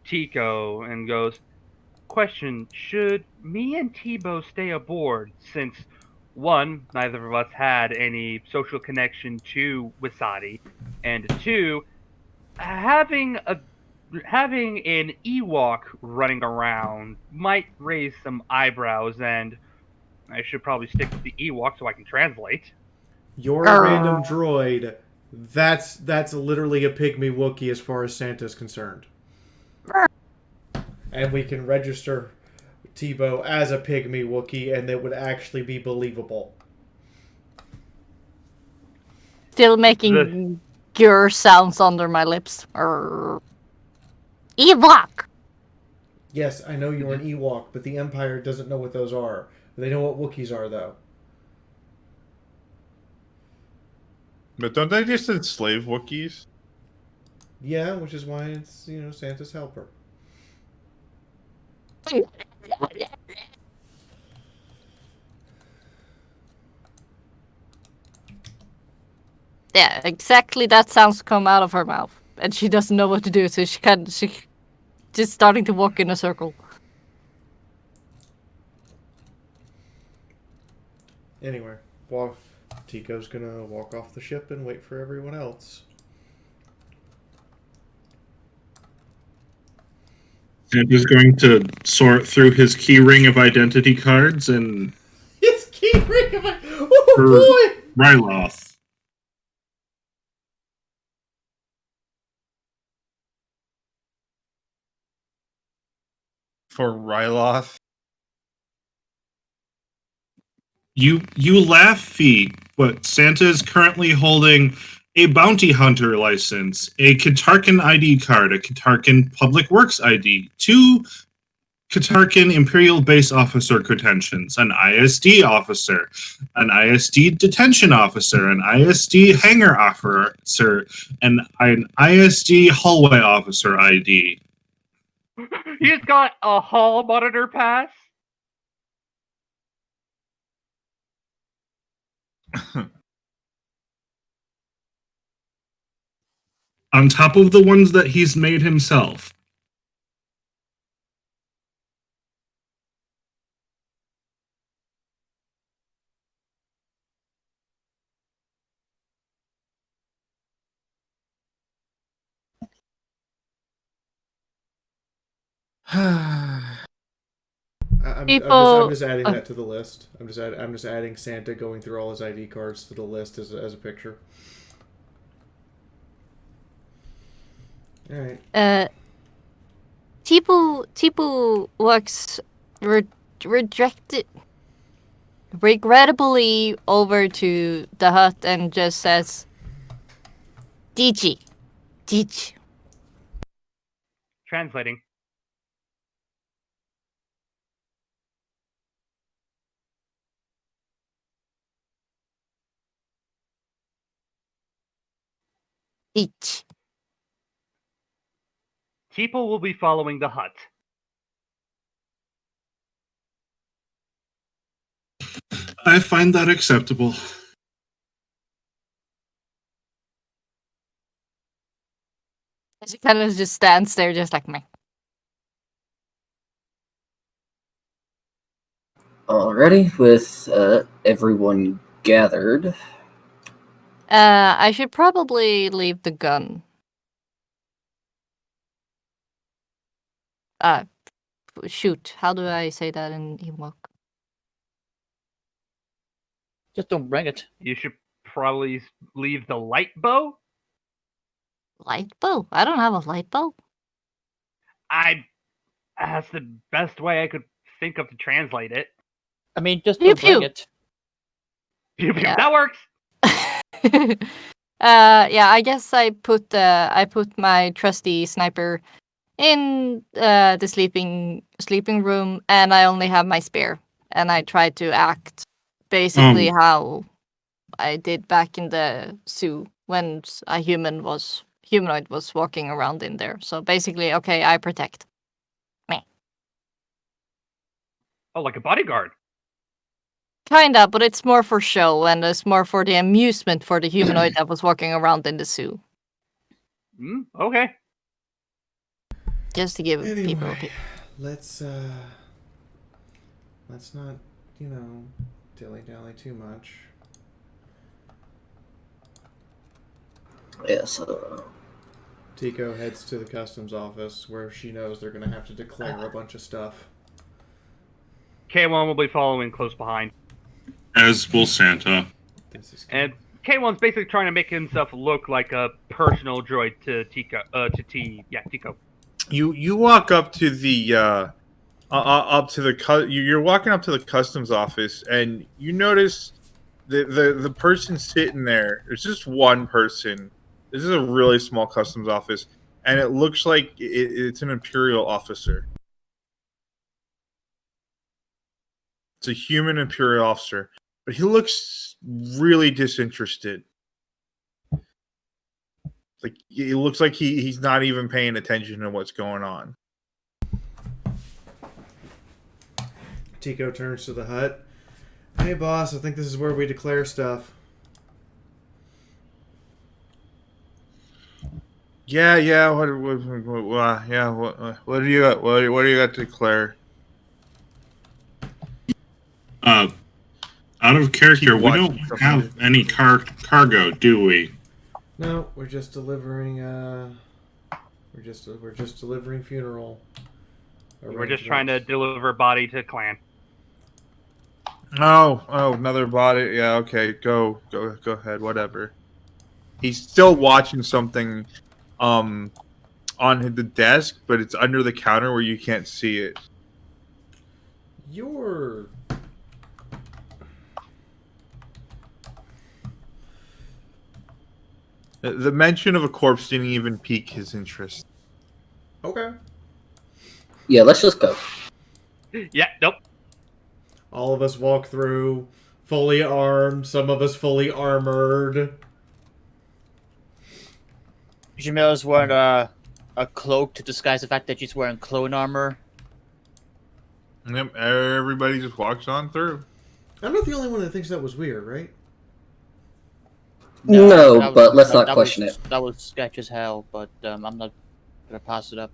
Tico and goes, question, should me and Tebow stay aboard since, one, neither of us had any social connection to Wasati, and two, having an Ewok running around might raise some eyebrows, and I should probably stick with the Ewok so I can translate. You're a random droid. That's literally a pygmy Wookiee as far as Santa's concerned. And we can register Tebow as a pygmy Wookiee, and it would actually be believable. Still making gur sounds under my lips. Ewok! Yes, I know you're an Ewok, but the Empire doesn't know what those are. They know what Wookiees are, though. But don't they just enslave Wookiees? Yeah, which is why it's, Santa's helper. Yeah, exactly that sounds come out of her mouth. And she doesn't know what to do, so she just starting to walk in a circle. Anyway, Tico's gonna walk off the ship and wait for everyone else. Santa's going to sort through his key ring of identity cards and... His key ring of oh boy! Ry'loth. For Ry'loth? You laugh, Fee, but Santa is currently holding a bounty hunter license, a Katarkan ID card, a Katarkan Public Works ID, 2 Katarkan Imperial Base Officer credentials, an ISD officer, an ISD detention officer, an ISD hangar officer, and an ISD hallway officer ID. He's got a hall monitor pass. On top of the ones that he's made himself. I'm just adding that to the list. I'm just adding Santa going through all his ID cards to the list as a picture. All right. Tipu walks rejected, regrettably over to the hut and just says, "Dichi, Dich." Translating. Dich. People will be following the hut. I find that acceptable. She kind of just stands there, just like me. Alrighty, with everyone gathered. I should probably leave the gun. Shoot. How do I say that in Ewok? Just don't bring it. You should probably leave the light bow. Light bow? I don't have a light bow. That's the best way I could think of to translate it. I mean, just don't bring it. Pew pew. Yeah. That works. Yeah, I guess I put my trusty sniper in the sleeping room, and I only have my spare. and I try to act basically how I did back in the zoo when a humanoid was walking around in there. So basically, okay, I protect. Meh. Oh, like a bodyguard. Kinda, but it's more for show and it's more for the amusement for the humanoid that was walking around in the zoo. Okay. Just to give Anyway, people a peek. let's not, dilly-dally too much. Yes. Tico heads to the customs office where she knows they're going to have to declare a bunch of stuff. K1 will be following close behind. As will Santa. And K1's basically trying to make himself look like a personal droid to Tico. Tico. You walk up to the you're walking up to the customs office, and you notice the person sitting there. There's just one person. This is a really small customs office, and it looks like it's an Imperial officer. It's a human Imperial officer, but he looks really disinterested. Like, it looks like he's not even paying attention to what's going on. Tico turns to the hut. Hey, boss, I think this is where we declare stuff. Yeah. What do you got? What do you got to declare? Out of character, we don't have any cargo, do we? No, we're just delivering. We're just delivering funeral. We're just trying to deliver body to clan. Oh, another body. Yeah, okay. Go ahead. Whatever. He's still watching something, on the desk, but it's under the counter where you can't see it. You're. The mention of a corpse didn't even pique his interest. Okay. Yeah, let's just go. Yeah, nope. All of us walk through, fully armed, some of us fully armored. Jamila's wearing a cloak to disguise the fact that she's wearing clone armor. Yep, everybody just walks on through. I'm not the only one that thinks that was weird, right? No, but let's not question it. That was sketch as hell, but I'm not gonna pass it up.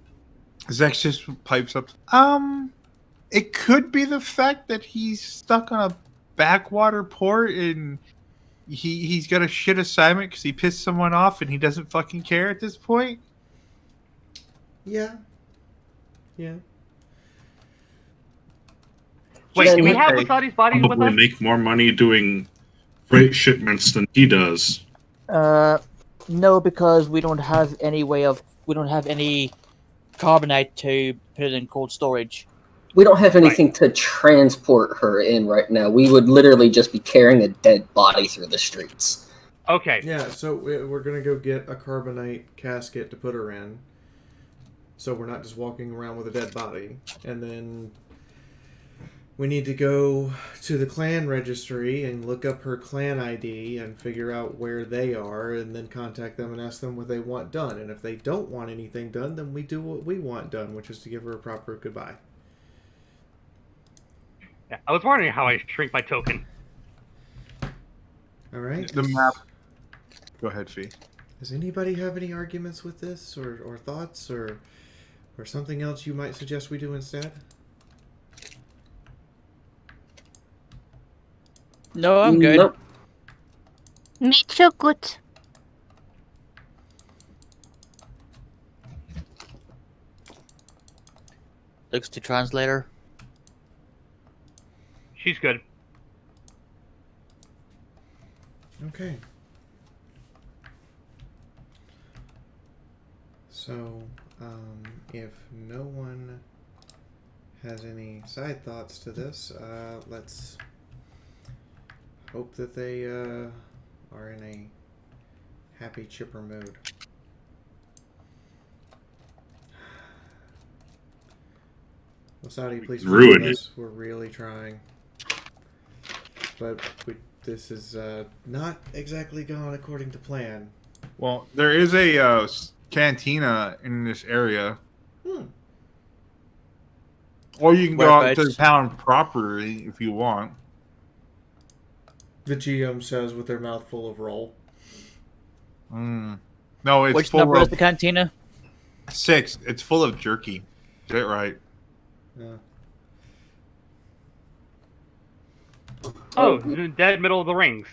Zex just pipes up. It could be the fact that he's stuck on a backwater port and he's got a shit assignment because he pissed someone off and he doesn't fucking care at this point. Yeah. Wait, do we have Wasadi's body with Probably us? make more money doing freight shipments than he does. No, because we don't have any carbonite to put it in cold storage. We don't have anything to transport her in right now. We would literally just be carrying a dead body through the streets. Okay. Yeah, so we're going to go get a carbonite casket to put her in. So we're not just walking around with a dead body. And then we need to go to the clan registry and look up her clan ID and figure out where they are and then contact them and ask them what they want done. And if they don't want anything done, then we do what we want done, which is to give her a proper goodbye. Yeah, I was wondering how I shrink my token. All right. The map. Go ahead, Fee. Does anybody have any arguments with this or thoughts or something else you might suggest we do instead? No, I'm good. Nope. Me too good. Looks to translator. She's good. Okay. So, if no one has any side thoughts to this, let's hope that they are in a happy, chipper mood. Wasadi, please Ruined forgive us. We're really trying. but this is not exactly gone according to plan. Well, there is a cantina in this area. Or you can go out to the town property if you want. The GM says with their mouth full of roll. No, it's Which full number of is the cantina? 6. It's full of jerky. Get it right. Yeah. Oh, dead middle of the rings.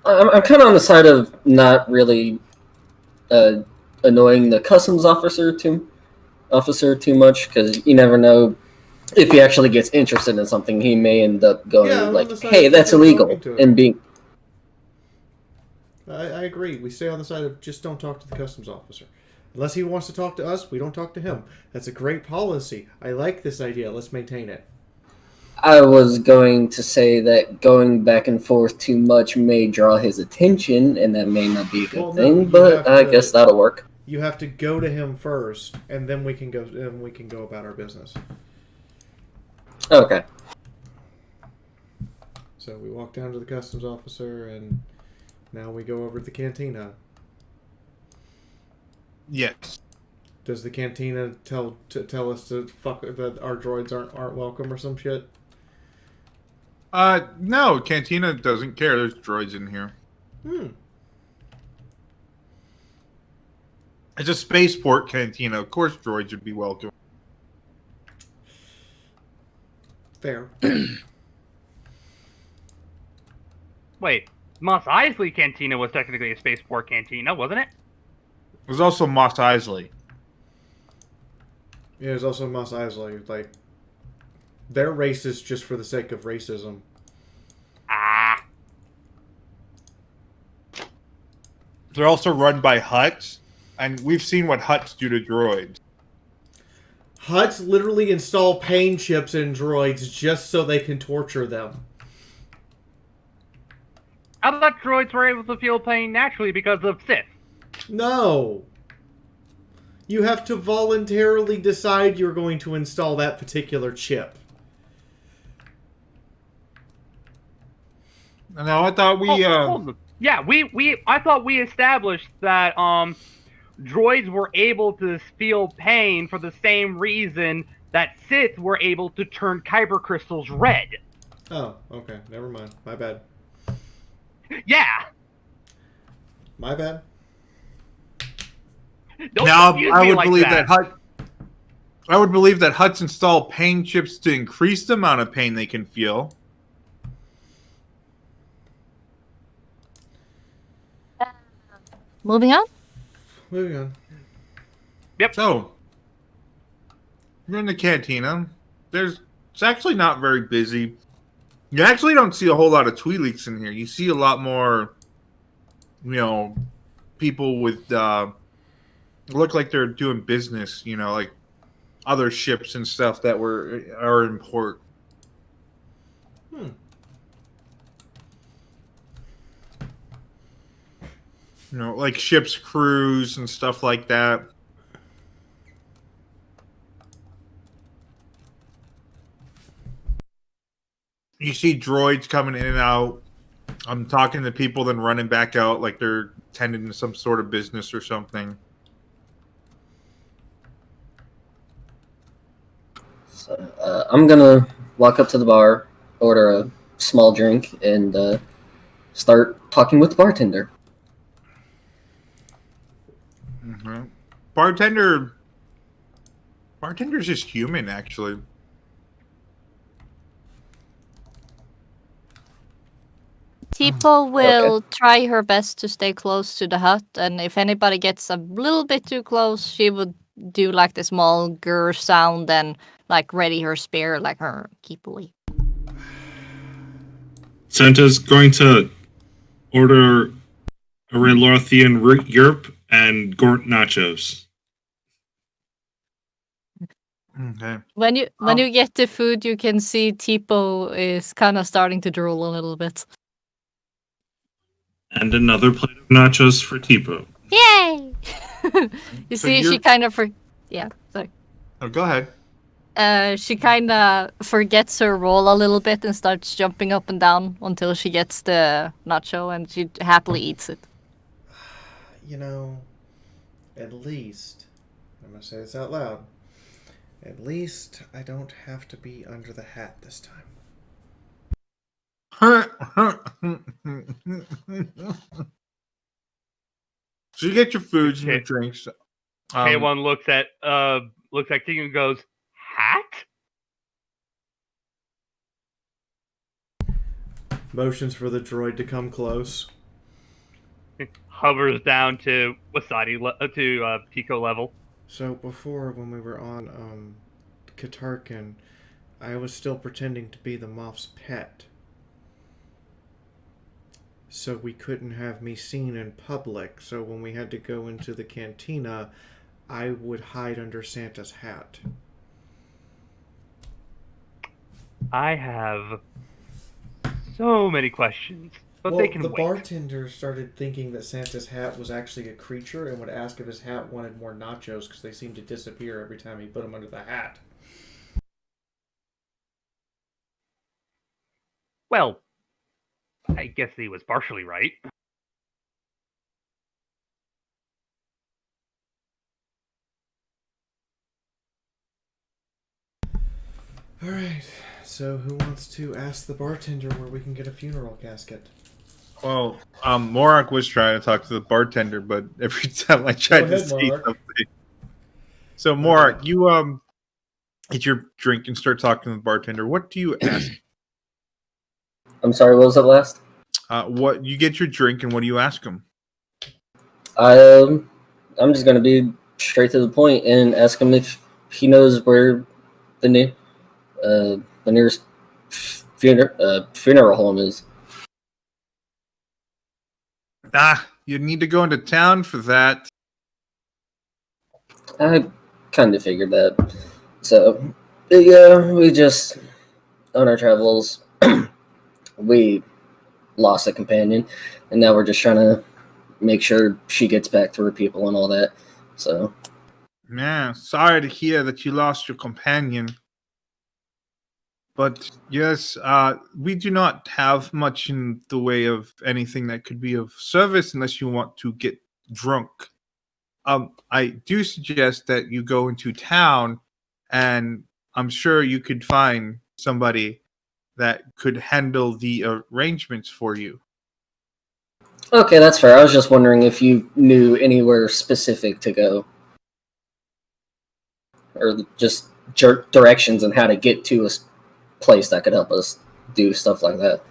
I'm kind of on the side of not really annoying the customs officer too much, because you never know if he actually gets interested in something. He may end up going like, "Hey, that's illegal," and being. I agree. We stay on the side of just don't talk to the customs officer. Unless he wants to talk to us, we don't talk to him. That's a great policy. I like this idea. Let's maintain it. I was going to say that going back and forth too much may draw his attention, and that may not be a good thing. But I guess that'll work. You have to go to him first, and then we can go. And we can go about our business. Okay. So we walk down to the customs officer, and now we go over to the cantina. Yes. Does the cantina tell us to fuck that our droids aren't welcome or some shit? No, cantina doesn't care. There's droids in here. It's a spaceport cantina. Of course, droids would be welcome. Fair. Wait, Mos Eisley Cantina was technically a spaceport cantina, wasn't it? There's also Mos Eisley. Yeah, there's also Mos Eisley. Like, they're racist just for the sake of racism. They're also run by Hutts, and we've seen what Hutts do to droids. Hutts literally install pain chips in droids just so they can torture them. I thought droids were able to feel pain naturally because of Sith. No. You have to voluntarily decide you're going to install that particular chip. No, I thought we... Yeah, I thought we established that droids were able to feel pain for the same reason that Sith were able to turn kyber crystals red. Oh, okay. Never mind. My bad. Yeah. My bad. Now, I would believe that I would believe that Hutts install pain chips to increase the amount of pain they can feel. Moving on? Moving on. Yep. So, you're in the cantina. It's actually not very busy. You actually don't see a whole lot of Twi'leks in here. You see a lot more, people with, look like they're doing business, like other ships and stuff that are in port. Like ship's crews and stuff like that. You see droids coming in and out. I'm talking to people, then running back out like they're tending to some sort of business or something. So, I'm gonna walk up to the bar, order a small drink, and start talking with the bartender. Mm-hmm. Bartender's just human, actually. Tipo will try her best to stay close to the hut, and if anybody gets a little bit too close, she would do like the small grr sound and like ready her spear, like her keep away. Santa's going to order a Ry'lothian Yerp and Gort nachos. Okay. When you get the food, you can see Tipo is kind of starting to drool a little bit. And another plate of nachos for Tipo. Yay! You see, she kind of... Yeah, sorry. Oh, go ahead. she kind of forgets her roll a little bit and starts jumping up and down until she gets the nacho, and she happily eats it. You know, at least, I'm going to say this out loud, at least I don't have to be under the hat this time. So you get your foods and your drinks. K1 looks at King and goes, "Hat?" Motions for the droid to come close. Hovers down to to Pico level. So before, when we were on Katarkin, I was still pretending to be the Moff's pet. So we couldn't have me seen in public. So when we had to go into the cantina, I would hide under Santa's hat. I have so many questions, but they can the wait. bartender started thinking that Santa's hat was actually a creature and would ask if his hat wanted more nachos because they seemed to disappear every time he put them under the hat. Well, I guess he was partially right. Alright, so who wants to ask the bartender where we can get a funeral casket? Well, Morak was trying to talk to the bartender, but every time I tried to say something. So, Morak, you get your drink and start talking to the bartender. What do you ask? I'm sorry, what was that last? What you get your drink and what do you ask him? I'm just gonna be straight to the point and ask him if he knows where the nearest funeral home is. You need to go into town for that. I kind of figured that. So, yeah, we just, on our travels, we lost a companion, and now we're just trying to make sure she gets back to her people and all that. So, Yeah, sorry to hear that you lost your companion. But yes, we do not have much in the way of anything that could be of service unless you want to get drunk. I do suggest that you go into town, and I'm sure you could find somebody that could handle the arrangements for you. okay, that's fair. I was just wondering if you knew anywhere specific to go. Or just directions on how to get to a place that could help us do stuff like that.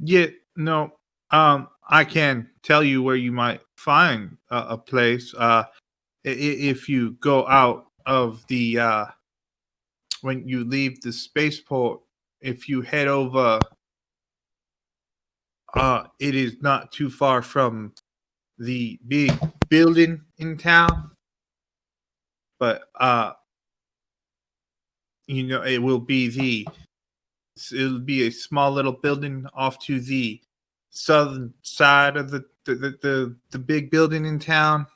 Yeah, no, I can tell you where you might find a place. If you go out of the when you leave the spaceport, if you head over, it is not too far from the big building in town, but it'll be a small little building off to the southern side of the big building in town.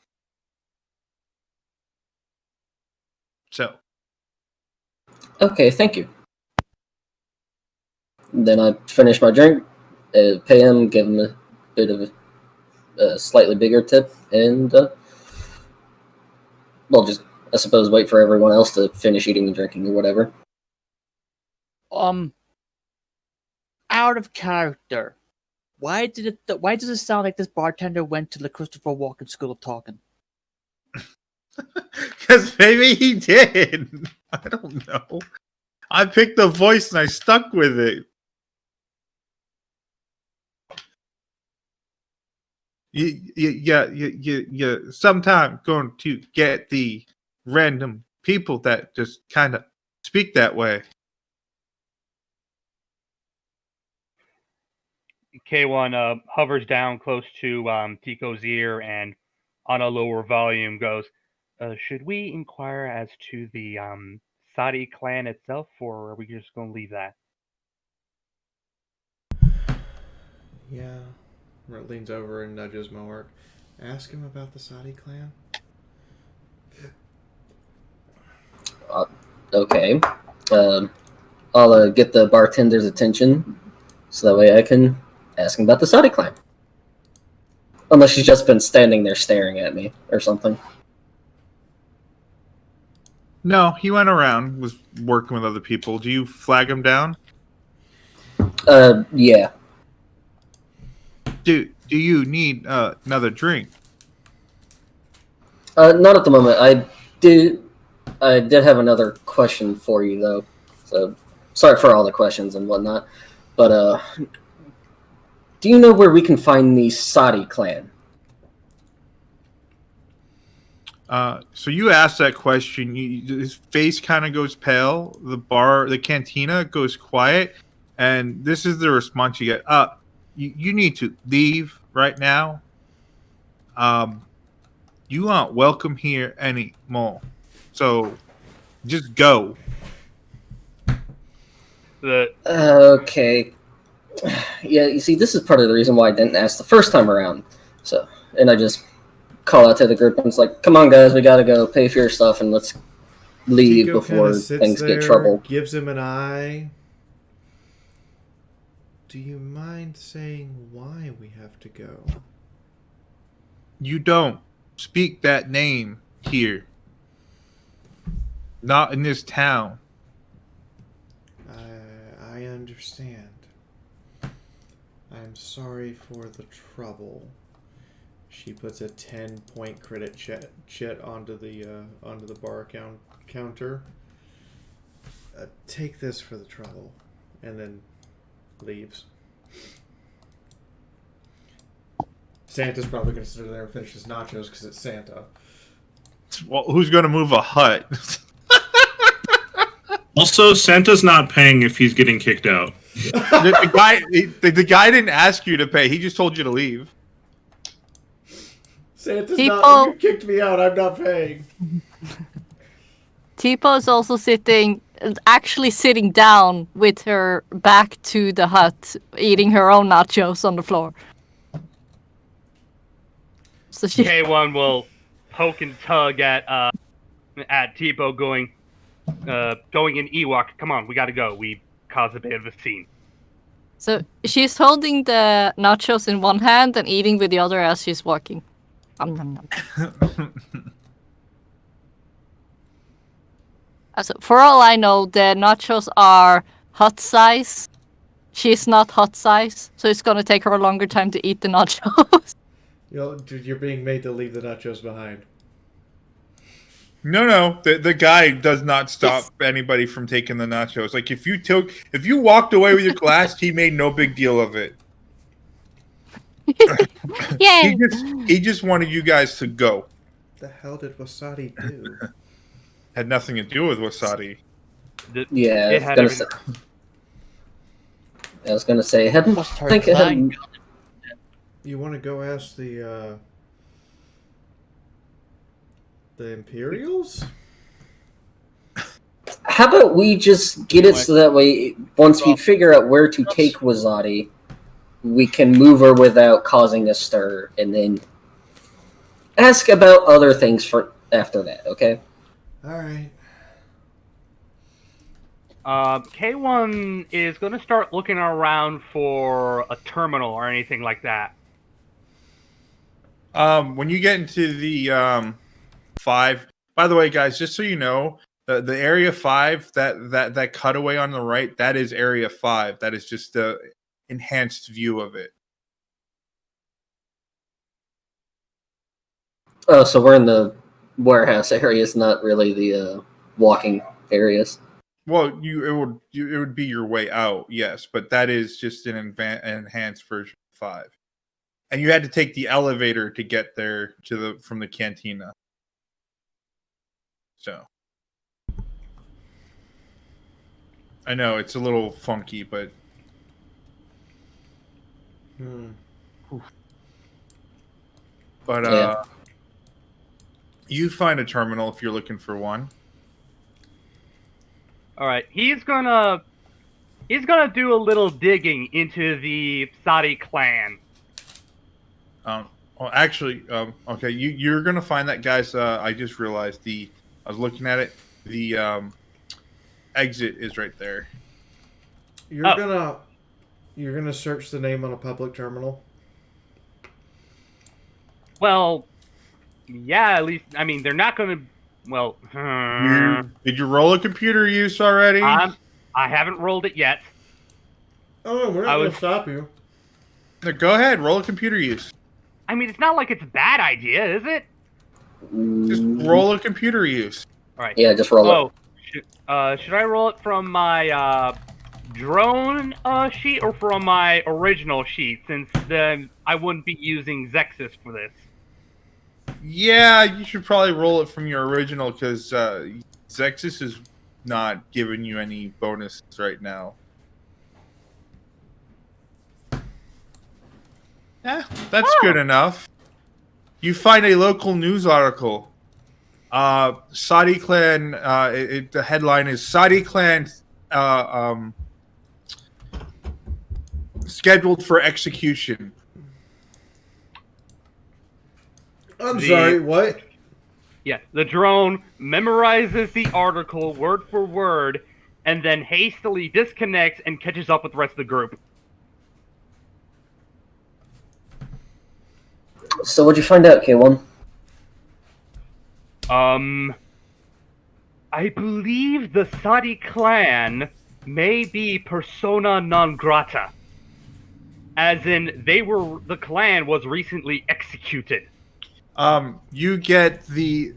So, okay, thank you. Then I finish my drink, pay him, give him a bit of a slightly bigger tip, and just, I suppose, wait for everyone else to finish eating and drinking or whatever. Out of character, why does it sound like this bartender went to the Christopher Walken School of Talking? Because maybe he did. I don't know. I picked the voice and I stuck with it. You sometime going to get the random people that just kind of speak that way. K1 hovers down close to Tico's ear and on a lower volume goes, should we inquire as to the Sadi clan itself, or are we just going to leave that? Yeah. leans over and nudges Moark. Ask him about the Sadi clan. Okay. I'll get the bartender's attention so that way I can ask him about the Sadi clan. Unless she's just been standing there staring at me or something. No, he went around, was working with other people. Do you flag him down? Yeah. Do you need another drink? Not at the moment. I did have another question for you though. So sorry for all the questions and whatnot. But do you know where we can find the Sadi clan? So you asked that question. His face kind of goes pale. The cantina goes quiet, and this is the response you get. You need to leave right now. You aren't welcome here anymore. So just go. Okay. Yeah, you see, this is part of the reason why I didn't ask the first time around. So, and I just call out to the group and it's like, come on guys, we gotta go, pay for your stuff and let's leave Tico before things there, get trouble. Gives him an eye. Do you mind saying why we have to go? You don't speak that name here. Not in this town. I understand. I'm sorry for the trouble. She puts a 10-point credit chit onto the bar counter. Take this for the trouble, and then leaves. Santa's probably going to sit there and finish his nachos because it's Santa. Well, who's going to move a hut? Also, Santa's not paying if he's getting kicked out. the guy didn't ask you to pay. He just told you to leave. Santa's not. You kicked me out. I'm not paying. Tipo is also actually sitting down with her back to the hut, eating her own nachos on the floor. So K1 will poke and tug at Tipo going in Ewok. Come on, we gotta go. We caused a bit of a scene. So she's holding the nachos in one hand and eating with the other as she's walking. So for all I know, the nachos are hut size. She's not hut size, so it's gonna take her a longer time to eat the nachos. You're being made to leave the nachos behind. No. The guy does not stop anybody from taking the nachos. Like if you walked away with your glass, he made no big deal of it. Yay! He just wanted you guys to go. What the hell did Wasadi do? Had nothing to do with Wasadi. Yeah, I was gonna say, You want to go ask the Imperials? How about we just get it so that way, once we figure out where to take Wasadi, we can move her without causing a stir, and then ask about other things for after that, okay? Alright. K1 is going to start looking around for a terminal or anything like that. When you get into the 5, by the way, guys, just so you know, the area 5, that cutaway on the right, that is area 5. That is just the enhanced view of it. Oh, so we're in the warehouse areas, not really the walking areas. Well, it would be your way out, yes, but that is just an enhanced version of 5. And you had to take the elevator to get there from the cantina. So I know it's a little funky, but you find a terminal if you're looking for one. All right, he's gonna do a little digging into the Sadi clan. Okay. You're gonna find that, guys. I just realized I was looking at it. The exit is right there. You're gonna search the name on a public terminal. Well, yeah. At least I mean they're not going to. Well, Did you roll a computer use already? I haven't rolled it yet. Oh, we're not gonna stop you. Go ahead, roll a computer use. I mean, it's not like it's a bad idea, is it? Just roll a computer use. All right. Yeah, just roll it. Should I roll it from my drone sheet or from my original sheet? Since then I wouldn't be using Zexus for this. Yeah, you should probably roll it from your original because Zexus is not giving you any bonuses right now. That's good enough. You find a local news article. Saudi clan. The headline is Saudi clan scheduled for execution. I'm sorry, what? Yeah, the drone memorizes the article word for word, and then hastily disconnects and catches up with the rest of the group. So what'd you find out, K1? I believe the Saudi clan may be persona non grata. As in, the clan was recently executed. You get the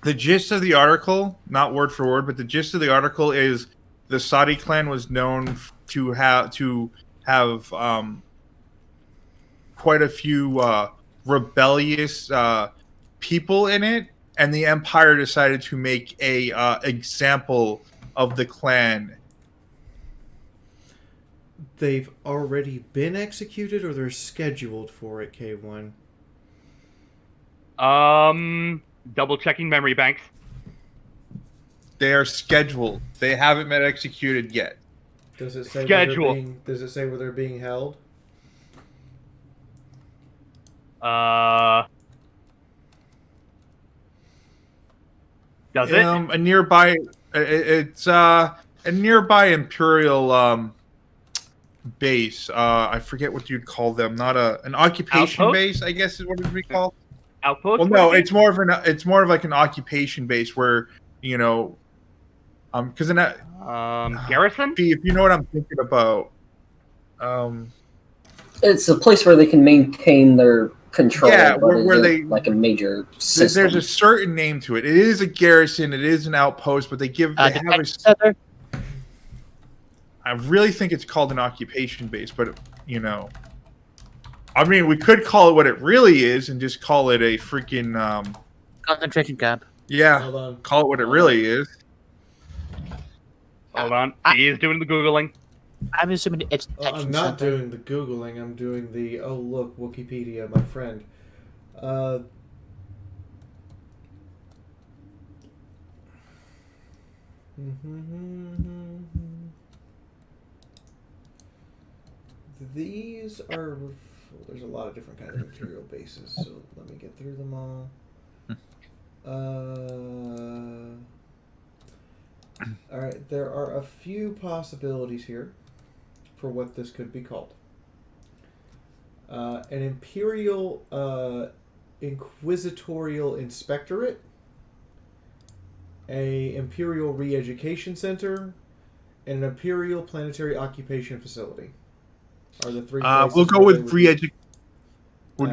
gist of the article, not word for word, but the gist of the article is the Saudi clan was known to have quite a few rebellious people in it, and the Empire decided to make a example of the clan. They've already been executed, or they're scheduled for it, K1? Double checking memory banks. They are scheduled. They haven't been executed yet. Does it say Scheduled. Does it say where they're being held? Does it? A nearby. It's a nearby Imperial base. I forget what you'd call them. Not an occupation Outpost? base, I guess is what it would be called. Outpost? Well, no, it's more of like an occupation base where because garrison. If you know what I'm thinking about. It's a place where they can maintain their control. Yeah, but where it's they like a major system. There's a certain name to it. It is a garrison. It is an outpost, but they have a. I really think it's called an occupation base, but I mean, we could call it what it really is and just call it a freaking concentration camp. Yeah, Hold on. call it what it really is. Hold on, he is doing the googling. I'm assuming it's. I'm not doing the Googling. I'm doing the, oh look, Wikipedia, my friend. These are... There's a lot of different kinds of material bases, so let me get through them all. Alright, there are a few possibilities here for what this could be called. An Imperial Inquisitorial Inspectorate, a Imperial Re-Education Center, and an Imperial Planetary Occupation Facility. Are the three places we'll go where with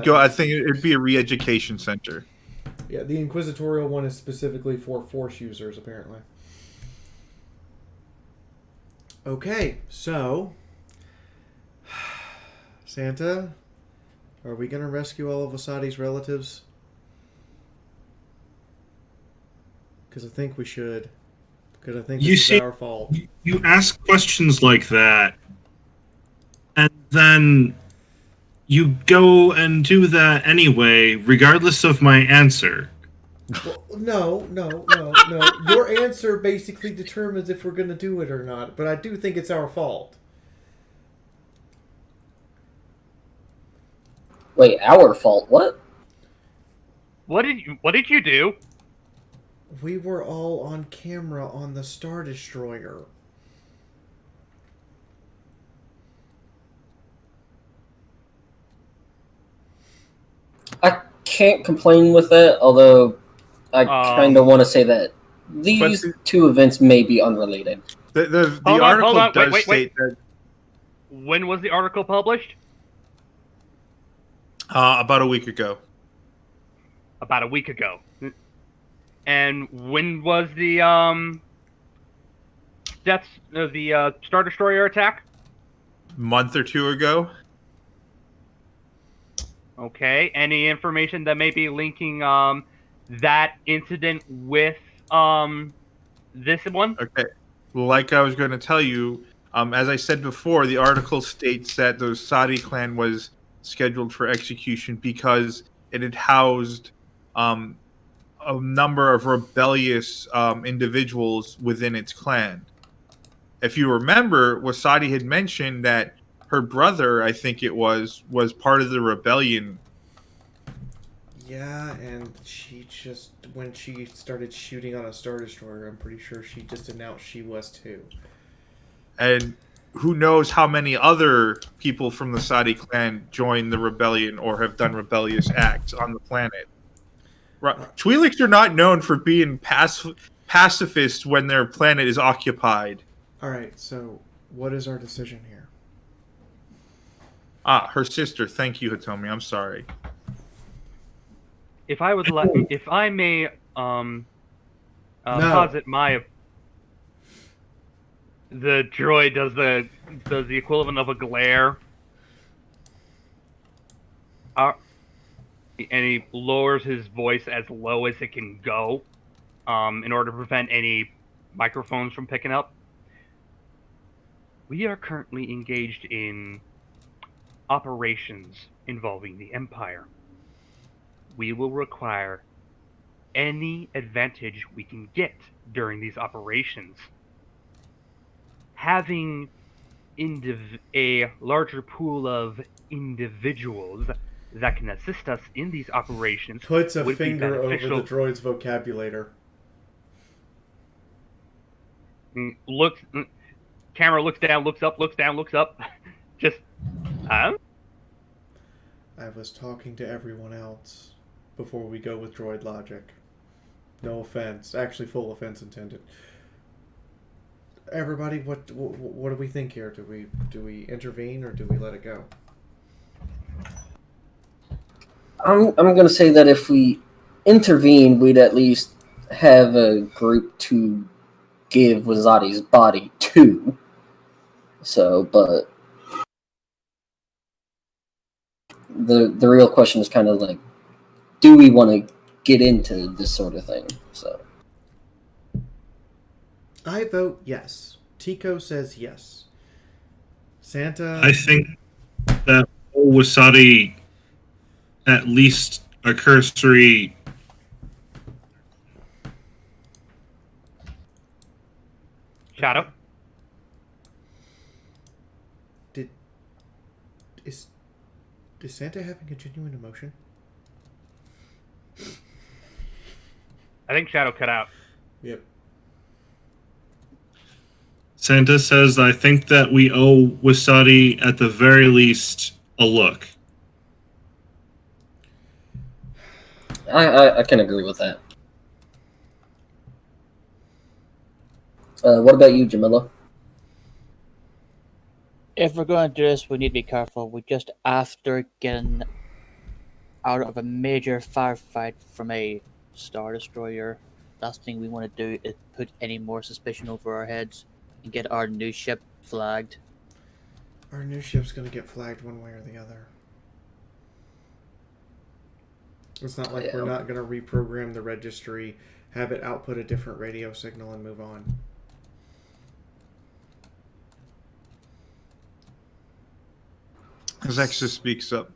I think it'd be a re-education center. Yeah, the Inquisitorial one is specifically for Force users, apparently. Okay, so... Santa, are we going to rescue all of Asadi's relatives? Because I think we should. Because I think this is our fault. You ask questions like that, and then you go and do that anyway, regardless of my answer. Well, no. Your answer basically determines if we're going to do it or not, but I do think it's our fault. Wait, our fault? What? What did you do? We were all on camera on the Star Destroyer. I can't complain with that, although I kind of want to say that these two events may be unrelated. The Hold article on. does Wait. state that When was the article published? about a week ago. About a week ago. And when was the Star Destroyer attack? Month or two ago. Okay. Any information that may be linking that incident with this one? Okay. Like I was going to tell you, as I said before, the article states that the Saudi clan was scheduled for execution because it had housed a number of rebellious individuals within its clan. If you remember, Wasadi had mentioned that her brother, I think it was part of the rebellion. Yeah, and she just, when she started shooting on a Star Destroyer, I'm pretty sure she just announced she was too. And who knows how many other people from the Saudi clan joined the rebellion or have done rebellious acts on the planet. Right. Twi'leks are not known for being pacifists when their planet is occupied. Alright, so what is our decision here? Her sister. Thank you, Hitomi. I'm sorry. If I may posit the droid does the equivalent of a glare. And he lowers his voice as low as it can go, in order to prevent any microphones from picking up. We are currently engaged in operations involving the Empire. We will require any advantage we can get during these operations. Having a larger pool of individuals that can assist us in these operations puts a would finger be over beneficial. the droid's vocabulator. Camera looks down, looks up, looks down, looks up. Just, huh? I was talking to everyone else before we go with droid logic. No offense. Actually, full offense intended. Everybody, what do we think here? Do we intervene or do we let it go? I'm gonna say that if we intervene, we'd at least have a group to give Wazadi's body to. So, but the real question is kind of like, do we want to get into this sort of thing? So, I vote yes. Tico says yes. Santa. I think that Wasadi, at least a cursory. Shadow. Is Santa having a genuine emotion? I think Shadow cut out. Yep. Santa says, I think that we owe Wasadi at the very least a look. I can agree with that. What about you, Jamila? If we're going to do this, we need to be careful. We just after getting out of a major firefight from a Star Destroyer, last thing we want to do is put any more suspicion over our heads and get our new ship flagged. Our new ship's going to get flagged one way or the other. It's not like we're not going to reprogram the registry, have it output a different radio signal, and move on. Zexa speaks up.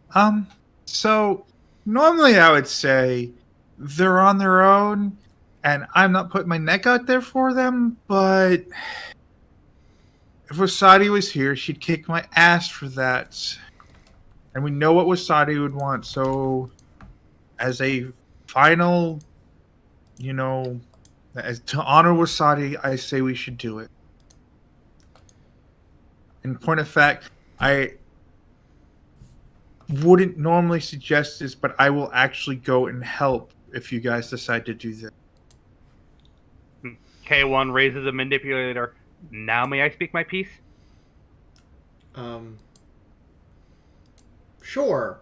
So normally I would say they're on their own, and I'm not putting my neck out there for them, but if Wasadi was here, she'd kick my ass for that. And we know what Wasadi would want, so as a final, as to honor Wasadi, I say we should do it. In point of fact, I wouldn't normally suggest this, but I will actually go and help if you guys decide to do that. K1 raises a manipulator. Now may I speak my piece? Sure.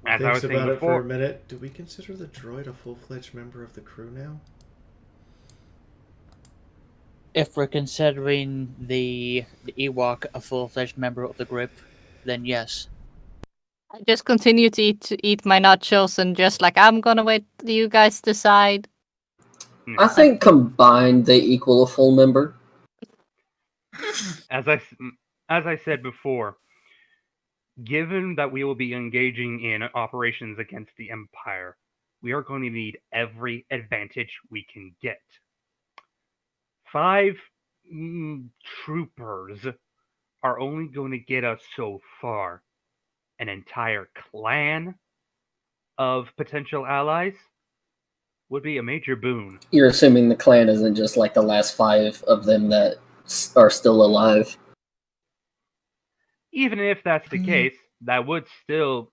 As I was Thinks saying about it for before, a minute. Do we consider the droid a full-fledged member of the crew now? If we're considering the Ewok a full-fledged member of the group, then yes. I just continue to eat my nachos and just like, I'm gonna wait till you guys decide. I think combined they equal a full member. as I said before, given that we will be engaging in operations against the Empire, we are going to need every advantage we can get. 5 troopers are only going to get us so far. An entire clan of potential allies would be a major boon. You're assuming the clan isn't just like the last 5 of them that are still alive. Even if that's the case, that would still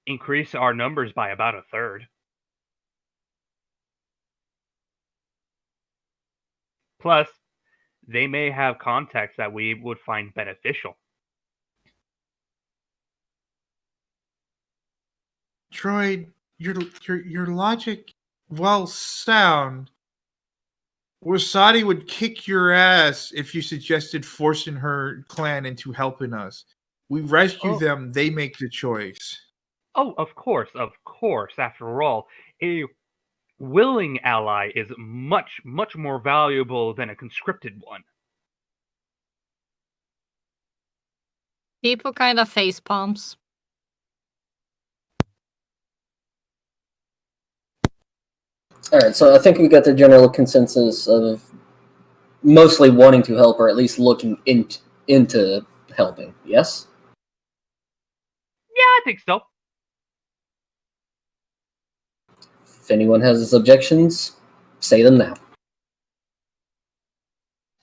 increase our numbers by about a third. Plus, they may have contacts that we would find beneficial. Droid, your logic, while sound, Wasadi would kick your ass if you suggested forcing her clan into helping us. We rescue them, they make the choice. Oh, of course. After all, a willing ally is much, much more valuable than a conscripted one. People kind of face palms. Alright, so I think we got the general consensus of mostly wanting to help, or at least looking into helping, yes? Yeah, I think so. If anyone has objections, say them now.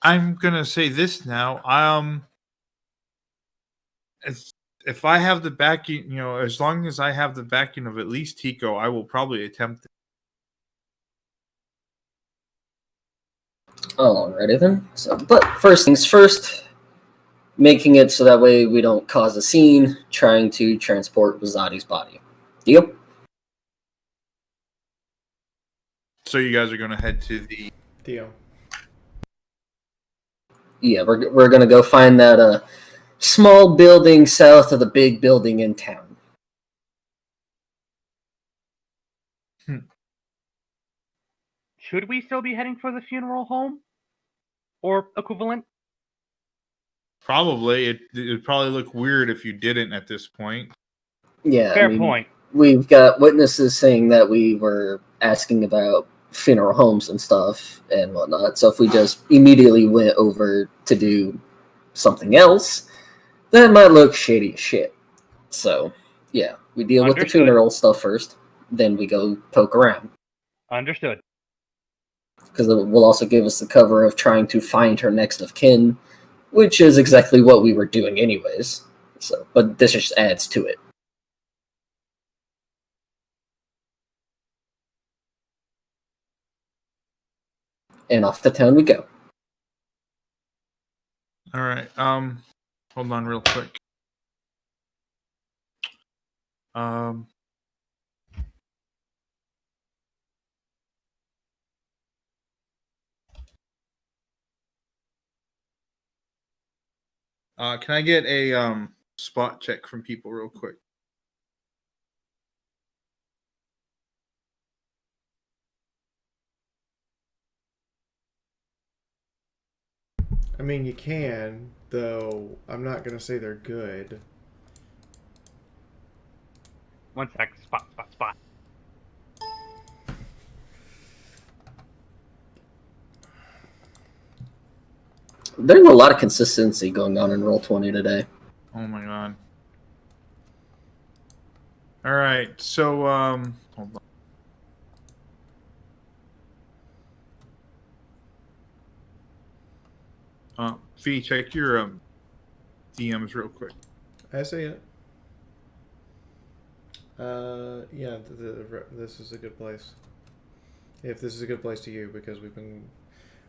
I'm gonna say this now. If I have the backing, as long as I have the backing of at least Tico, I will probably attempt it. Alrighty then. So, but first things first, making it so that way we don't cause a scene trying to transport Wazadi's body. Deal? So you guys are gonna head to the Deal. Yeah, we're gonna go find that small building south of the big building in town. Should we still be heading for the funeral home? Or equivalent? Probably. It would probably look weird if you didn't at this point. Yeah, Fair point. We've got witnesses saying that we were asking about funeral homes and stuff and whatnot. So if we just immediately went over to do something else, that might look shady as shit. So, yeah, we deal with the funeral stuff first, then we go poke around. Understood. Because it will also give us the cover of trying to find her next of kin, which is exactly what we were doing anyways. So, but this just adds to it. And off to town we go. All right. Hold on real quick. Can I get a spot check from people real quick? I mean, you can, though I'm not going to say they're good. 1 sec. Spot. There's a lot of consistency going on in Roll20 today. Oh my god. All right, so hold on. Fee, check your DMs real quick. I see it. Yeah, this is a good place. If this is a good place to you, because we've been...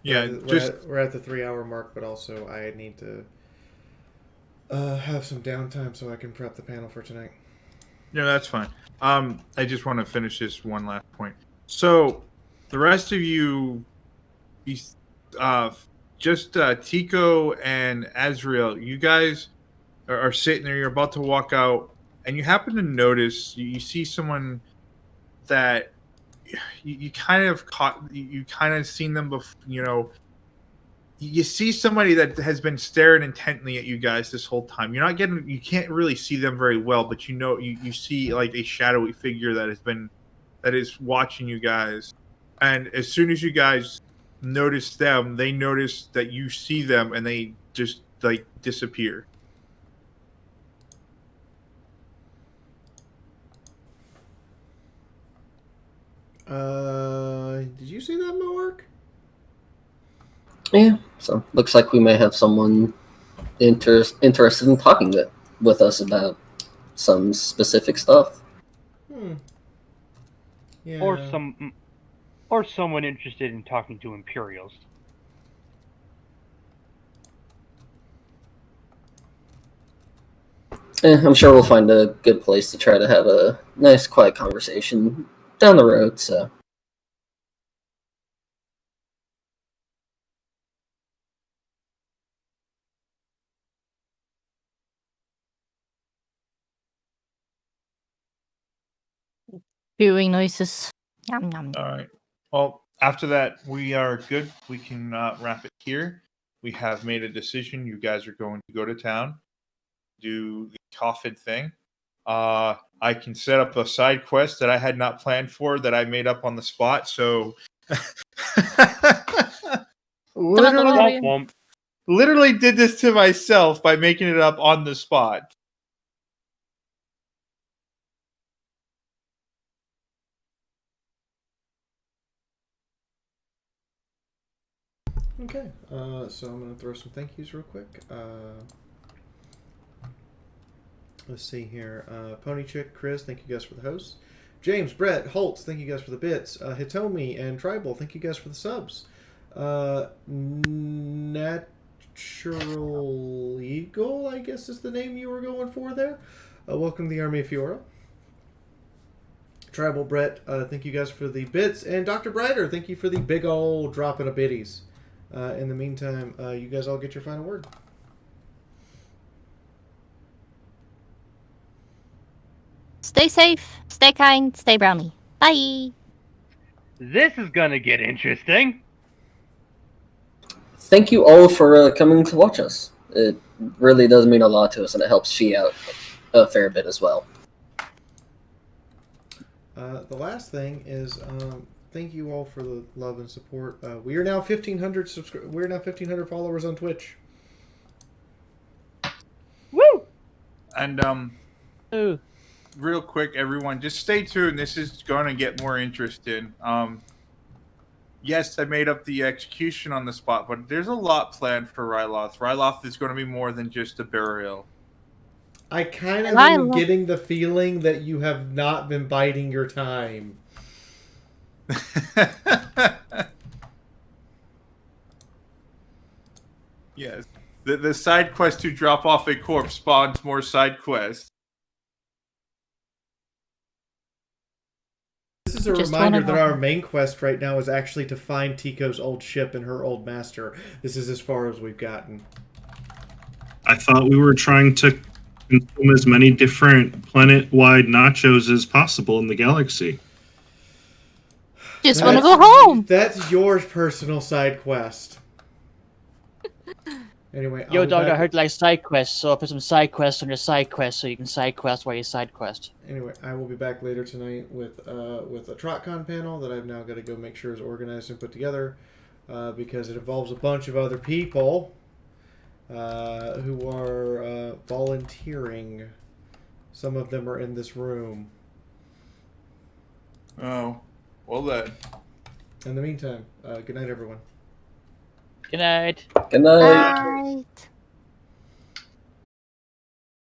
Yeah, we're at the 3-hour mark, but also I need to have some downtime so I can prep the panel for tonight. Yeah, that's fine. I just want to finish this one last point. So, the rest of you, just Tico and Azrael, you guys are sitting there. You're about to walk out, and you happen to notice you see someone that you kind of caught. You kind of seen them before. You know, you see somebody that has been staring intently at you guys this whole time. You can't really see them very well, but you see like a shadowy figure that is watching you guys. And as soon as you guys notice them, they notice that you see them, and they just like disappear. Did you see that, Moark? Yeah, so looks like we may have someone interested in talking with us about some specific stuff. Yeah. Or someone interested in talking to Imperials. I'm sure we'll find a good place to try to have a nice, quiet conversation down the road, so... Viewing noises. Yum, yum. All right. Well, after that, we are good. We can wrap it here. We have made a decision. You guys are going to go to town, do the coffin thing. I can set up a side quest that I had not planned for that I made up on the spot. So, literally did this to myself by making it up on the spot. Okay, so I'm going to throw some thank yous real quick. Let's see here. Pony Chick, Chris, thank you guys for the hosts. James, Brett, Holtz, thank you guys for the bits. Hitomi and Tribal, thank you guys for the subs. Natural Eagle, I guess is the name you were going for there. Welcome to the Army of Fiora. Tribal Brett, thank you guys for the bits. And Dr. Brighter, thank you for the big old dropping of biddies. In the meantime, you guys all get your final word. Stay safe, stay kind, stay brownie. Bye. This is gonna get interesting. Thank you all for coming to watch us. It really does mean a lot to us, and it helps Fee out a fair bit as well. The last thing is thank you all for the love and support. We are now 1,500 We're now 1,500 followers on Twitch. Woo! And real quick, everyone, just stay tuned. This is going to get more interesting. Yes, I made up the execution on the spot, but there's a lot planned for Ry'loth. Ry'loth is going to be more than just a burial. I kind of am getting the feeling that you have not been biding your time. Yes. The side quest to drop off a corpse spawns more side quests. This is a reminder that our main quest right now is actually to find Tico's old ship and her old master. This is as far as we've gotten. I thought we were trying to consume as many different planet-wide nachos as possible in the galaxy. Just want to go home. That's your personal side quest. Anyway, Yo, dog, I heard like side quests, so I'll put some side quests on your side quest so you can side quest while you side quest. Anyway, I will be back later tonight with a TrotCon panel that I've now got to go make sure is organized and put together because it involves a bunch of other people. who are volunteering. Some of them are in this room. Oh, well then. In the meantime, good night, everyone. Good night. Good night. Night.